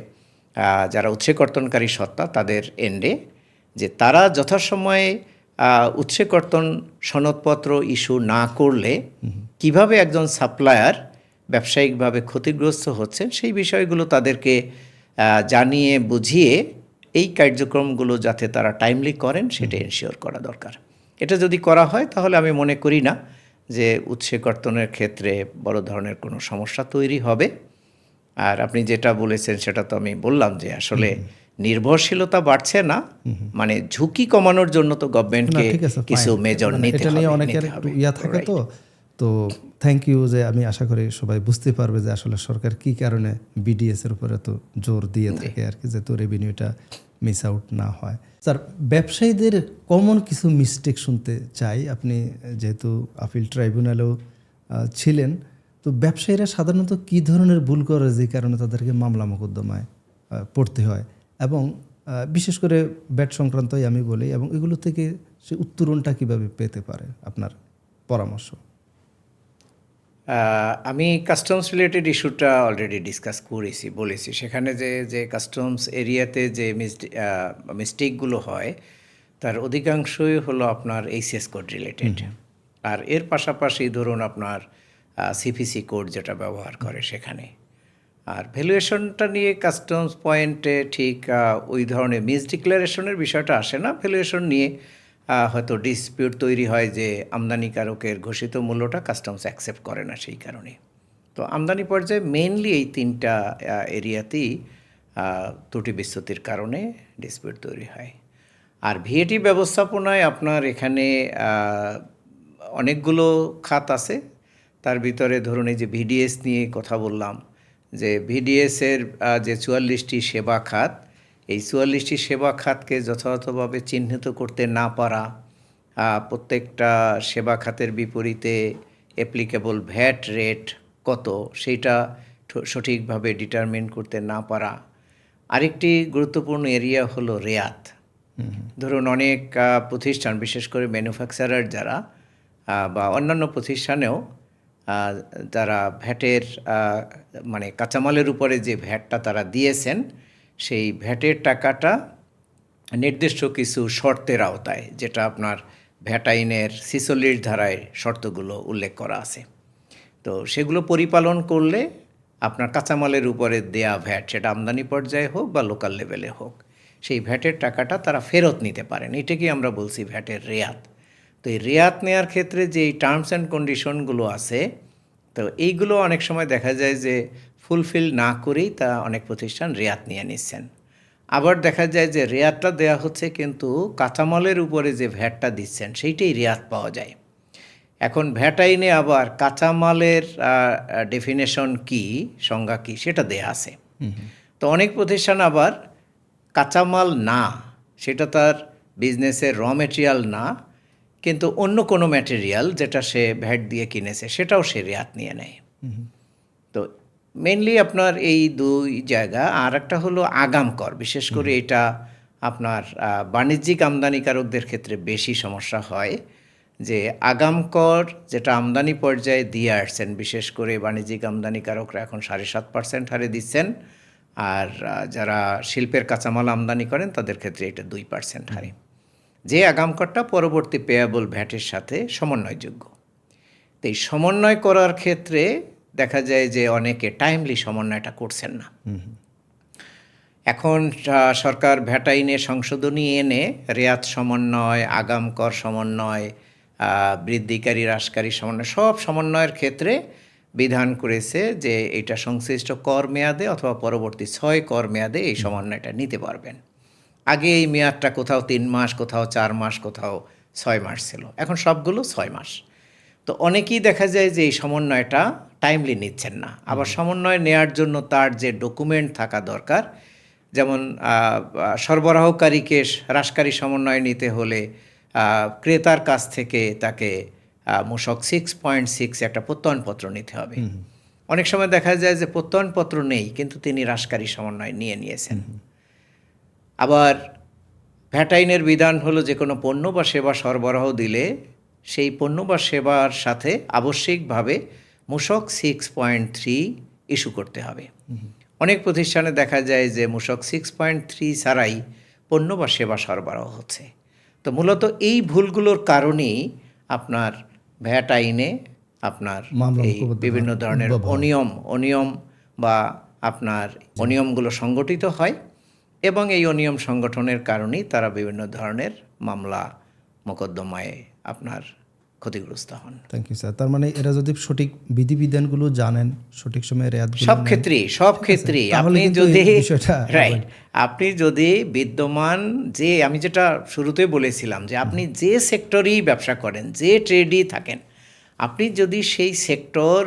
যারা উৎসকর্তনকারী সত্তা তাদের এন্ডে, যে তারা যথাসময়ে উৎসকর্তন সনদপত্র ইস্যু না করলে কিভাবে একজন সাপ্লায়ার ব্যবসায়িকভাবে ক্ষতিগ্রস্ত হচ্ছেন সেই বিষয়গুলো তাদেরকে জানিয়ে বুঝিয়ে এই কার্যক্রমগুলো যাতে তারা টাইমলি করেন সেটা এনশিওর করা দরকার। এটা যদি করা হয় তাহলে আমি মনে করি না যে উৎসকর্তনের ক্ষেত্রে বড় ধরনের কোনো সমস্যা তৈরি হবে। আর আপনি যেটা বলেছেন সেটা তো আমি বললাম যে আসলে নির্ভরশীলতা বাড়ছে না, মানে ঝুঁকি কমানোর জন্য তো গভর্নমেন্টকে কিছু মেজর নিতে হবে। এটা নিয়ে অনেকের ইয়া থাকে তো থ্যাংক ইউ, যে আমি আশা করি সবাই বুঝতে পারবে যে আসলে সরকার কি কারণে বিডিএস এর উপরে তো জোর দিয়ে থাকে আর কি, যাতে রেভিনিউটা মিস আউট না হয়। স্যার, ব্যবসায়ীদের কমন কিছু মিস্টেক শুনতে চাই। আপনি যেহেতু আপিল ট্রাইব্যুনালেও ছিলেন, তো ব্যবসায়ীরা সাধারণত কী ধরনের ভুল করে যে কারণে তাদেরকে মামলা মোকদ্দমায় পড়তে হয়, এবং বিশেষ করে ব্যাট সংক্রান্তই আমি বলি, এবং এগুলো থেকে সে উত্তরণটা কীভাবে পেতে পারে, আপনার পরামর্শ? আমি কাস্টমস রিলেটেড ইস্যুটা অলরেডি ডিসকাস করেছি, বলেছি সেখানে যে কাস্টমস এরিয়াতে যে মিস্টেকগুলো হয় তার অধিকাংশই হলো আপনার এইচএস কোড রিলেটেড, আর এর পাশাপাশি ধরুন আপনার সিপিসি কোড যেটা ব্যবহার করে সেখানে। আর ভ্যালুয়েশনটা নিয়ে কাস্টমস পয়েন্টে ঠিক ওই ধরনের মিসডিক্লারেশনের বিষয়টা আসে না। ভ্যালুয়েশন নিয়ে হয়তো ডিসপিউট তৈরি হয় যে আমদানিকারকের ঘোষিত মূল্যটা কাস্টমস অ্যাকসেপ্ট করে না, সেই কারণে। তো আমদানি পর্যায়ে মেইনলি এই তিনটা এরিয়াতেই ত্রুটি বিচ্যুতির কারণে ডিসপিউট তৈরি হয়। আর ভিএটি ব্যবস্থাপনায় আপনার এখানে অনেকগুলো খাত আছে। তার ভিতরে ধরুন এই যে ভিডিএস নিয়ে কথা বললাম, যে ভিডিএসের যে 44টি সেবা খাত, এই 44টি সেবা খাতকে যথাযথভাবে চিহ্নিত করতে না পারা, প্রত্যেকটা সেবা খাতের বিপরীতে অ্যাপ্লিকেবল ভ্যাট রেট কত সেইটা সঠিকভাবে ডিটারমিন করতে না পারা। আরেকটি গুরুত্বপূর্ণ এরিয়া হলো রেয়াত। ধরুন অনেক প্রতিষ্ঠান, বিশেষ করে ম্যানুফ্যাকচারার যারা বা অন্যান্য প্রতিষ্ঠানেও যারা ভ্যাটের মানে কাঁচামালের উপরে যে ভ্যাটটা তারা দিয়েছেন, সেই ভ্যাটের টাকাটা নির্দিষ্ট কিছু শর্তের আওতায়, যেটা আপনার ভ্যাট আইনের 46 ধারায় শর্তগুলো উল্লেখ করা আছে, তো সেগুলো পরিপালন করলে আপনার কাঁচামালের উপরে দেয়া ভ্যাট, সেটা আমদানি পর্যায়ে হোক বা লোকাল লেভেলে হোক, সেই ভ্যাটের টাকাটা তারা ফেরত নিতে পারেন। এটাকেই আমরা বলছি ভ্যাটের রেয়াত। তো এই রেয়াত নেওয়ার ক্ষেত্রে যে টার্মস অ্যান্ড কন্ডিশনগুলো আছে, তো এইগুলো অনেক সময় দেখা যায় যে ফুলফিল না করেই তা অনেক প্রতিষ্ঠান রেয়াত নিয়ে নিচ্ছেন। আবার দেখা যায় যে রেয়াতটা দেয়া হচ্ছে কিন্তু কাঁচামালের উপরে যে ভ্যাটটা দিচ্ছেন সেইটাই রেয়াত পাওয়া যায়। এখন ভ্যাট আইনে আবার কাঁচামালের ডেফিনেশন কি, সংজ্ঞা কি, সেটা দেয়া আছে। তো অনেক প্রতিষ্ঠান আবার কাঁচামাল না, সেটা তার বিজনেসের র ম্যাটেরিয়াল না, কিন্তু অন্য কোনো ম্যাটেরিয়াল যেটা সে ভ্যাট দিয়ে কিনেছে সেটাও সে রেয়াত নিয়ে নেয়। তো মেনলি আপনার এই দুই জায়গা। আর একটা হলো আগাম কর, বিশেষ করে এটা আপনার বাণিজ্যিক আমদানিকারকদের ক্ষেত্রে বেশি সমস্যা হয়, যে আগাম কর যেটা আমদানি পর্যায়ে দিয়ে আসছেন, বিশেষ করে বাণিজ্যিক আমদানিকারকরা এখন 7.5% হারে দিচ্ছেন, আর যারা শিল্পের কাঁচামাল আমদানি করেন তাদের ক্ষেত্রে এটা 2% হারে, যে আগাম করটা পরবর্তী পেয়াবল ভ্যাটের সাথে সমন্বয়যোগ্য। তো এই সমন্বয় করার ক্ষেত্রে দেখা যায় যে অনেকে টাইমলি সমন্বয়টা করছেন না। এখন সরকার ভ্যাট আইনে সংশোধনী এনে রেয়াত সমন্বয়, আগাম কর সমন্বয়, বৃদ্ধিকারী হ্রাসকারী সমন্বয়, সব সমন্বয়ের ক্ষেত্রে বিধান করেছে যে এটা সংশ্লিষ্ট কর মেয়াদে অথবা পরবর্তী 6 কর মেয়াদে এই সমন্বয়টা নিতে পারবেন। আগে এই মেয়াদটা কোথাও 3 মাস, কোথাও 4 মাস, কোথাও 6 মাস ছিল, এখন সবগুলো 6 মাস। তো অনেকেই দেখা যায় যে এই সমন্বয়টা টাইমলি নিচ্ছেন না। আবার সমন্বয় নেয়ার জন্য তার যে ডকুমেন্ট থাকা দরকার, যেমন সরবরাহকারীকে হ্রাসকারী সমন্বয় নিতে হলে ক্রেতার কাছ থেকে তাকে মূসক 6.6 একটা প্রত্যয়নপত্র নিতে হবে। অনেক সময় দেখা যায় যে প্রত্যয়নপত্র নেই, কিন্তু তিনি হ্রাসকারী সমন্বয় নিয়েছেন। আবার ভ্যাট আইনের বিধান হলো যে কোনো পণ্য বা সেবা সরবরাহ দিলে সেই পণ্য বা সেবার সাথে আবশ্যিকভাবে মূসক 6.3 ইস্যু করতে হবে। অনেক প্রতিষ্ঠানে দেখা যায় যে মূসক 6.3 ছাড়াই পণ্য বা সেবা সরবরাহ হচ্ছে। তো মূলত এই ভুলগুলোর কারণেই আপনার ভ্যাট আইনে আপনার এই বিভিন্ন ধরনের অনিয়ম বা আপনার অনিয়মগুলো সংগঠিত হয়, এবং এই অনিয়ম সংগঠনের কারণেই তারা বিভিন্ন ধরনের মামলা মোকদ্দমায় আপনার ক্ষতিগ্রস্ত হন। Thank you sir. তার মানে এরা যদি সঠিক বিধিবিধানগুলো জানেন, সঠিক সময়ে রেয়াতগুলো সব ক্ষেত্রেই আপনি যদি বিদ্যমান যে, আমি যেটা শুরুতেই বলেছিলাম যে আপনি যে সেক্টরেই ব্যবসা করেন, যে ট্রেডই থাকেন, আপনি যদি সেই সেক্টর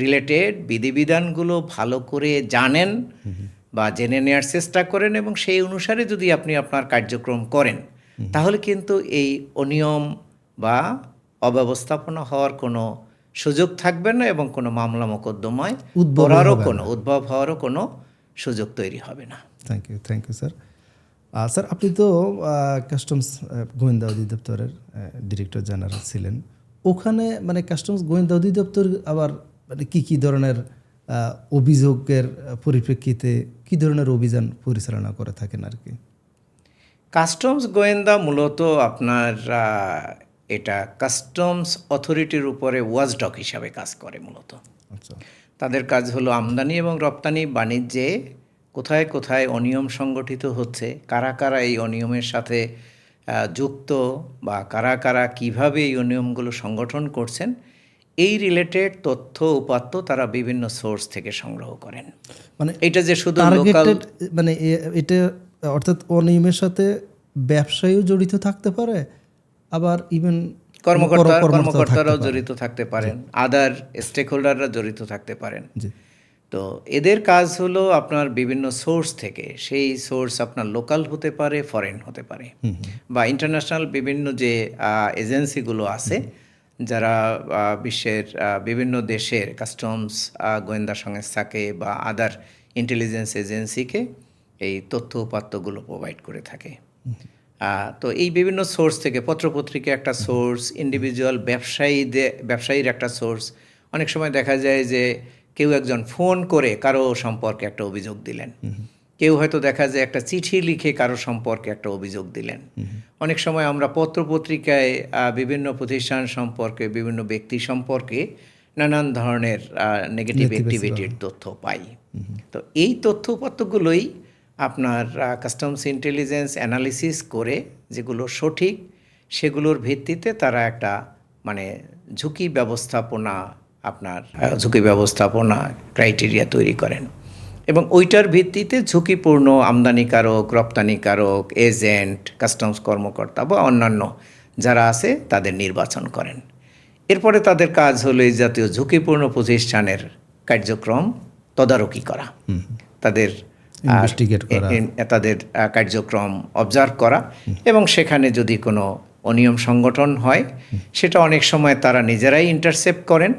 রিলেটেড বিধিবিধানগুলো ভালো করে জানেন বা জেনে নেওয়ার চেষ্টা করেন এবং সেই অনুসারে যদি আপনি আপনার কার্যক্রম করেন, তাহলে কিন্তু এই অনিয়ম বা অব্যবস্থাপনা হওয়ার কোনো সুযোগ থাকবে না এবং কোনো মামলা মোকদ্দমায় উদ্ভব হওয়ারও কোনো সুযোগ তৈরি হবে না। Thank you sir. স্যার, আপনি তো কাস্টমস গোয়েন্দা অধিদপ্তরের ডিরেক্টর জেনারেল ছিলেন। ওখানে মানে কাস্টমস গোয়েন্দা অধিদপ্তর আবার মানে কী ধরনের অভিযোগের পরিপ্রেক্ষিতে কী ধরনের অভিযান পরিচালনা করে থাকেন আর কি? কাস্টমস গোয়েন্দা মূলত আপনার এটা কাস্টমস অথরিটির উপরে ওয়াচডগ হিসাবে কাজ করে মূলত। আচ্ছা। তাদের কাজ হলো আমদানি এবং রপ্তানি বাণিজ্যে কোথায় কোথায় অনিয়ম সংগঠিত হচ্ছে, কারা কারা এই অনিয়মের সাথে যুক্ত বা কারা কারা কীভাবে এই অনিয়মগুলো সংগঠন করছেন, এই রিলেটেড তথ্য উপাত্ত তারা বিভিন্ন সোর্স থেকে সংগ্রহ করেন। মানে এটা যে শুধু লোকাল, টার্গেটেড, মানে এটা অর্থাৎ অনিয়মের সাথে ব্যবসায়ীও জড়িত থাকতে পারে, আবার ইভেন কর্মকর্তারাও জড়িত থাকতে পারেন, আদার স্টেক হোল্ডাররা জড়িত থাকতে পারেন। জি। তো এদের কাজ হলো আপনার বিভিন্ন সোর্স থেকে, সেই সোর্স আপনার লোকাল হতে পারে, ফরেন হতে পারে, বা ইন্টারন্যাশনাল বিভিন্ন যে এজেন্সিগুলো আছে যারা বিশ্বের বিভিন্ন দেশের কাস্টমস গোয়েন্দা সংস্থাকে বা আদার ইন্টেলিজেন্স এজেন্সিকে এই তথ্য উপাত্তগুলো প্রোভাইড করে থাকে। তো এই বিভিন্ন সোর্স থেকে, পত্রপত্রিকা একটা সোর্স, ইন্ডিভিজুয়াল ব্যবসায়ীর একটা সোর্স। অনেক সময় দেখা যায় যে কেউ একজন ফোন করে কারো সম্পর্কে একটা অভিযোগ দিলেন, কেউ হয়তো দেখা যায় একটা চিঠি লিখে কারো সম্পর্কে একটা অভিযোগ দিলেন। অনেক সময় আমরা পত্রপত্রিকায় বিভিন্ন প্রতিষ্ঠান সম্পর্কে, বিভিন্ন ব্যক্তি সম্পর্কে নানান ধরনের নেগেটিভ অ্যাক্টিভিটির তথ্য পাই। তো এই তথ্য উপাত্তগুলোই আপনার কাস্টমস ইন্টেলিজেন্স অ্যানালিসিস করে যেগুলো সঠিক, সেগুলোর ভিত্তিতে তারা একটা মানে ঝুঁকি ব্যবস্থাপনা ক্রাইটেরিয়া তৈরি করেন, এবং ওইটার ভিত্তিতে ঝুঁকিপূর্ণ আমদানিকারক, রপ্তানিকারক, এজেন্ট, কাস্টমস কর্মকর্তা বা অন্যান্য যারা আছে তাদের নির্বাচন করেন। এরপরে তাদের কাজ হলো এই জাতীয় ঝুঁকিপূর্ণ প্রতিষ্ঠানের কার্যক্রম তদারকি করা, তাদের কার্যক্রম অবজার্ভ করা, এবং সেখানে যদি কোনো অনিয়ম সংগঠন হয় সেটা অনেক সময় তারা নিজেরাই ইন্টারসেপ্ট করেন,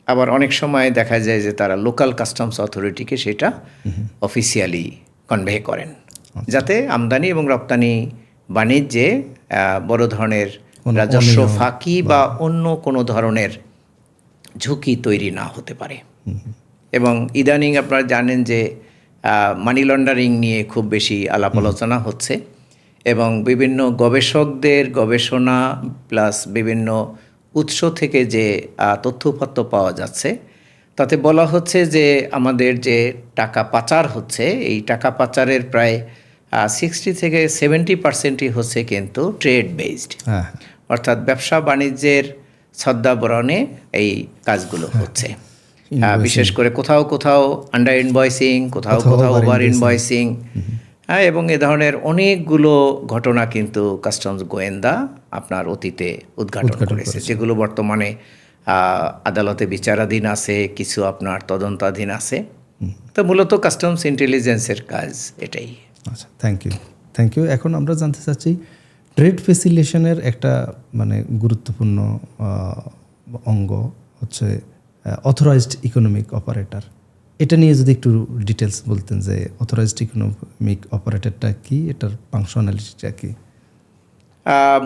আবার অনেক সময় দেখা যায় যে তারা লোকাল কাস্টমস অথরিটিকে সেটা অফিসিয়ালি কনভে করেন, যাতে আমদানি এবং রপ্তানি বাণিজ্যে বড় ধরনের রাজস্ব ফাঁকি বা অন্য কোনো ধরনের ঝুঁকি তৈরি না হতে পারে। এবং ইদানিং আপনারা জানেন যে মানি লন্ডারিং নিয়ে খুব বেশি আলাপ আলোচনা হচ্ছে, এবং বিভিন্ন গবেষকদের গবেষণা প্লাস বিভিন্ন উৎস থেকে যে তথ্যপত্র পাওয়া যাচ্ছে তাতে বলা হচ্ছে যে আমাদের যে টাকা পাচার হচ্ছে, এই টাকা পাচারের প্রায় 60 থেকে 70% হচ্ছে কিন্তু ট্রেড বেসড, অর্থাৎ ব্যবসা বাণিজ্যের ছদ্মাবরণে এই কাজগুলো হচ্ছে। বিশেষ করে কোথাও কোথাও আন্ডার ইনভয়েসিং, কোথাও ওভার ইনভয়েসিং, এবং এ ধরনের অনেকগুলো ঘটনা কিন্তু কাস্টমস গোয়েন্দা আপনার অতীতে উদ্ঘাটন করেছে, যেগুলো বর্তমানে আদালতে বিচারাধীন আছে, কিছু আপনার তদন্তাধীন আছে। তো মূলত কাস্টমস ইন্টেলিজেন্সের কাজ এটাই। আচ্ছা, থ্যাংক ইউ। এখন আমরা জানতে চাচ্ছি ট্রেড ফেসিলিটেশনের একটা মানে গুরুত্বপূর্ণ অঙ্গ হচ্ছে অথরাইজড ইকোনমিক অপারেটর। এটা নিয়ে যদি একটু ডিটেলস বলতেন যে অথরাইজড ইকোনমিক অপারেটরটা কি, এটার ফাংশনালিটিটা কি?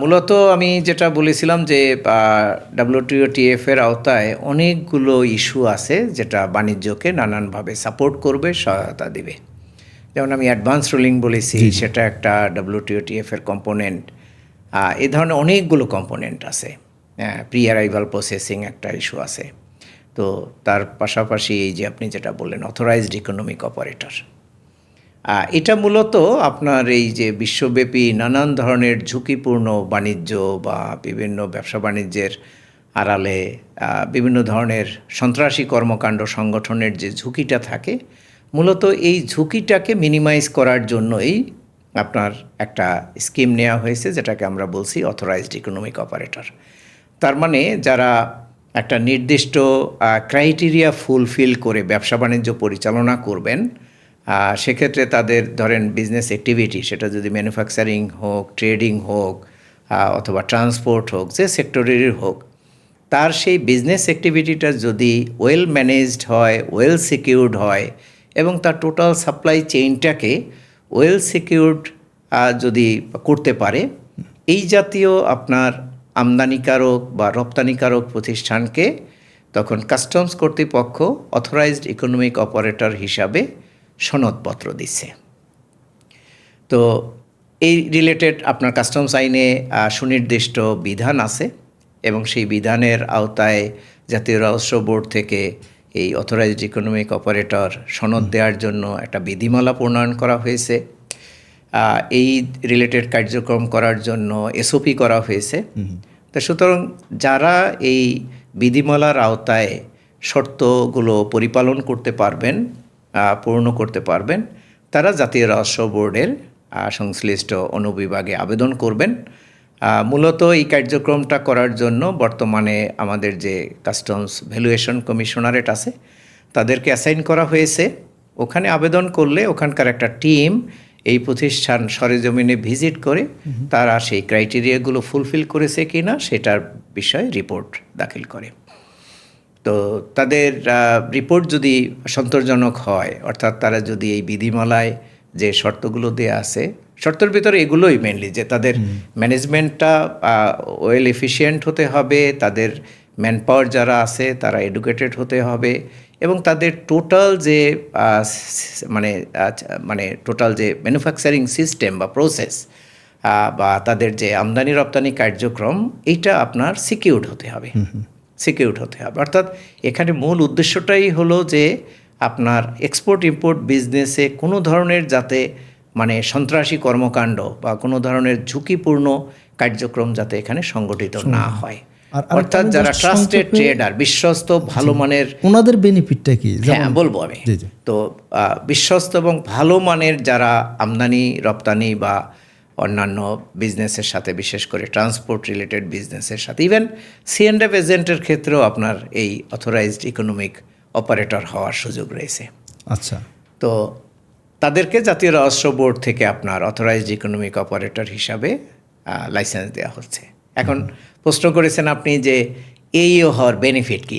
মূলত আমি যেটা বলেছিলাম যে WTO-TF এর আওতায় অনেকগুলো ইস্যু আছে যেটা বাণিজ্যকে নানানভাবে সাপোর্ট করবে, সহায়তা দেবে। যেমন আমি অ্যাডভান্স রুলিং বলেছি, সেটা একটা WTO-TF এর কম্পোনেন্ট। এই ধরনের অনেকগুলো কম্পোনেন্ট আছে। প্রি অ্যারাইভাল প্রসেসিং একটা ইস্যু আছে। তো তার পাশাপাশি এই যে আপনি যেটা বললেন অথরাইজড ইকোনমিক অপারেটর, এটা মূলত আপনার এই যে বিশ্বব্যাপী নানান ধরনের ঝুঁকিপূর্ণ বাণিজ্য বা বিভিন্ন ব্যবসা বাণিজ্যের আড়ালে বিভিন্ন ধরনের সন্ত্রাসী কর্মকাণ্ড সংগঠনের যে ঝুঁকিটা থাকে, মূলত এই ঝুঁকিটাকে মিনিমাইজ করার জন্যই আপনার একটা স্কিম নেওয়া হয়েছে, যেটাকে আমরা বলছি অথরাইজড ইকোনমিক অপারেটর। তার মানে যারা একটা নির্দিষ্ট ক্রাইটেরিয়া ফুলফিল করে ব্যবসা বাণিজ্য পরিচালনা করবেন, সেক্ষেত্রে তাদের ধরেন বিজনেস অ্যাক্টিভিটি, সেটা যদি ম্যানুফ্যাকচারিং হোক, ট্রেডিং হোক, অথবা ট্রান্সপোর্ট হোক, যে সেক্টরেরই হোক, তার সেই বিজনেস অ্যাক্টিভিটিটা যদি ওয়েল ম্যানেজড হয়, ওয়েল সিকিউরড হয়, এবং তার টোটাল সাপ্লাই চেইনটাকে ওয়েল সিকিউরড যদি করতে পারে, এই জাতীয় আপনার আমদানিকারক বা রপ্তানিকারক প্রতিষ্ঠানকে তখন কাস্টমস কর্তৃপক্ষ অথরাইজড ইকোনমিক অপারেটর হিসাবে সনদপত্র দিচ্ছে। তো এই রিলেটেড আপনার কাস্টমস আইনে সুনির্দিষ্ট বিধান আছে, এবং সেই বিধানের আওতায় জাতীয় রাজস্ব বোর্ড থেকে এই অথরাইজড ইকোনমিক অপারেটর সনদ দেওয়ার জন্য একটা বিধিমালা প্রণয়ন করা হয়েছে। এই রিলেটেড কার্যক্রম করার জন্য SOP করা হয়েছে। তো সুতরাং যারা এই বিধিমালার আওতায় শর্তগুলো পরিপালন করতে পারবেন, পূর্ণ করতে পারবেন, তারা জাতীয় রাজস্ব বোর্ডের সংশ্লিষ্ট অনুবিভাগে আবেদন করবেন। মূলত এই কার্যক্রমটা করার জন্য বর্তমানে আমাদের যে কাস্টমস ভ্যালুয়েশন কমিশনারেট আছে তাদেরকে অ্যাসাইন করা হয়েছে। ওখানে আবেদন করলে ওখানকার একটা টিম এই প্রতিষ্ঠান সরেজমিনে ভিজিট করে তারা সেই ক্রাইটেরিয়াগুলো ফুলফিল করেছে কিনা সেটার বিষয়ে রিপোর্ট দাখিল করে। তো তাদের রিপোর্ট যদি সন্তোষজনক হয়, অর্থাৎ তারা যদি এই বিধিমালায় যে শর্তগুলো দেয়া আছে, শর্তের ভিতরে এগুলোই মেনলি যে তাদের ম্যানেজমেন্টটা ওয়েল এফিশিয়েন্ট হতে হবে, তাদের ম্যান পাওয়ার যারা আছে তারা এডুকেটেড হতে হবে, এবং তাদের টোটাল যে মানে টোটাল যে ম্যানুফ্যাকচারিং সিস্টেম বা প্রসেস বা তাদের যে আমদানি রপ্তানি কার্যক্রম এইটা আপনার সিকিউরড হতে হবে, সিকিউরড হতে হবে। অর্থাৎ এখানে মূল উদ্দেশ্যটাই হলো যে আপনার এক্সপোর্ট ইম্পোর্ট বিজনেসে কোনো ধরনের যাতে মানে সন্ত্রাসী কর্মকাণ্ড বা কোনো ধরনের ঝুঁকিপূর্ণ কার্যক্রম যাতে এখানে সংগঠিত না হয়। অর্থাৎ যারা ট্রাস্টেড ট্রেডার, বিশ্বস্ত ভালো মানের, ওনাদের বেনিফিটটা কি? হ্যাঁ বলবো আমি। তো বিশ্বস্ত এবং ভালো মানের যারা আমদানি রপ্তানি বা অন্যান্য বিজনেসের সাথে, বিশেষ করে ট্রান্সপোর্ট রিলেটেড বিজনেসের সাথে, ইভেন C&F এজেন্টের ক্ষেত্রেও আপনার এই অথরাইজড ইকোনমিক অপারেটর হওয়ার সুযোগ রয়েছে। আচ্ছা, তো তাদেরকে জাতীয় রাজস্ব বোর্ড থেকে আপনার অথরাইজড ইকোনমিক অপারেটর হিসাবে লাইসেন্স দেওয়া হচ্ছে। এখন প্রশ্ন করেছেন আপনি যে এইও হওয়ার বেনিফিট কি,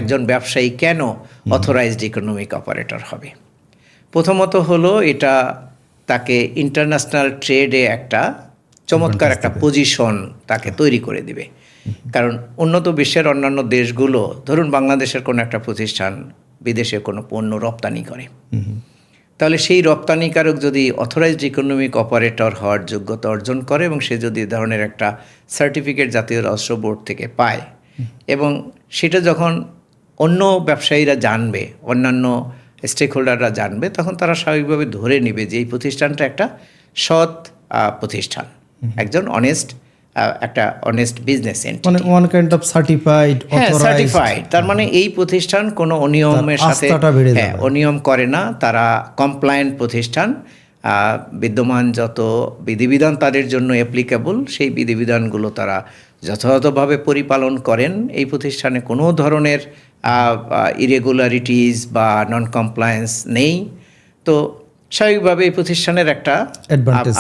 একজন ব্যবসায়ী কেন অথরাইজড ইকোনমিক অপারেটর হবে? প্রথমত হলো এটা তাকে ইন্টারন্যাশনাল ট্রেডে একটা চমৎকার একটা পজিশন তাকে তৈরি করে দিবে। কারণ উন্নত বিশ্বের অন্যান্য দেশগুলো, ধরুন বাংলাদেশের কোনো একটা প্রতিষ্ঠান বিদেশে কোনো পণ্য রপ্তানি করে, তাহলে সেই রপ্তানিকারক যদি অথরাইজড ইকোনমিক অপারেটর হওয়ার যোগ্যতা অর্জন করে এবং সে যদি এ ধরনের একটা সার্টিফিকেট জাতীয় রাজস্ব বোর্ড থেকে পায়, এবং সেটা যখন অন্য ব্যবসায়ীরা জানবে, অন্যান্য স্টেক হোল্ডাররা জানবে, তখন তারা স্বাভাবিকভাবে ধরে নেবে যে এই প্রতিষ্ঠানটা একটা সৎ প্রতিষ্ঠান, একজন একটা অনেস্ট বিজনেস এন্টিটি, মানে one kind of certified, certified. তার মানে এই প্রতিষ্ঠান কোনো অনিয়মের সাথে অনিয়ম করে না, তারা কমপ্লায়েন্ট প্রতিষ্ঠান। বিদ্যমান যত বিধিবিধান তাদের জন্য অ্যাপ্লিকেবল, সেই বিধিবিধানগুলো তারা যথাযথভাবে পরিপালন করেন। এই প্রতিষ্ঠানে কোনো ধরনের ইরেগুলারিটিস বা নন কমপ্লায়েন্স নেই। তো স্বাভাবিকভাবে এই প্রতিষ্ঠানের একটা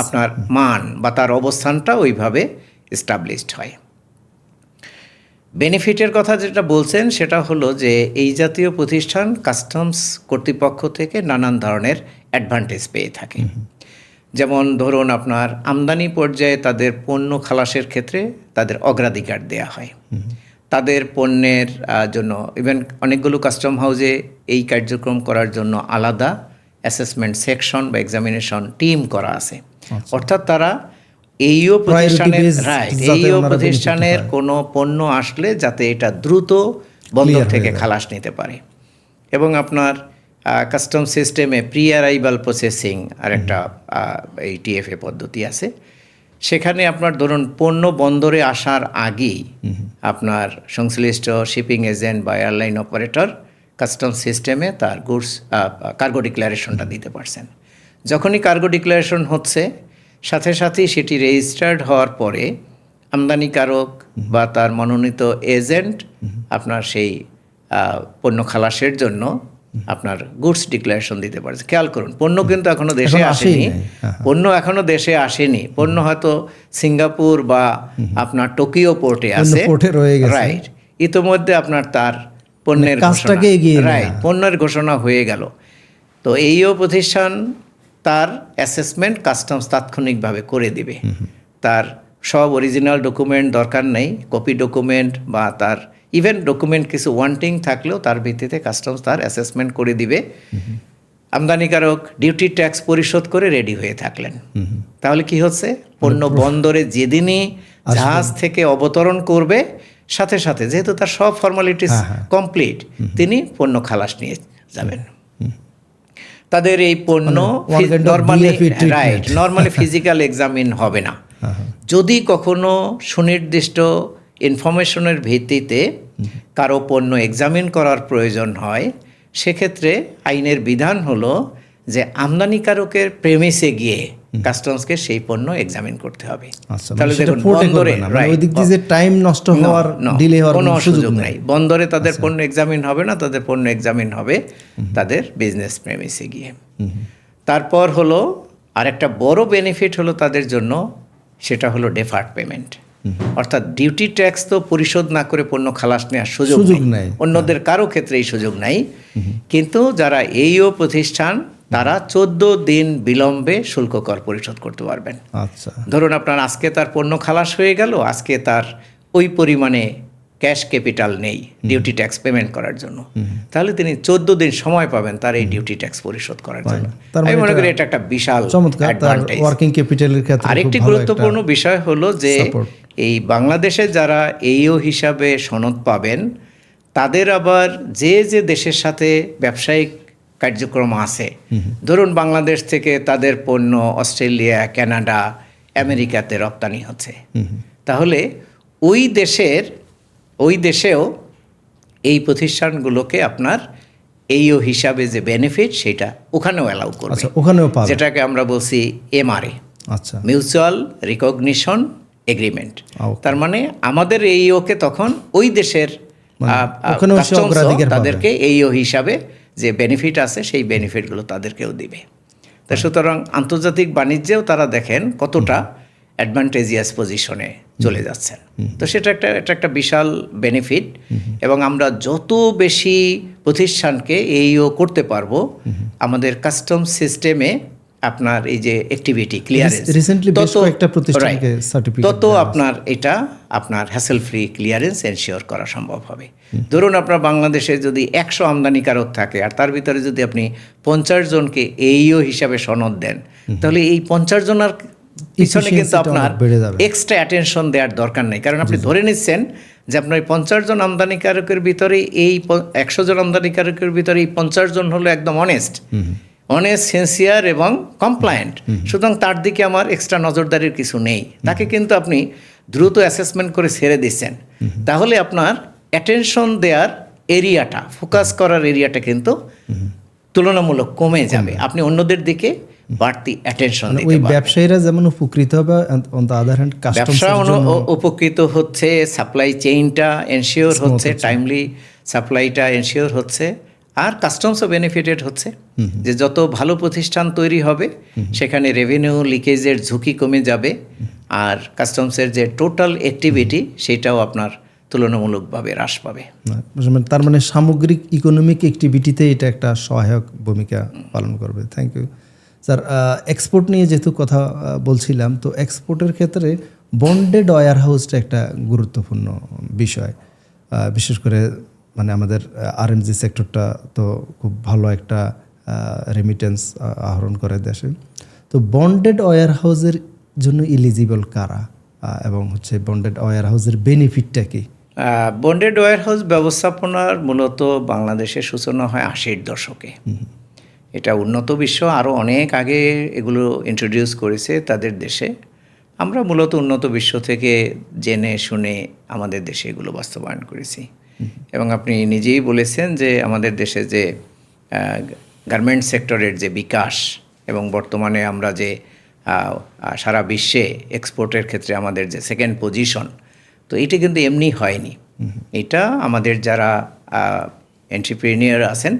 আপনার মান বা তার অবস্থানটা ওইভাবে এস্টাবলিশড হয়। বেনিফিটের কথা যেটা বলছেন সেটা হলো যে এই জাতীয় প্রতিষ্ঠান কাস্টমস কর্তৃপক্ষ থেকে নানান ধরনের অ্যাডভান্টেজ পেয়ে থাকে। যেমন ধরুন আপনার আমদানি পর্যায়ে তাদের পণ্য খালাসের ক্ষেত্রে তাদের অগ্রাধিকার দেয়া হয়। তাদের পণ্যের জন্য ইভেন অনেকগুলো কাস্টম হাউসে এই কার্যক্রম করার জন্য আলাদা অ্যাসেসমেন্ট সেকশন বা এক্সামিনেশন টিম করা আছে। অর্থাৎ তারা এইও প্রতিষ্ঠানের কোনো পণ্য আসলে যাতে এটা দ্রুত বন্দর থেকে খালাস নিতে পারে। এবং আপনার কাস্টম সিস্টেমে প্রি অ্যারাইভাল প্রসেসিং আর একটা এই TFA পদ্ধতি আছে। সেখানে আপনার ধরুন পণ্য বন্দরে আসার আগেই আপনার সংশ্লিষ্ট শিপিং এজেন্ট বা এয়ারলাইন অপারেটর কাস্টম সিস্টেমে তার গুডস কার্গো ডিক্লারেশনটা দিতে পারছেন। যখনই কার্গো ডিক্লারেশন হচ্ছে, সাথে সাথেই সেটি রেজিস্টার্ড হওয়ার পরে আমদানিকারক বা তার মনোনীত এজেন্ট আপনার সেই পণ্য খালাসের জন্য আপনার গুডস ডিক্লারেশন দিতে পারছে। খেয়াল করুন, পণ্য কিন্তু এখনো দেশে আসেনি, পণ্য হয়তো সিঙ্গাপুর বা আপনার টোকিও পোর্টে আছে, রাইট। ইতোমধ্যে আপনার তার পণ্যের ঘোষণা হয়ে গেল। তো এইও প্রতিষ্ঠান তার অ্যাসেসমেন্ট কাস্টমস তাৎক্ষণিকভাবে করে দিবে। তার সব অরিজিনাল ডকুমেন্ট দরকার নেই, কপি ডকুমেন্ট বা তার ইভেন ডকুমেন্ট কিছু ওয়ান্টিং থাকলেও তার ভিত্তিতে কাস্টমস তার অ্যাসেসমেন্ট করে দিবে। আমদানিকারক ডিউটি ট্যাক্স পরিশোধ করে রেডি হয়ে থাকলেন। তাহলে কি হচ্ছে, পণ্য বন্দরে যেদিনই জাহাজ থেকে অবতরণ করবে, সাথে সাথে যেহেতু তার সব ফর্মালিটিস কমপ্লিট, তিনি পণ্য খালাস নিয়ে যাবেন। তাদের এই পণ্য নর্মালি ফিজিক্যাল এক্সামিন হবে না। যদি কখনো সুনির্দিষ্ট ইনফরমেশনের ভিত্তিতে কারো পণ্য এক্সামিন করার প্রয়োজন হয়, সেক্ষেত্রে আইনের বিধান হলো যে আমদানিকারকের প্রেমিসে গিয়ে কাস্টমসকে সেই পণ্য এক্সামিন করতে হবে। আচ্ছা, মানে সেটা পোর্টে করবে না, মানে ওই দিক দিয়ে যে টাইম নষ্ট হওয়ার, No, ডিলে হওয়ার কোনো সুযোগ সুযোগ নেই। নাই। বন্দরে তাদের পণ্য এক্সামিন হবে না, তাদের পণ্য এক্সামিন হবে তাদের বিজনেস প্রেমিসে গিয়ে। তারপর হলো আরেকটা বড় বেনিফিট হলো তাদের জন্য, সেটা হলো ডেফার্ড পেমেন্ট। অর্থাৎ ডিউটি ট্যাক্স তো পরিশোধ না করে পণ্য খালাস নেওয়ার সুযোগ নেই, অন্যদের কারো ক্ষেত্রে এই সুযোগ নাই। কিন্তু যারা এইও প্রতিষ্ঠান, তারা 14 দিন বিলম্বে শুল্ক কর পরিশোধ করতে পারবেন। আচ্ছা, ধরুন আপনার আজকে তার পণ্য খালাস হয়ে গেল, আজকে তার ওই পরিমাণে ক্যাশ ক্যাপিটাল নেই ডিউটি ট্যাক্স পেমেন্ট করার জন্য, তাহলে তিনি 14 দিন সময় পাবেন তার এই ডিউটি ট্যাক্স পরিশোধ করার জন্য। আমি মনে করি এটা একটা বিশাল অ্যাডভান্টেজ। ওয়ার্কিং ক্যাপিটালের ক্ষেত্রে আরেকটি গুরুত্বপূর্ণ বিষয় হলো যে এই বাংলাদেশে যারা এইও হিসাবে সনদ পাবেন, তাদের আবার যে যে দেশের সাথে ব্যবসায়িক কার্যক্রম আছে, ধরুন বাংলাদেশ থেকে তাদের পণ্য অস্ট্রেলিয়া, কানাডা, আমেরিকাতে রপ্তানি হচ্ছে, তাহলে ওই দেশেও এই প্রতিষ্ঠানগুলোকে আপনার এইও হিসাবে যে বেনিফিট, সেটা ওখানেও অ্যালাউ করবে। আচ্ছা, ওখানেও পাবে, যেটাকে আমরা বলছি MRA, আচ্ছা, মিউচুয়াল রিকগনিশন এগ্রিমেন্ট। তার মানে আমাদের এইওকে তখন ওই দেশের তাদেরকে এইও হিসাবে যে বেনিফিট আছে, সেই বেনিফিটগুলো তাদেরকেও দিবে। তা সুতরাং আন্তর্জাতিক বাণিজ্যেও তারা দেখেন কতটা অ্যাডভান্টেজিয়াস পজিশনে চলে যাচ্ছেন। তো এটা একটা বিশাল বেনিফিট, এবং আমরা যত বেশি প্রতিষ্ঠানকে এইও করতে পারবো আমাদের কাস্টম সিস্টেমে, আপনার এই যে অ্যাক্টিভিটি ক্লিয়ারেন্স, তত আপনার হ্যাসেল ফ্রি ক্লিয়ারেন্স এনশিওর করা সম্ভব হবে। ধরুন আপনার বাংলাদেশে যদি 100 আমদানিকারক থাকে, আর তার ভিতরে যদি আপনি 50 জনকে এইও হিসাবে সনদ দেন, তাহলে এই 50 জনের পিছনে কিন্তু আপনার এক্সট্রা অ্যাটেনশন দেওয়ার দরকার নেই। কারণ আপনি ধরে নিচ্ছেন যে আপনার 50 জন আমদানিকারকের ভিতরে, এই 100 জন আমদানিকারকের ভিতরে এই 50 জন হলো একদম অনেস্ট, সিনসিয়ার এবং কমপ্লায়েন্ট। সুতরাং তার দিকে আমার এক্সট্রা নজরদারির কিছু নেই, তাকে কিন্তু আপনি দ্রুত অ্যাসেসমেন্ট করে ছেড়ে দিচ্ছেন। তাহলে আপনার অ্যাটেনশন দেওয়ার এরিয়াটা, ফোকাস করার এরিয়াটা কিন্তু তুলনামূলক কমে যাবে। আপনি অন্যদের দিকে বাড়তি অ্যাটেনশন দিতে পারবেন। ব্যবসায়ীরা যেমন উপকৃত হবে, অন দ্য আদার হ্যান্ড ব্যবসা উপকৃত হচ্ছে, সাপ্লাই চেইনটা এনশিওর হচ্ছে, টাইমলি সাপ্লাইটা এনশিওর হচ্ছে, আর কাস্টমসও বেনিফিটেড হচ্ছে। যে যত ভালো প্রতিষ্ঠান তৈরি হবে, সেখানে রেভিনিউ লিকেজের ঝুঁকি কমে যাবে, আর কাস্টমসের যে টোটাল অ্যাক্টিভিটি, সেটাও আপনার তুলনামূলকভাবে হ্রাস পাবে। তার মানে সামগ্রিক ইকোনমিক অ্যাক্টিভিটিতে এটা একটা সহায়ক ভূমিকা পালন করবে। Thank you sir. এক্সপোর্ট নিয়ে যেহেতু কথা বলছিলাম, তো এক্সপোর্টের ক্ষেত্রে বন্ডেড ওয়্যার হাউসটা একটা গুরুত্বপূর্ণ বিষয়, বিশেষ করে মানে আমাদের আরএমজি সেক্টরটা তো খুব ভালো একটা রেমিটেন্স আহরণ করে দেশে। তো বন্ডেড ওয়্যার হাউসের জন্য এলিজিবল কারা, এবং হচ্ছে বন্ডেড ওয়্যার হাউসের বেনিফিটটা কি? বন্ডেড ওয়্যার হাউস ব্যবস্থাপনার মূলত বাংলাদেশের সূচনা হয় 80-এর দশকে। এটা উন্নত বিশ্ব আরও অনেক আগে এগুলো ইন্ট্রোডিউস করেছে তাদের দেশে। আমরা মূলত উন্নত বিশ্ব থেকে জেনে শুনে আমাদের দেশে এগুলো বাস্তবায়ন করেছি। এবং আপনি নিজেই বলেছেন যে আমাদের দেশে যে গার্মেন্ট সেক্টরের যে বিকাশ, এবং বর্তমানে আমরা যে সারা বিশ্বে এক্সপোর্টের ক্ষেত্রে আমাদের যে সেকেন্ড পজিশন, তো এটা কিন্তু এমনি হয়নি। এটা আমাদের যারা এন্টারপ্রেনিউর আছেন,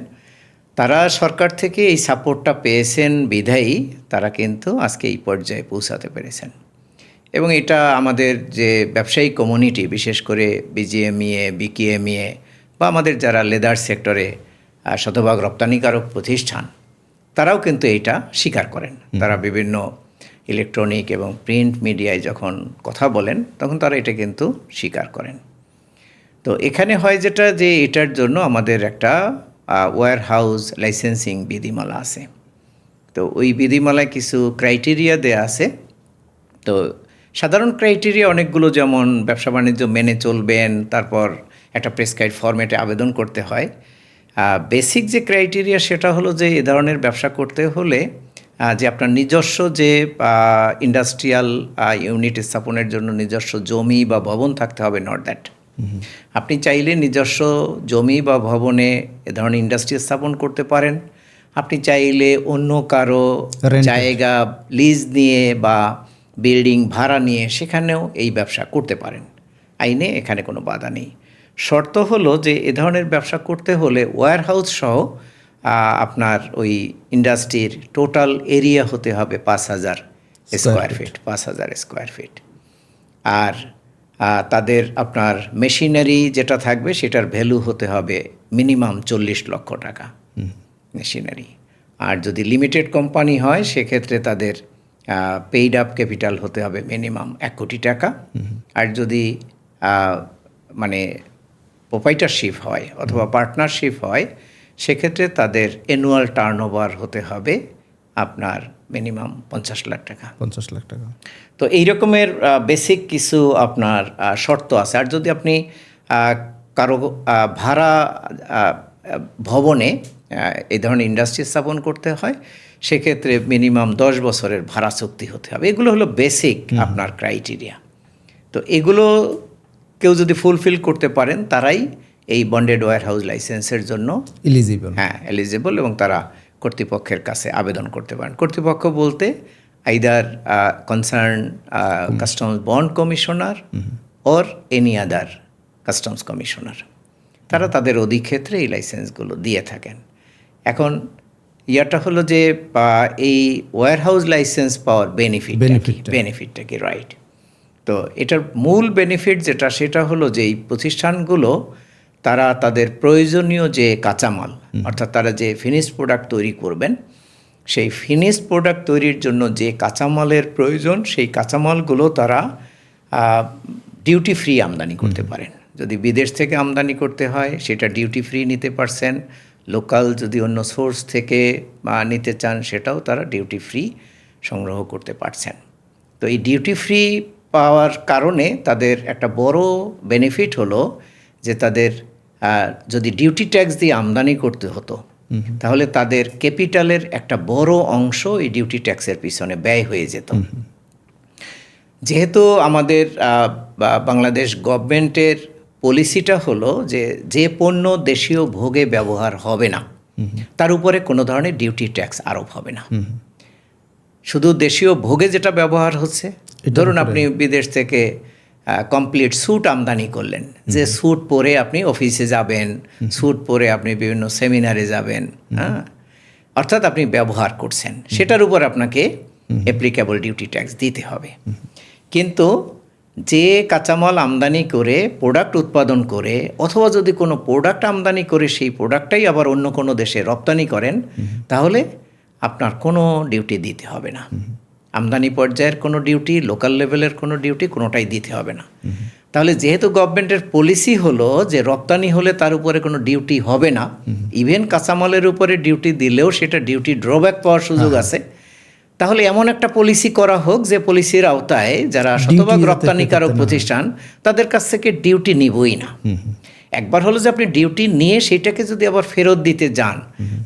তারা সরকার থেকে এই সাপোর্টটা পেয়েছেন বিধায়ী তারা কিন্তু আজকে এই পর্যায়ে পৌঁছাতে পেরেছেন। এবং এটা আমাদের যে ব্যবসায়িক কমিউনিটি, বিশেষ করে বিজিএমইএ, বিকেএমইএ বা আমাদের যারা লেদার সেক্টরে শতভাগ রপ্তানিকারক প্রতিষ্ঠান, তারাও কিন্তু এইটা স্বীকার করেন। তারা বিভিন্ন ইলেকট্রনিক এবং প্রিন্ট মিডিয়ায় যখন কথা বলেন, তখন তারা এটা কিন্তু স্বীকার করেন। তো এখানে হয় যেটা, যে এটার জন্য আমাদের একটা ওয়্যার হাউস লাইসেন্সিং বিধিমালা আছে। তো ওই বিধিমালায় কিছু ক্রাইটেরিয়া দেয়া আছে। তো সাধারণ ক্রাইটেরিয়া অনেকগুলো, যেমন ব্যবসা বাণিজ্য মেনে চলবেন, তারপর একটা প্রেসক্রাইব ফরম্যাটে আবেদন করতে হয়। বেসিক যে ক্রাইটেরিয়া সেটা হলো যে এ ধরনের ব্যবসা করতে হলে যে আপনার নিজস্ব যে ইন্ডাস্ট্রিয়াল ইউনিট স্থাপনের জন্য নিজস্ব জমি বা ভবন থাকতে হবে, নট দ্যাট। আপনি চাইলে নিজস্ব জমি বা ভবনে এ ধরনের ইন্ডাস্ট্রি স্থাপন করতে পারেন। আপনি চাইলে অন্য কারো Rented. জায়গা লিজ নিয়ে বা বিল্ডিং ভাড়া নিয়ে সেখানেও এই ব্যবসা করতে পারেন। আইনে এখানে কোনো বাধা নেই। শর্ত হলো যে এ ধরনের ব্যবসা করতে হলে ওয়্যারহাউস সহ আপনার ওই ইন্ডাস্ট্রির টোটাল এরিয়া হতে হবে 5,000 স্কোয়ার ফিট, 5,000 স্কোয়ার ফিট। আর তাদের আপনার মেশিনারি যেটা থাকবে সেটার ভ্যালু হতে হবে মিনিমাম 40 লক্ষ টাকা মেশিনারি। আর যদি লিমিটেড কোম্পানি হয় সেক্ষেত্রে তাদের পেইড আপ ক্যাপিটাল হতে হবে মিনিমাম 1 কোটি টাকা। আর যদি মানে প্রোপাইটারশিপ হয় অথবা পার্টনারশিপ হয় সেক্ষেত্রে তাদের অ্যানুয়াল টার্নওভার হতে হবে আপনার মিনিমাম 50 লাখ টাকা। 50 লাখ টাকা। তো এই রকমের বেসিক কিছু আপনার শর্ত আছে। আর যদি আপনি কারো ভাড়া ভবনে এই ধরনের ইন্ডাস্ট্রি স্থাপন করতে হয় সেক্ষেত্রে মিনিমাম 10 বছরের ভাড়া চুক্তি হতে হবে। এগুলো হলো বেসিক আপনার ক্রাইটেরিয়া। তো এগুলো কেউ যদি ফুলফিল করতে পারেন তারাই এই বন্ডেড ওয়্যারহাউস লাইসেন্সের জন্য এলিজিবল। হ্যাঁ এলিজিবল, এবং তারা কর্তৃপক্ষের কাছে আবেদন করতে পারেন। কর্তৃপক্ষ বলতে either concern customs bond commissioner or any other customs commissioner, তারা তাদের অধিক্ষেত্রে এই লাইসেন্সগুলো দিয়ে থাকেন। এখন ইয়াটা হলো যে এই ওয়্যারহাউস লাইসেন্স পাওয়ার বেনিফিটটা কি রাইট। তো এটার মূল বেনিফিট যেটা সেটা হলো যে এই প্রতিষ্ঠানগুলো তারা তাদের প্রয়োজনীয় যে কাঁচামাল অর্থাৎ তারা যে ফিনিশড প্রোডাক্ট তৈরি করবেন সেই ফিনিশড প্রোডাক্ট তৈরির জন্য যে কাঁচামালের প্রয়োজন সেই কাঁচামালগুলো তারা ডিউটি ফ্রি আমদানি করতে পারেন। যদি বিদেশ থেকে আমদানি করতে হয় সেটা ডিউটি ফ্রি নিতে পারছেন। লোকাল যদি অন্য সোর্স থেকে নিতে চান সেটাও তারা ডিউটি ফ্রি সংগ্রহ করতে পারছেন। তো এই ডিউটি ফ্রি পাওয়ার কারণে তাদের একটা বড় বেনিফিট হলো যে তাদের যদি ডিউটি ট্যাক্স দিয়ে আমদানি করতে হতো তাহলে তাদের ক্যাপিটালের একটা বড় অংশ এই ডিউটি ট্যাক্সের পিছনে ব্যয় হয়ে যেত। যেহেতু আমাদের বাংলাদেশ গভর্নমেন্টের পলিসিটা হলো যে যে পণ্য দেশীয় ভোগে ব্যবহার হবে না তার উপরে কোনো ধরনের ডিউটি ট্যাক্স আরোপ হবে না। শুধু দেশীয় ভোগে যেটা ব্যবহার হচ্ছে, ধরুন আপনি বিদেশ থেকে কমপ্লিট স্যুট আমদানি করলেন, যে স্যুট পরে আপনি অফিসে যাবেন, স্যুট পরে আপনি বিভিন্ন সেমিনারে যাবেন, হ্যাঁ, অর্থাৎ আপনি ব্যবহার করছেন, সেটার উপর আপনাকে অ্যাপ্লিকেবল ডিউটি ট্যাক্স দিতে হবে। কিন্তু যে কাঁচামাল আমদানি করে প্রোডাক্ট উৎপাদন করে অথবা যদি কোনো প্রোডাক্ট আমদানি করে সেই প্রোডাক্টটাই আবার অন্য কোনো দেশে রপ্তানি করেন তাহলে আপনার কোনো ডিউটি দিতে হবে না। আমদানি পর্যায়ের কোনো ডিউটি, লোকাল লেভেলের কোনো ডিউটি কোনোটাই দিতে হবে না। তাহলে যেহেতু গভর্নমেন্টের পলিসি হলো যে রপ্তানি হলে তার উপরে কোনো ডিউটি হবে না, ইভেন কাঁচামালের উপরে ডিউটি দিলেও সেটা ডিউটি ড্রব্যাক পাওয়ার সুযোগ আছে, তাহলে এমন একটা পলিসি করা হোক যে পলিসির আওতায় যারা শতভাগ রপ্তানিকারক প্রতিষ্ঠান তাদের কাছ থেকে ডিউটি নিবই না। একবার হলো যে আপনি ডিউটি নিয়ে সেইটাকে যদি আবার ফেরত দিতে যান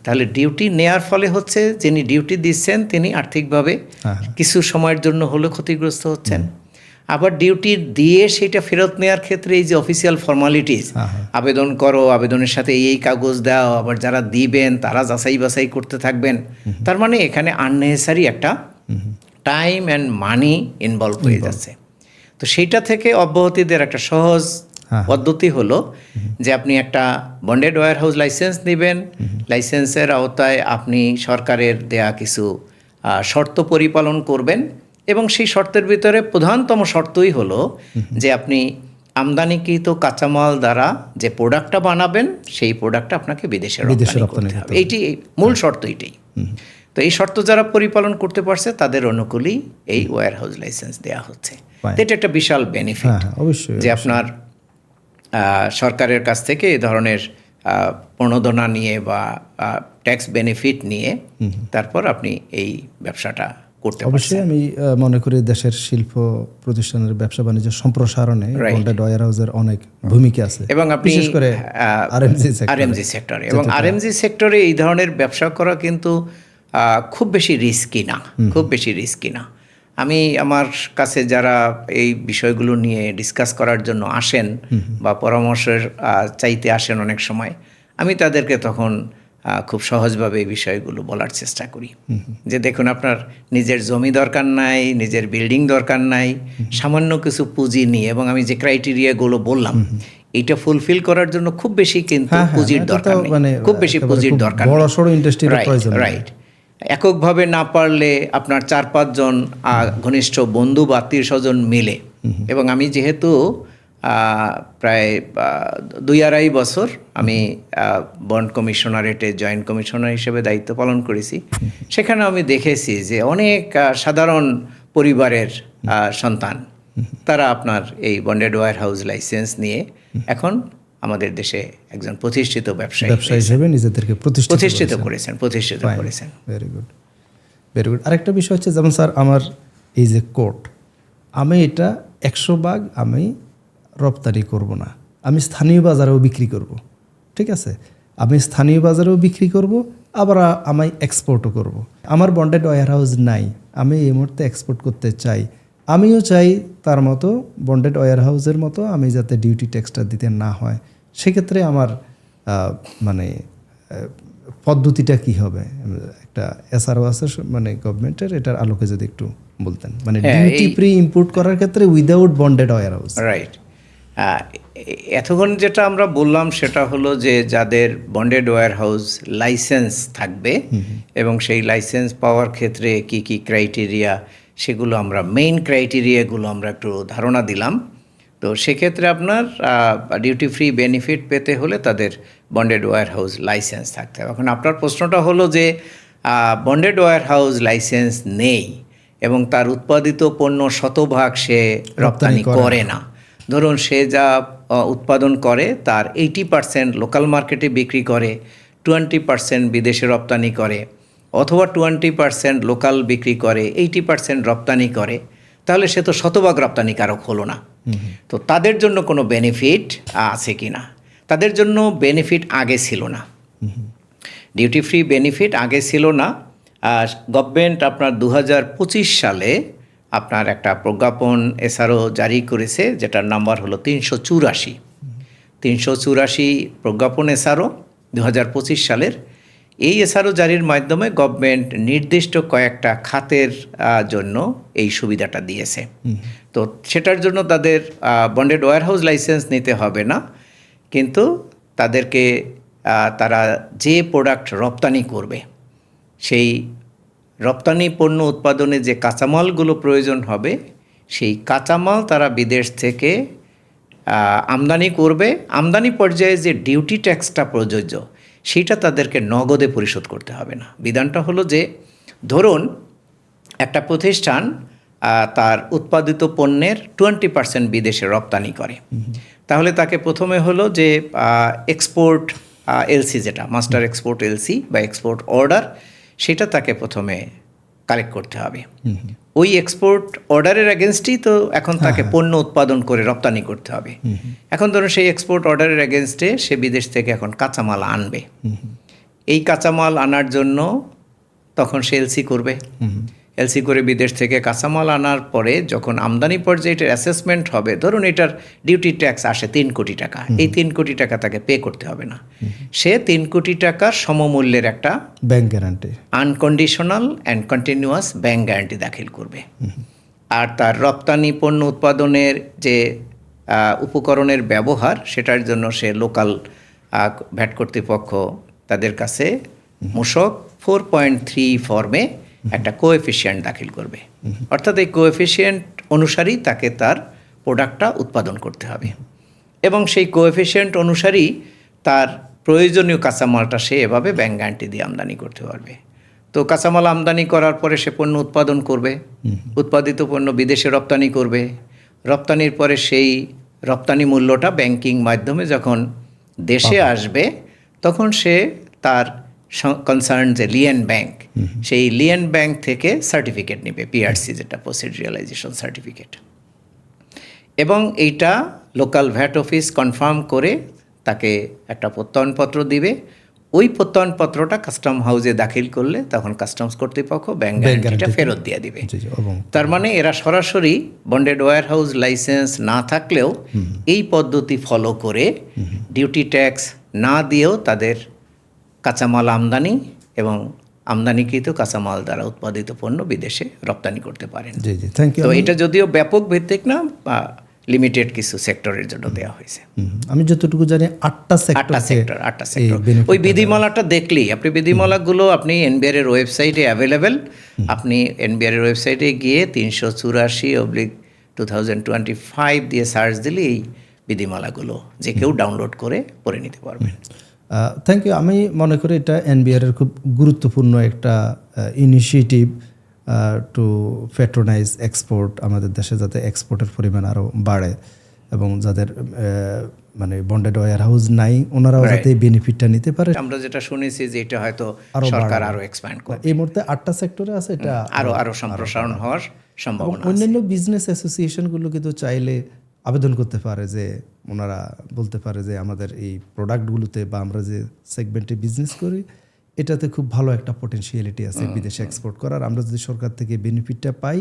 তাহলে ডিউটি নেয়ার ফলে হচ্ছে যিনি ডিউটি দিচ্ছেন তিনি আর্থিকভাবে কিছু সময়ের জন্য হলেও ক্ষতিগ্রস্ত হচ্ছেন। আবার ডিউটি দিয়ে সেটা ফেরত নেওয়ার ক্ষেত্রে এই যে অফিসিয়াল ফর্মালিটিস, আবেদন করো, আবেদনের সাথে এই কাগজ দাও, আবার যারা দিবেন তারা যাচাই বাছাই করতে থাকবেন, তার মানে এখানে আননেসেসারি একটা টাইম অ্যান্ড মানি ইনভলভ হয়ে যাচ্ছে। তো সেইটা থেকে অব্যাহতি দেওয়ার একটা সহজ পদ্ধতি হলো যে আপনি একটা বন্ডেড ওয়্যারহাউস লাইসেন্স নেবেন, লাইসেন্সের আওতায় আপনি সরকারের দেয়া কিছু শর্ত পরিপালন করবেন এবং সেই শর্তের ভিতরে প্রধানতম শর্তই হলো যে আপনি আমদানিকৃত কাঁচামাল দ্বারা যে প্রোডাক্টটা বানাবেন সেই প্রোডাক্টটা আপনাকে বিদেশে রপ্তানি করতে হবে। এইটি মূল শর্ত এইটাই। তো এই শর্ত যারা পরিপালন করতে পারছে তাদের অনুকূলেই এই ওয়্যারহাউস লাইসেন্স দেওয়া হচ্ছে। এটা একটা বিশাল বেনিফিট যে আপনার সরকারের কাছ থেকে এই ধরনের প্রণোদনা নিয়ে বা ট্যাক্স বেনিফিট নিয়ে তারপর আপনি এই ব্যবসাটা করতে পারছেন। অবশ্যই আমি মনে করি দেশের শিল্প প্রতিষ্ঠানের ব্যবসা বাণিজ্য সম্প্রসারণে বন্ডেড ওয়্যারহাউসের অনেক ভূমিকা আছে এবং আপনি বিশেষ করে আরএমজি সেক্টরে, এবং আরএমজি সেক্টরে এই ধরনের ব্যবসা করা কিন্তু খুব বেশি রিস্কি না, খুব বেশি রিস্কি না। আমি আমার কাছে যারা এই বিষয়গুলো নিয়ে ডিসকাস করার জন্য আসেন বা পরামর্শের চাইতে আসেন অনেক সময়, আমি তাদেরকে তখন খুব সহজভাবে এই বিষয়গুলো বলার চেষ্টা করি যে দেখুন, আপনার নিজের জমি দরকার নাই, নিজের বিল্ডিং দরকার নাই, সামান্য কিছু পুঁজি নিয়ে, এবং আমি যে ক্রাইটেরিয়াগুলো বললাম এইটা ফুলফিল করার জন্য খুব বেশি কিন্তু পুঁজির দরকার নেই, খুব বেশি পুঁজির দরকার নেই, বড়সড় ইন্ডাস্ট্রির প্রয়োজন নেই। রাইট। এককভাবে না পারলে আপনার 4-5 জন ঘনিষ্ঠ বন্ধু বা আত্মীয় স্বজন মিলে, এবং আমি যেহেতু প্রায় 2-2.5 বছর আমি বন্ড কমিশনারেটে জয়েন্ট কমিশনার হিসেবে দায়িত্ব পালন করেছি, সেখানে আমি দেখেছি যে অনেক সাধারণ পরিবারের সন্তান তারা আপনার এই বন্ডেড ওয়্যার হাউস লাইসেন্স নিয়ে এখন আমাদের দেশে একজন প্রতিষ্ঠিত ব্যবসায়ী হিসেবে নিজেদেরকে প্রতিষ্ঠিত করেছেন। Very good, very good. আরেকটা বিষয় হচ্ছে, যেমন স্যার আমার এই যে কোর্ট, আমি এটা 100% আমি রপ্তানি করব না, আমি স্থানীয় বাজারেও বিক্রি করব, ঠিক আছে? আমি স্থানীয় বাজারেও বিক্রি করব, আবার আমি এক্সপোর্টও করব। আমার বন্ডেড ওয়্যার হাউস নাই, আমি এই মুহূর্তে এক্সপোর্ট করতে চাই, আমিও চাই তার মতো বন্ডেড ওয়্যার হাউসের মতো আমি যাতে ডিউটি ট্যাক্সটা দিতে না হয়। সেক্ষেত্রে আমার মানে পদ্ধতিটা কি হবে? একটা এসআরও আছে মানে গভর্নমেন্টের, এটার আলোকে যদি একটু বলতেন, মানে ডিউটি ফ্রি ইম্পোর্ট করার ক্ষেত্রে without bonded warehouse. Right. এতক্ষণ যেটা আমরা বললাম সেটা হলো যে যাদের বন্ডেড ওয়্যার হাউস লাইসেন্স থাকবে এবং সেই লাইসেন্স পাওয়ার ক্ষেত্রে কি কি ক্রাইটেরিয়া, সেগুলো আমরা মেইন ক্রাইটেরিয়াগুলো আমরা একটু ধারণা দিলাম। তো সেক্ষেত্রে আপনার ডিউটি ফ্রি বেনিফিট পেতে হলে তাদের বন্ডেড ওয়্যার হাউস লাইসেন্স থাকতে হবে। এখন আপনার প্রশ্নটা হলো যে বন্ডেড ওয়্যার হাউস লাইসেন্স নেই এবং তার উৎপাদিত পণ্য শতভাগ সে রপ্তানি করে না। ধরুন সে যা উৎপাদন করে তার 80% লোকাল মার্কেটে বিক্রি করে, 20% বিদেশে রপ্তানি করে, অথবা 20% লোকাল বিক্রি করে, 80% রপ্তানি করে, তাহলে সে তো শতভাগ রপ্তানিকারক হলো না। তো তাদের জন্য কোনো বেনিফিট আছে কি না? তাদের জন্য বেনিফিট আগে ছিল না, ডিউটি ফ্রি বেনিফিট আগে ছিল না। গভর্নমেন্ট আপনার 2025 সালে আপনার একটা প্রজ্ঞাপন এসআরও জারি করেছে, যেটার নাম্বার হলো 384 প্রজ্ঞাপন এসআরও 2025 সালের। এই এসআরও জারির মাধ্যমে গভর্নমেন্ট নির্দিষ্ট কয়েকটা খাতের জন্য এই সুবিধাটা দিয়েছে। তো সেটার জন্য তাদের বন্ডেড ওয়্যার হাউস লাইসেন্স নিতে হবে না, কিন্তু তাদেরকে তারা যে প্রোডাক্ট রপ্তানি করবে সেই রপ্তানি পণ্য উৎপাদনে যে কাঁচামালগুলো প্রয়োজন হবে সেই কাঁচামাল তারা বিদেশ থেকে আমদানি করবে। আমদানি পর্যায়ে যে ডিউটি ট্যাক্সটা প্রযোজ্য সেইটা তাদেরকে নগদে পরিশোধ করতে হবে না। বিধানটা হলো যে ধরুন একটা প্রতিষ্ঠান তার উৎপাদিত পণ্যের 20% বিদেশে রপ্তানি করে, তাহলে তাকে প্রথমে হলো যে এক্সপোর্ট এলসি, যেটা মাস্টার এক্সপোর্ট এলসি বা এক্সপোর্ট অর্ডার, সেটা তাকে প্রথমে কালেক্ট করতে হবে। ওই এক্সপোর্ট অর্ডারের এগেনস্টেই তো এখন তাকে পণ্য উৎপাদন করে রপ্তানি করতে হবে। এখন ধরুন সেই এক্সপোর্ট অর্ডারের এগেনস্টে সে বিদেশ থেকে এখন কাঁচামাল আনবে। এই কাঁচামাল আনার জন্য তখন সে এলসি করবে। এলসি করে বিদেশ থেকে কাঁচামাল আনার পরে যখন আমদানি পর্যায়ে এটার অ্যাসেসমেন্ট হবে, ধরুন এটার ডিউটি ট্যাক্স আসে 3 কোটি টাকা, এই 3 কোটি টাকা তাকে পে করতে হবে না। সে 3 কোটি টাকার সমমূল্যের একটা bank guarantee, unconditional and continuous bank guarantee দাখিল করবে। আর তার রপ্তানি পণ্য উৎপাদনের যে উপকরণের ব্যবহার, সেটার জন্য সে লোকাল ভ্যাট কর্তৃপক্ষ তাদের কাছে মূসক 4.3 ফর্মে একটা কোএফিসিয়েন্ট দাখিল করবে। অর্থাৎ এই কোএফিসিয়েন্ট অনুসারেই তাকে তার প্রোডাক্টটা উৎপাদন করতে হবে এবং সেই কোএফিসিয়েন্ট অনুসারেই তার প্রয়োজনীয় কাঁচামালটা সে এভাবে ব্যাংক গ্যারান্টি দিয়ে আমদানি করতে পারবে। তো কাঁচামাল আমদানি করার পরে সে পণ্য উৎপাদন করবে, উৎপাদিত পণ্য বিদেশে রপ্তানি করবে। রপ্তানির পরে সেই রপ্তানি মূল্যটা ব্যাংকিং মাধ্যমে যখন দেশে আসবে, তখন সে তার কনসার্ন যে লিয়েন ব্যাংক, সেই লিয়েন ব্যাংক থেকে সার্টিফিকেট নেবে, পিআরসি, যেটা পোস্ট রিয়ালাইজেশন সার্টিফিকেট, এবং এইটা লোকাল ভ্যাট অফিস কনফার্ম করে তাকে একটা প্রত্যয়নপত্র দিবে। ওই প্রত্যয়নপত্রটা কাস্টম হাউসে দাখিল করলে তখন কাস্টমস কর্তৃপক্ষ ব্যাংক গ্যারান্টিটা ফেরত দিয়ে দিবে। জি জি এবং তার মানে এরা সরাসরি বন্ডেড ওয়্যার হাউস লাইসেন্স না থাকলেও এই পদ্ধতি ফলো করে ডিউটি ট্যাক্স না দিয়েও তাদের কাঁচামাল আমদানি এবং আমদানিকৃত কাঁচামাল দ্বারা উৎপাদিত পণ্য বিদেশে রপ্তানি করতে পারেন। জি জি থ্যাংক ইউ। তো এটা যদিও ব্যাপক ভিত্তিক না, লিমিটেড কিছু সেক্টরের জন্য দেওয়া হয়েছে। আমি যতটুকু জানি 8টা সেক্টর ওই বিধিমালাটা দেখলেই আপনি বিধিমালাগুলো আপনি এনবিআর এর ওয়েবসাইটে অ্যাভেলেবেল। আপনি এনবিআর এর ওয়েবসাইটে গিয়ে 384/2025 দিয়ে সার্চ দিলে এই বিধিমালাগুলো যে কেউ ডাউনলোড করে পড়ে নিতে পারবেন। Thank you. আমি মনে করি এটা এনবিআর এর খুব গুরুত্বপূর্ণ একটা ইনিশিয়েটিভ টু প্যাট্রোনাইজ এক্সপোর্ট, আমাদের দেশে যাতে এক্সপোর্টের পরিমাণ আরও বাড়ে এবং যাদের মানে বন্ডেড ওয়্যার হাউস নাই ওনারাও যাতে বেনিফিটটা নিতে পারে। আমরা যেটা শুনেছি যে এটা হয়তো সরকার আরো এক্সপ্যান্ড করবে। এই মুহূর্তে 8টা সেক্টরে আছে, এটা আরো সম্প্রসারণ হওয়ার সম্ভাবনা আছে। অন্যান্য বিজনেস অ্যাসোসিয়েশনগুলো কিন্তু চাইলে আবেদন করতে পারে, যে ওনারা বলতে পারে যে আমাদের এই প্রোডাক্টগুলোতে বা আমরা যে সেগমেন্টে বিজনেস করি এটাতে খুব ভালো একটা পটেনশিয়ালিটি আছে বিদেশে এক্সপোর্ট করার। আমরা যদি সরকার থেকে বেনিফিটটা পাই,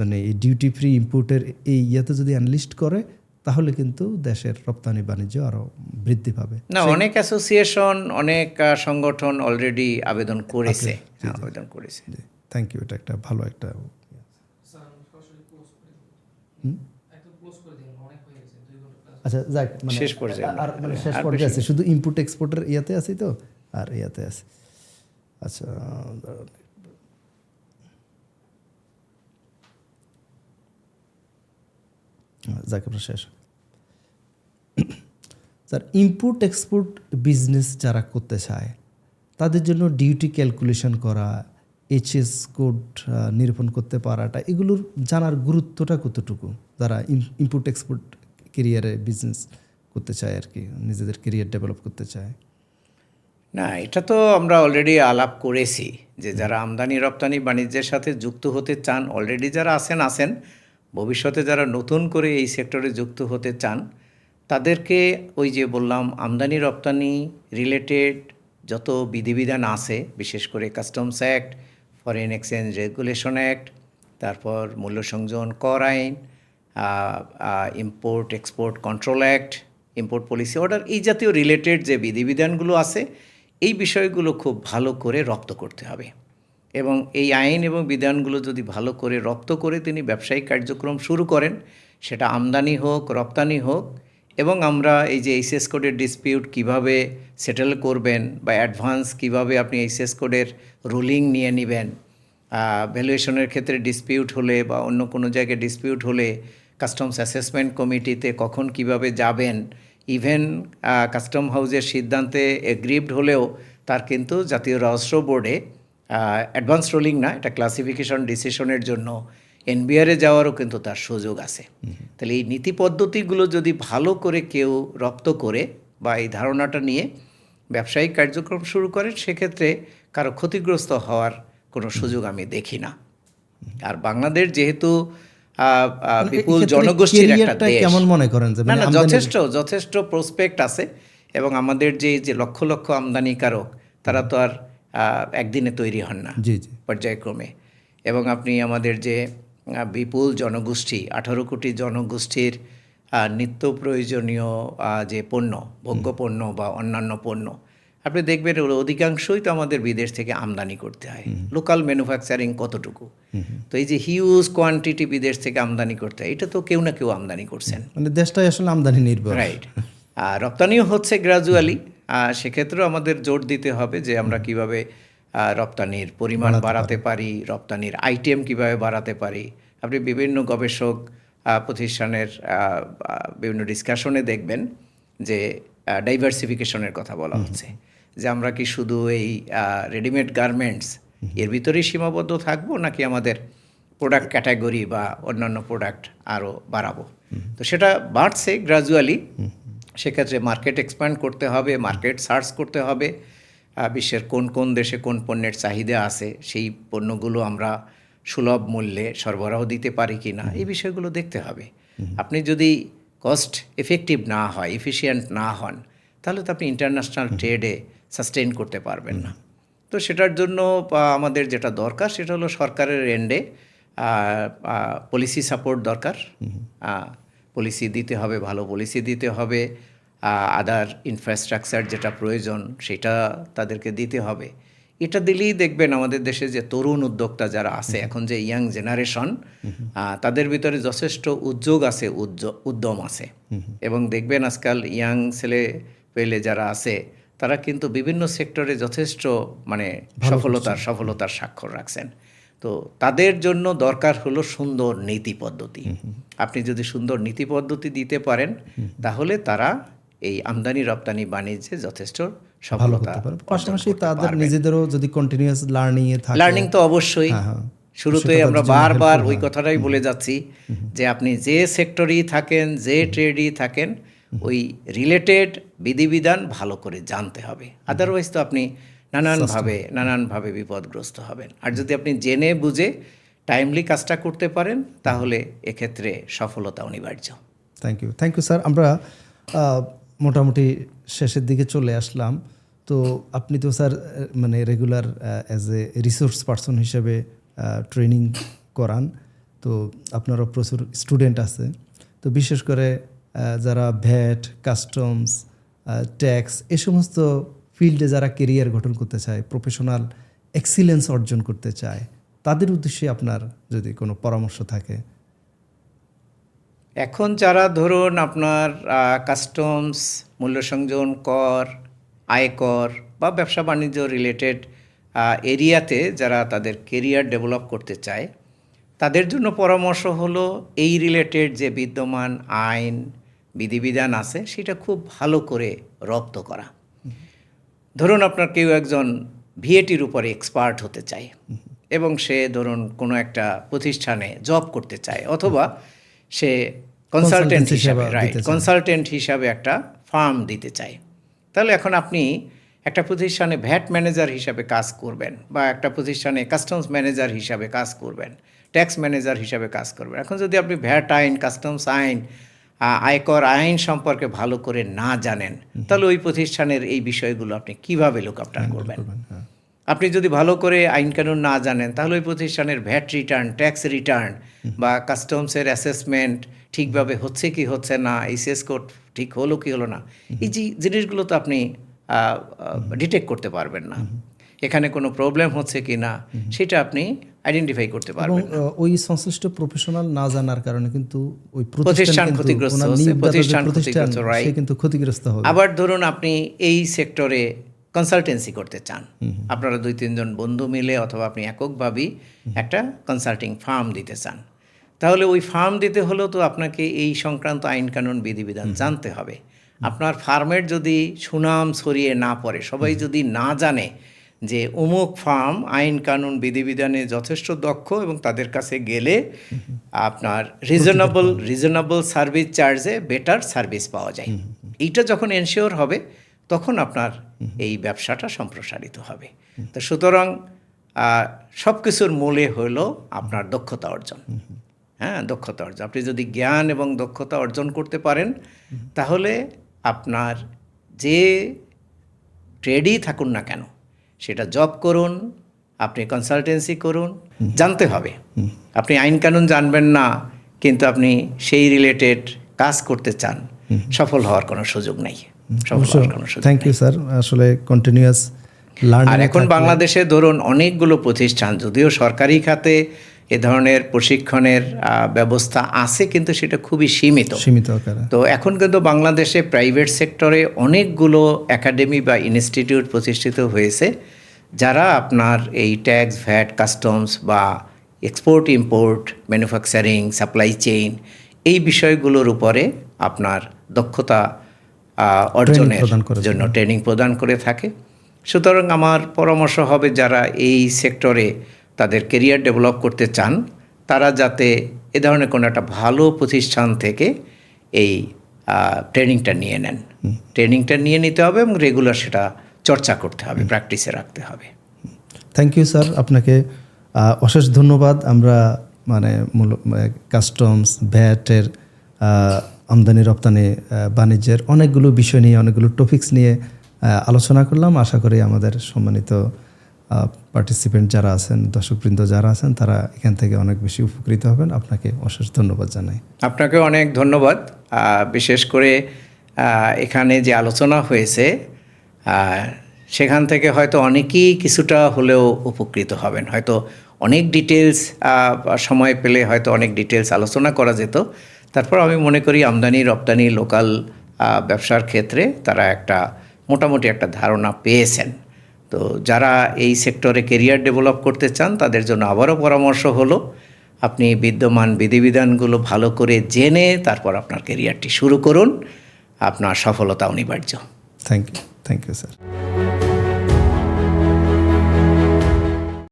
মানে এই ডিউটি ফ্রি ইম্পোর্টের এই ইয়েতে যদি অ্যানলিস্ট করে তাহলে কিন্তু দেশের রপ্তানি বাণিজ্য আরও বৃদ্ধি পাবে। না, অনেক অ্যাসোসিয়েশন, অনেক সংগঠন অলরেডি আবেদন করেছে। Thank you. এটা একটা ভালো একটা আচ্ছা যাক, মানে শেষ পর্যায়ে আর মানে শেষ পর্যায়ে আছে, শুধু ইনপুট এক্সপোর্টের ইয়াতে আছি তো, আর ইয়াতে আছে। আচ্ছা যাক আমরা শেষ। স্যার, ইম্পোর্ট এক্সপোর্ট বিজনেস যারা করতে চায় তাদের জন্য ডিউটি ক্যালকুলেশন করা, এইচএস কোড নিরূপণ করতে পারাটা, এগুলোর জানার গুরুত্বটা কতটুকু যারা ইম্পোর্ট এক্সপোর্ট কেরিয়ারে বিজনেস করতে চায় আর কি, নিজেদের কেরিয়ার ডেভেলপ করতে চায়? না, এটা তো আমরা অলরেডি আলাপ করেছি যে যারা আমদানি রপ্তানি বাণিজ্যের সাথে যুক্ত হতে চান, অলরেডি যারা আছেন, ভবিষ্যতে যারা নতুন করে এই সেক্টরে যুক্ত হতে চান তাদেরকে ওই যে বললাম আমদানি রপ্তানি রিলেটেড যত বিধিবিধান আছে, বিশেষ করে customs act, foreign exchange regulation act, তারপর মূল্য সংযোজন কর আইন, import export control act, import policy order, এই জাতীয় রিলেটেড যে বিধিবিধানগুলো আছে এই বিষয়গুলো খুব ভালো করে রপ্ত করতে হবে। এবং এই আইন এবং বিধানগুলো যদি ভালো করে রপ্ত করে তিনি ব্যবসায়িক কার্যক্রম শুরু করেন, সেটা আমদানি হোক রপ্তানি হোক, এবং আমরা এই যে এইচএস কোডের ডিসপিউট কিভাবে সেটেল করবেন বা অ্যাডভান্স কিভাবে আপনি এইচএস কোডের রুলিং নিয়ে নেবেন, ভ্যালুয়েশনের ক্ষেত্রে ডিসপিউট হলে বা অন্য কোনো জায়গায় ডিসপিউট হলে কাস্টমস অ্যাসেসমেন্ট কমিটিতে কখন কিভাবে যাবেন, ইভেন কাস্টম হাউসের সিদ্ধান্তে এগ্রিভড হলেও তার কিন্তু জাতীয় রাজস্ব বোর্ডে অ্যাডভান্স রুলিং না, এটা ক্লাসিফিকেশন ডিসিশনের জন্য এনবিআরে যাওয়ারও কিন্তু তার সুযোগ আছে। তাহলে এই নীতি পদ্ধতিগুলো যদি ভালো করে কেউ রপ্ত করে বা এই ধারণাটা নিয়ে ব্যবসায়িক কার্যক্রম শুরু করেন, সেক্ষেত্রে কারো ক্ষতিগ্রস্ত হওয়ার কোনো সুযোগ আমি দেখি না। আর বাংলাদেশ যেহেতু বিপুল জনগোষ্ঠীর একটা দেশ, কেমন মনে করেন যে না যথেষ্ট প্রসপেক্ট আছে, এবং আমাদের যে লক্ষ লক্ষ আমদানিকারক তারা তো আর একদিনে তৈরি হন না, পর্যায়ক্রমে। এবং আপনি আমাদের যে বিপুল জনগোষ্ঠী, 18 কোটি জনগোষ্ঠীর নিত্য প্রয়োজনীয় যে পণ্য, ভোগ্য পণ্য বা অন্যান্য পণ্য, আপনি দেখবেন অধিকাংশই তো আমাদের বিদেশ থেকে আমদানি করতে হয়। লোকাল ম্যানুফ্যাকচারিং কতটুকু, তো এই যে হিউজ কোয়ান্টিটি বিদেশ থেকে আমদানি করতে হয়, এটা তো কেউ না কেউ আমদানি করছেন, মানে দেশটাই আসলে আমদানি নির্ভর, রাইট। আর রপ্তানিও হচ্ছে গ্র্যাজুয়ালি, সেক্ষেত্রেও আমাদের জোর দিতে হবে যে আমরা কিভাবে রপ্তানির পরিমাণ বাড়াতে পারি, রপ্তানির আইটেম কিভাবে বাড়াতে পারি। আপনি বিভিন্ন গবেষক প্রতিষ্ঠানের বিভিন্ন ডিসকাশনে দেখবেন যে ডাইভার্সিফিকেশনের কথা বলা হচ্ছে, যে আমরা কি শুধু এই রেডিমেড গার্মেন্টস এর ভিতরেই সীমাবদ্ধ থাকবো, নাকি আমাদের প্রোডাক্ট ক্যাটাগরি বা অন্যান্য প্রোডাক্ট আরও বাড়াবো। তো সেটা বাড়ছে গ্র্যাজুয়ালি, সেক্ষেত্রে মার্কেট এক্সপ্যান্ড করতে হবে, মার্কেট সার্চ করতে হবে, বিশ্বের কোন কোন দেশে কোন পণ্যের চাহিদা আছে, সেই পণ্যগুলো আমরা সুলভ মূল্যে সরবরাহ দিতে পারি কি না, এই বিষয়গুলো দেখতে হবে। আপনি যদি কস্ট এফেক্টিভ না হয়, এফিশিয়েন্ট না হন, তাহলে তো আপনি ইন্টারন্যাশনাল ট্রেডে সাস্টেইন করতে পারবেন না। তো সেটার জন্য আমাদের যেটা দরকার সেটা হলো সরকারের এন্ডে পলিসি সাপোর্ট দরকার। পলিসি দিতে হবে, ভালো পলিসি দিতে হবে, আদার ইনফ্রাস্ট্রাকচার যেটা প্রয়োজন সেটা তাদেরকে দিতে হবে। এটা দিলেই দেখবেন আমাদের দেশে যে তরুণ উদ্যোক্তা যারা আছে, এখন যে ইয়াং জেনারেশন, তাদের ভিতরে যথেষ্ট উদ্যোগ আছে, উদ্যম আছে। এবং দেখবেন আজকাল ইয়াং ছেলে পেলে যারা আছে তারা কিন্তু বিভিন্ন সেক্টরে যথেষ্ট মানে সফলতার স্বাক্ষর রাখছেন। তো তাদের জন্য দরকার হলো সুন্দর নীতি পদ্ধতি। আপনি যদি সুন্দর নীতি পদ্ধতি দিতে পারেন তাহলে তারা এই আমদানি রপ্তানি বাণিজ্যে যথেষ্ট সফলতা পাশাপাশি তাদের নিজেদেরও যদি কন্টিনিউয়াস লার্নিং তো অবশ্যই। শুরুতে আমরা বারবার ওই কথাটাই বলে যাচ্ছি যে আপনি যে সেক্টরেই থাকেন, যে ট্রেডই থাকেন, ওই রিলেটেড বিধিবিধান ভালো করে জানতে হবে। আদারওয়াইজ তো আপনি নানানভাবে বিপদগ্রস্ত হবেন। আর যদি আপনি জেনে বুঝে টাইমলি কাজটা করতে পারেন তাহলে এক্ষেত্রে সফলতা অনিবার্য। Thank you sir. আমরা মোটামুটি শেষের দিকে চলে আসলাম। তো আপনি তো স্যার মানে regular as a resource person হিসেবে ট্রেনিং করান, তো আপনারও প্রচুর স্টুডেন্ট আছে। তো বিশেষ করে যারা ভ্যাট, কাস্টমস, ট্যাক্স এ সমস্ত ফিল্ডে যারা কেরিয়ার গঠন করতে চায়, প্রফেশনাল এক্সিলেন্স অর্জন করতে চায়, তাদের উদ্দেশ্যে আপনার যদি কোনো পরামর্শ থাকে। এখন যারা ধরুন আপনার কাস্টমস, মূল্য সংযোজন কর, আয়কর বা ব্যবসা বাণিজ্য রিলেটেড এরিয়াতে যারা তাদের কেরিয়ার ডেভেলপ করতে চায়, তাদের জন্য পরামর্শ হলো এই রিলেটেড যে বিদ্যমান আইন বিধিবিধান আছে সেটা খুব ভালো করে রপ্ত করা। ধরুন আপনার কেউ একজন ভিএটির উপরে এক্সপার্ট হতে চায় এবং সে ধরুন কোনো একটা প্রতিষ্ঠানে জব করতে চায়, অথবা সে কনসালটেন্ট হিসাবে একটা ফার্ম দিতে চায়। তাহলে এখন আপনি একটা প্রতিষ্ঠানে ভ্যাট ম্যানেজার হিসাবে কাজ করবেন, বা একটা প্রতিষ্ঠানে কাস্টমস ম্যানেজার হিসাবে কাজ করবেন, ট্যাক্স ম্যানেজার হিসাবে কাজ করবেন। এখন যদি আপনি ভ্যাট আইন, কাস্টমস আইন, আয়কর আইন সম্পর্কে ভালো করে না জানেন তাহলে ওই প্রতিষ্ঠানের এই বিষয়গুলো আপনি কিভাবে লুক আফটার করবেন? আপনি যদি ভালো করে আইন কানুন না জানেন তাহলে ওই প্রতিষ্ঠানের ভ্যাট রিটার্ন, ট্যাক্স রিটার্ন বা কাস্টমসের অ্যাসেসমেন্ট ঠিকভাবে হচ্ছে কি হচ্ছে না, ইসিএস কোড ঠিক হলো কি হলো না, এই যে জিনিসগুলো তো আপনি ডিটেক্ট করতে পারবেন না। এখানে কোনো প্রবলেম হচ্ছে কি না সেটা আপনি আইডেন্টিফাই করতে পারবেন না। ওই সংশ্লিষ্ট প্রফেশনাল না জানার কারণে কিন্তু ওই প্রতিষ্ঠান ক্ষতিগ্রস্ত হচ্ছে, সে কিন্তু ক্ষতিগ্রস্ত হবে। আবার ধরুন আপনি এই সেক্টরে কনসালটেন্সি করতে চান, আপনারা 2-3 জন বন্ধু মিলে অথবা আপনি এককভাবেই একটা কনসাল্টিং ফার্ম দিতে চান, তাহলে ওই ফার্ম দিতে হলেও তো আপনাকে এই সংক্রান্ত আইন কানুন বিধিবিধান জানতে হবে। আপনার ফার্মের যদি সুনাম ছড়িয়ে না পড়ে, সবাই যদি না জানে যে অমুক ফার্ম আইন কানুন বিধিবিধানে যথেষ্ট দক্ষ এবং তাদের কাছে গেলে আপনার রিজনেবল সার্ভিস চার্জে বেটার সার্ভিস পাওয়া যায়, এইটা যখন এনশিওর হবে তখন আপনার এই ব্যবসাটা সম্প্রসারিত হবে। তো সুতরাং সব কিছুর মূলে হলো আপনার দক্ষতা অর্জন। দক্ষতা অর্জন। আপনি যদি জ্ঞান এবং দক্ষতা অর্জন করতে পারেন তাহলে আপনার যে ট্রেডই থাকুন না কেন, সেটা জব করুন, আপনি কনসালটেন্সি করুন, জানতে হবে। আপনি আইন কানুন জানবেন না কিন্তু আপনি সেই রিলেটেড কাজ করতে চান, সফল হওয়ার কোনো সুযোগ নেই। Thank you sir. আসলে কন্টিনিউয়াস লার্নিং। আর এখন বাংলাদেশে ধরুন অনেকগুলো প্রতিষ্ঠান, যদিও সরকারি খাতে এ ধরনের প্রশিক্ষণের ব্যবস্থা আছে কিন্তু সেটা খুবই সীমিত আকারে। তো এখন কিন্তু বাংলাদেশে প্রাইভেট সেক্টরে অনেকগুলো একাডেমি বা ইনস্টিটিউট প্রতিষ্ঠিত হয়েছে যারা আপনার এই ট্যাক্স, ভ্যাট, কাস্টমস বা export import, manufacturing, supply chain এই বিষয়গুলোর উপরে আপনার দক্ষতা অর্জনের জন্য ট্রেনিং প্রদান করে থাকে। সুতরাং আমার পরামর্শ হবে যারা এই সেক্টরে তাদের কেরিয়ার ডেভেলপ করতে চান তারা যাতে এ ধরনের কোনো একটা ভালো প্রতিষ্ঠান থেকে এই ট্রেনিংটা নিয়ে নেন। ট্রেনিংটা নিয়ে নিতে হবে এবং রেগুলার সেটা চর্চা করতে হবে, প্র্যাকটিসে রাখতে হবে। থ্যাংক ইউ স্যার, আপনাকে অশেষ ধন্যবাদ। আমরা কাস্টমস, ভ্যাটের, আমদানি রপ্তানি বাণিজ্যের অনেকগুলো বিষয় নিয়ে, অনেকগুলো টপিকস নিয়ে আলোচনা করলাম। আশা করি আমাদের সম্মানিত পার্টিসিপেন্ট যারা আছেন, দর্শকবৃন্দ যারা আছেন, তারা এখান থেকে অনেক বেশি উপকৃত হবেন। আপনাকে অশেষ ধন্যবাদ জানাই। আপনাকে অনেক ধন্যবাদ। বিশেষ করে এখানে যে আলোচনা হয়েছে সেখান থেকে হয়তো অনেকেই কিছুটা হলেও উপকৃত হবেন। হয়তো অনেক ডিটেলস সময় পেলে হয়তো অনেক ডিটেলস আলোচনা করা যেত। তারপর আমি মনে করি আমদানি রপ্তানি লোকাল ব্যবসার ক্ষেত্রে তারা মোটামুটি একটা ধারণা পেয়েছেন। তো যারা এই সেক্টরে কেরিয়ার ডেভেলপ করতে চান তাদের জন্য আবারও পরামর্শ হলো, আপনি বিদ্যমান বিধিবিধানগুলো ভালো করে জেনে তারপর আপনার কেরিয়ারটি শুরু করুন। আপনার সফলতা অনিবার্য। Thank you sir.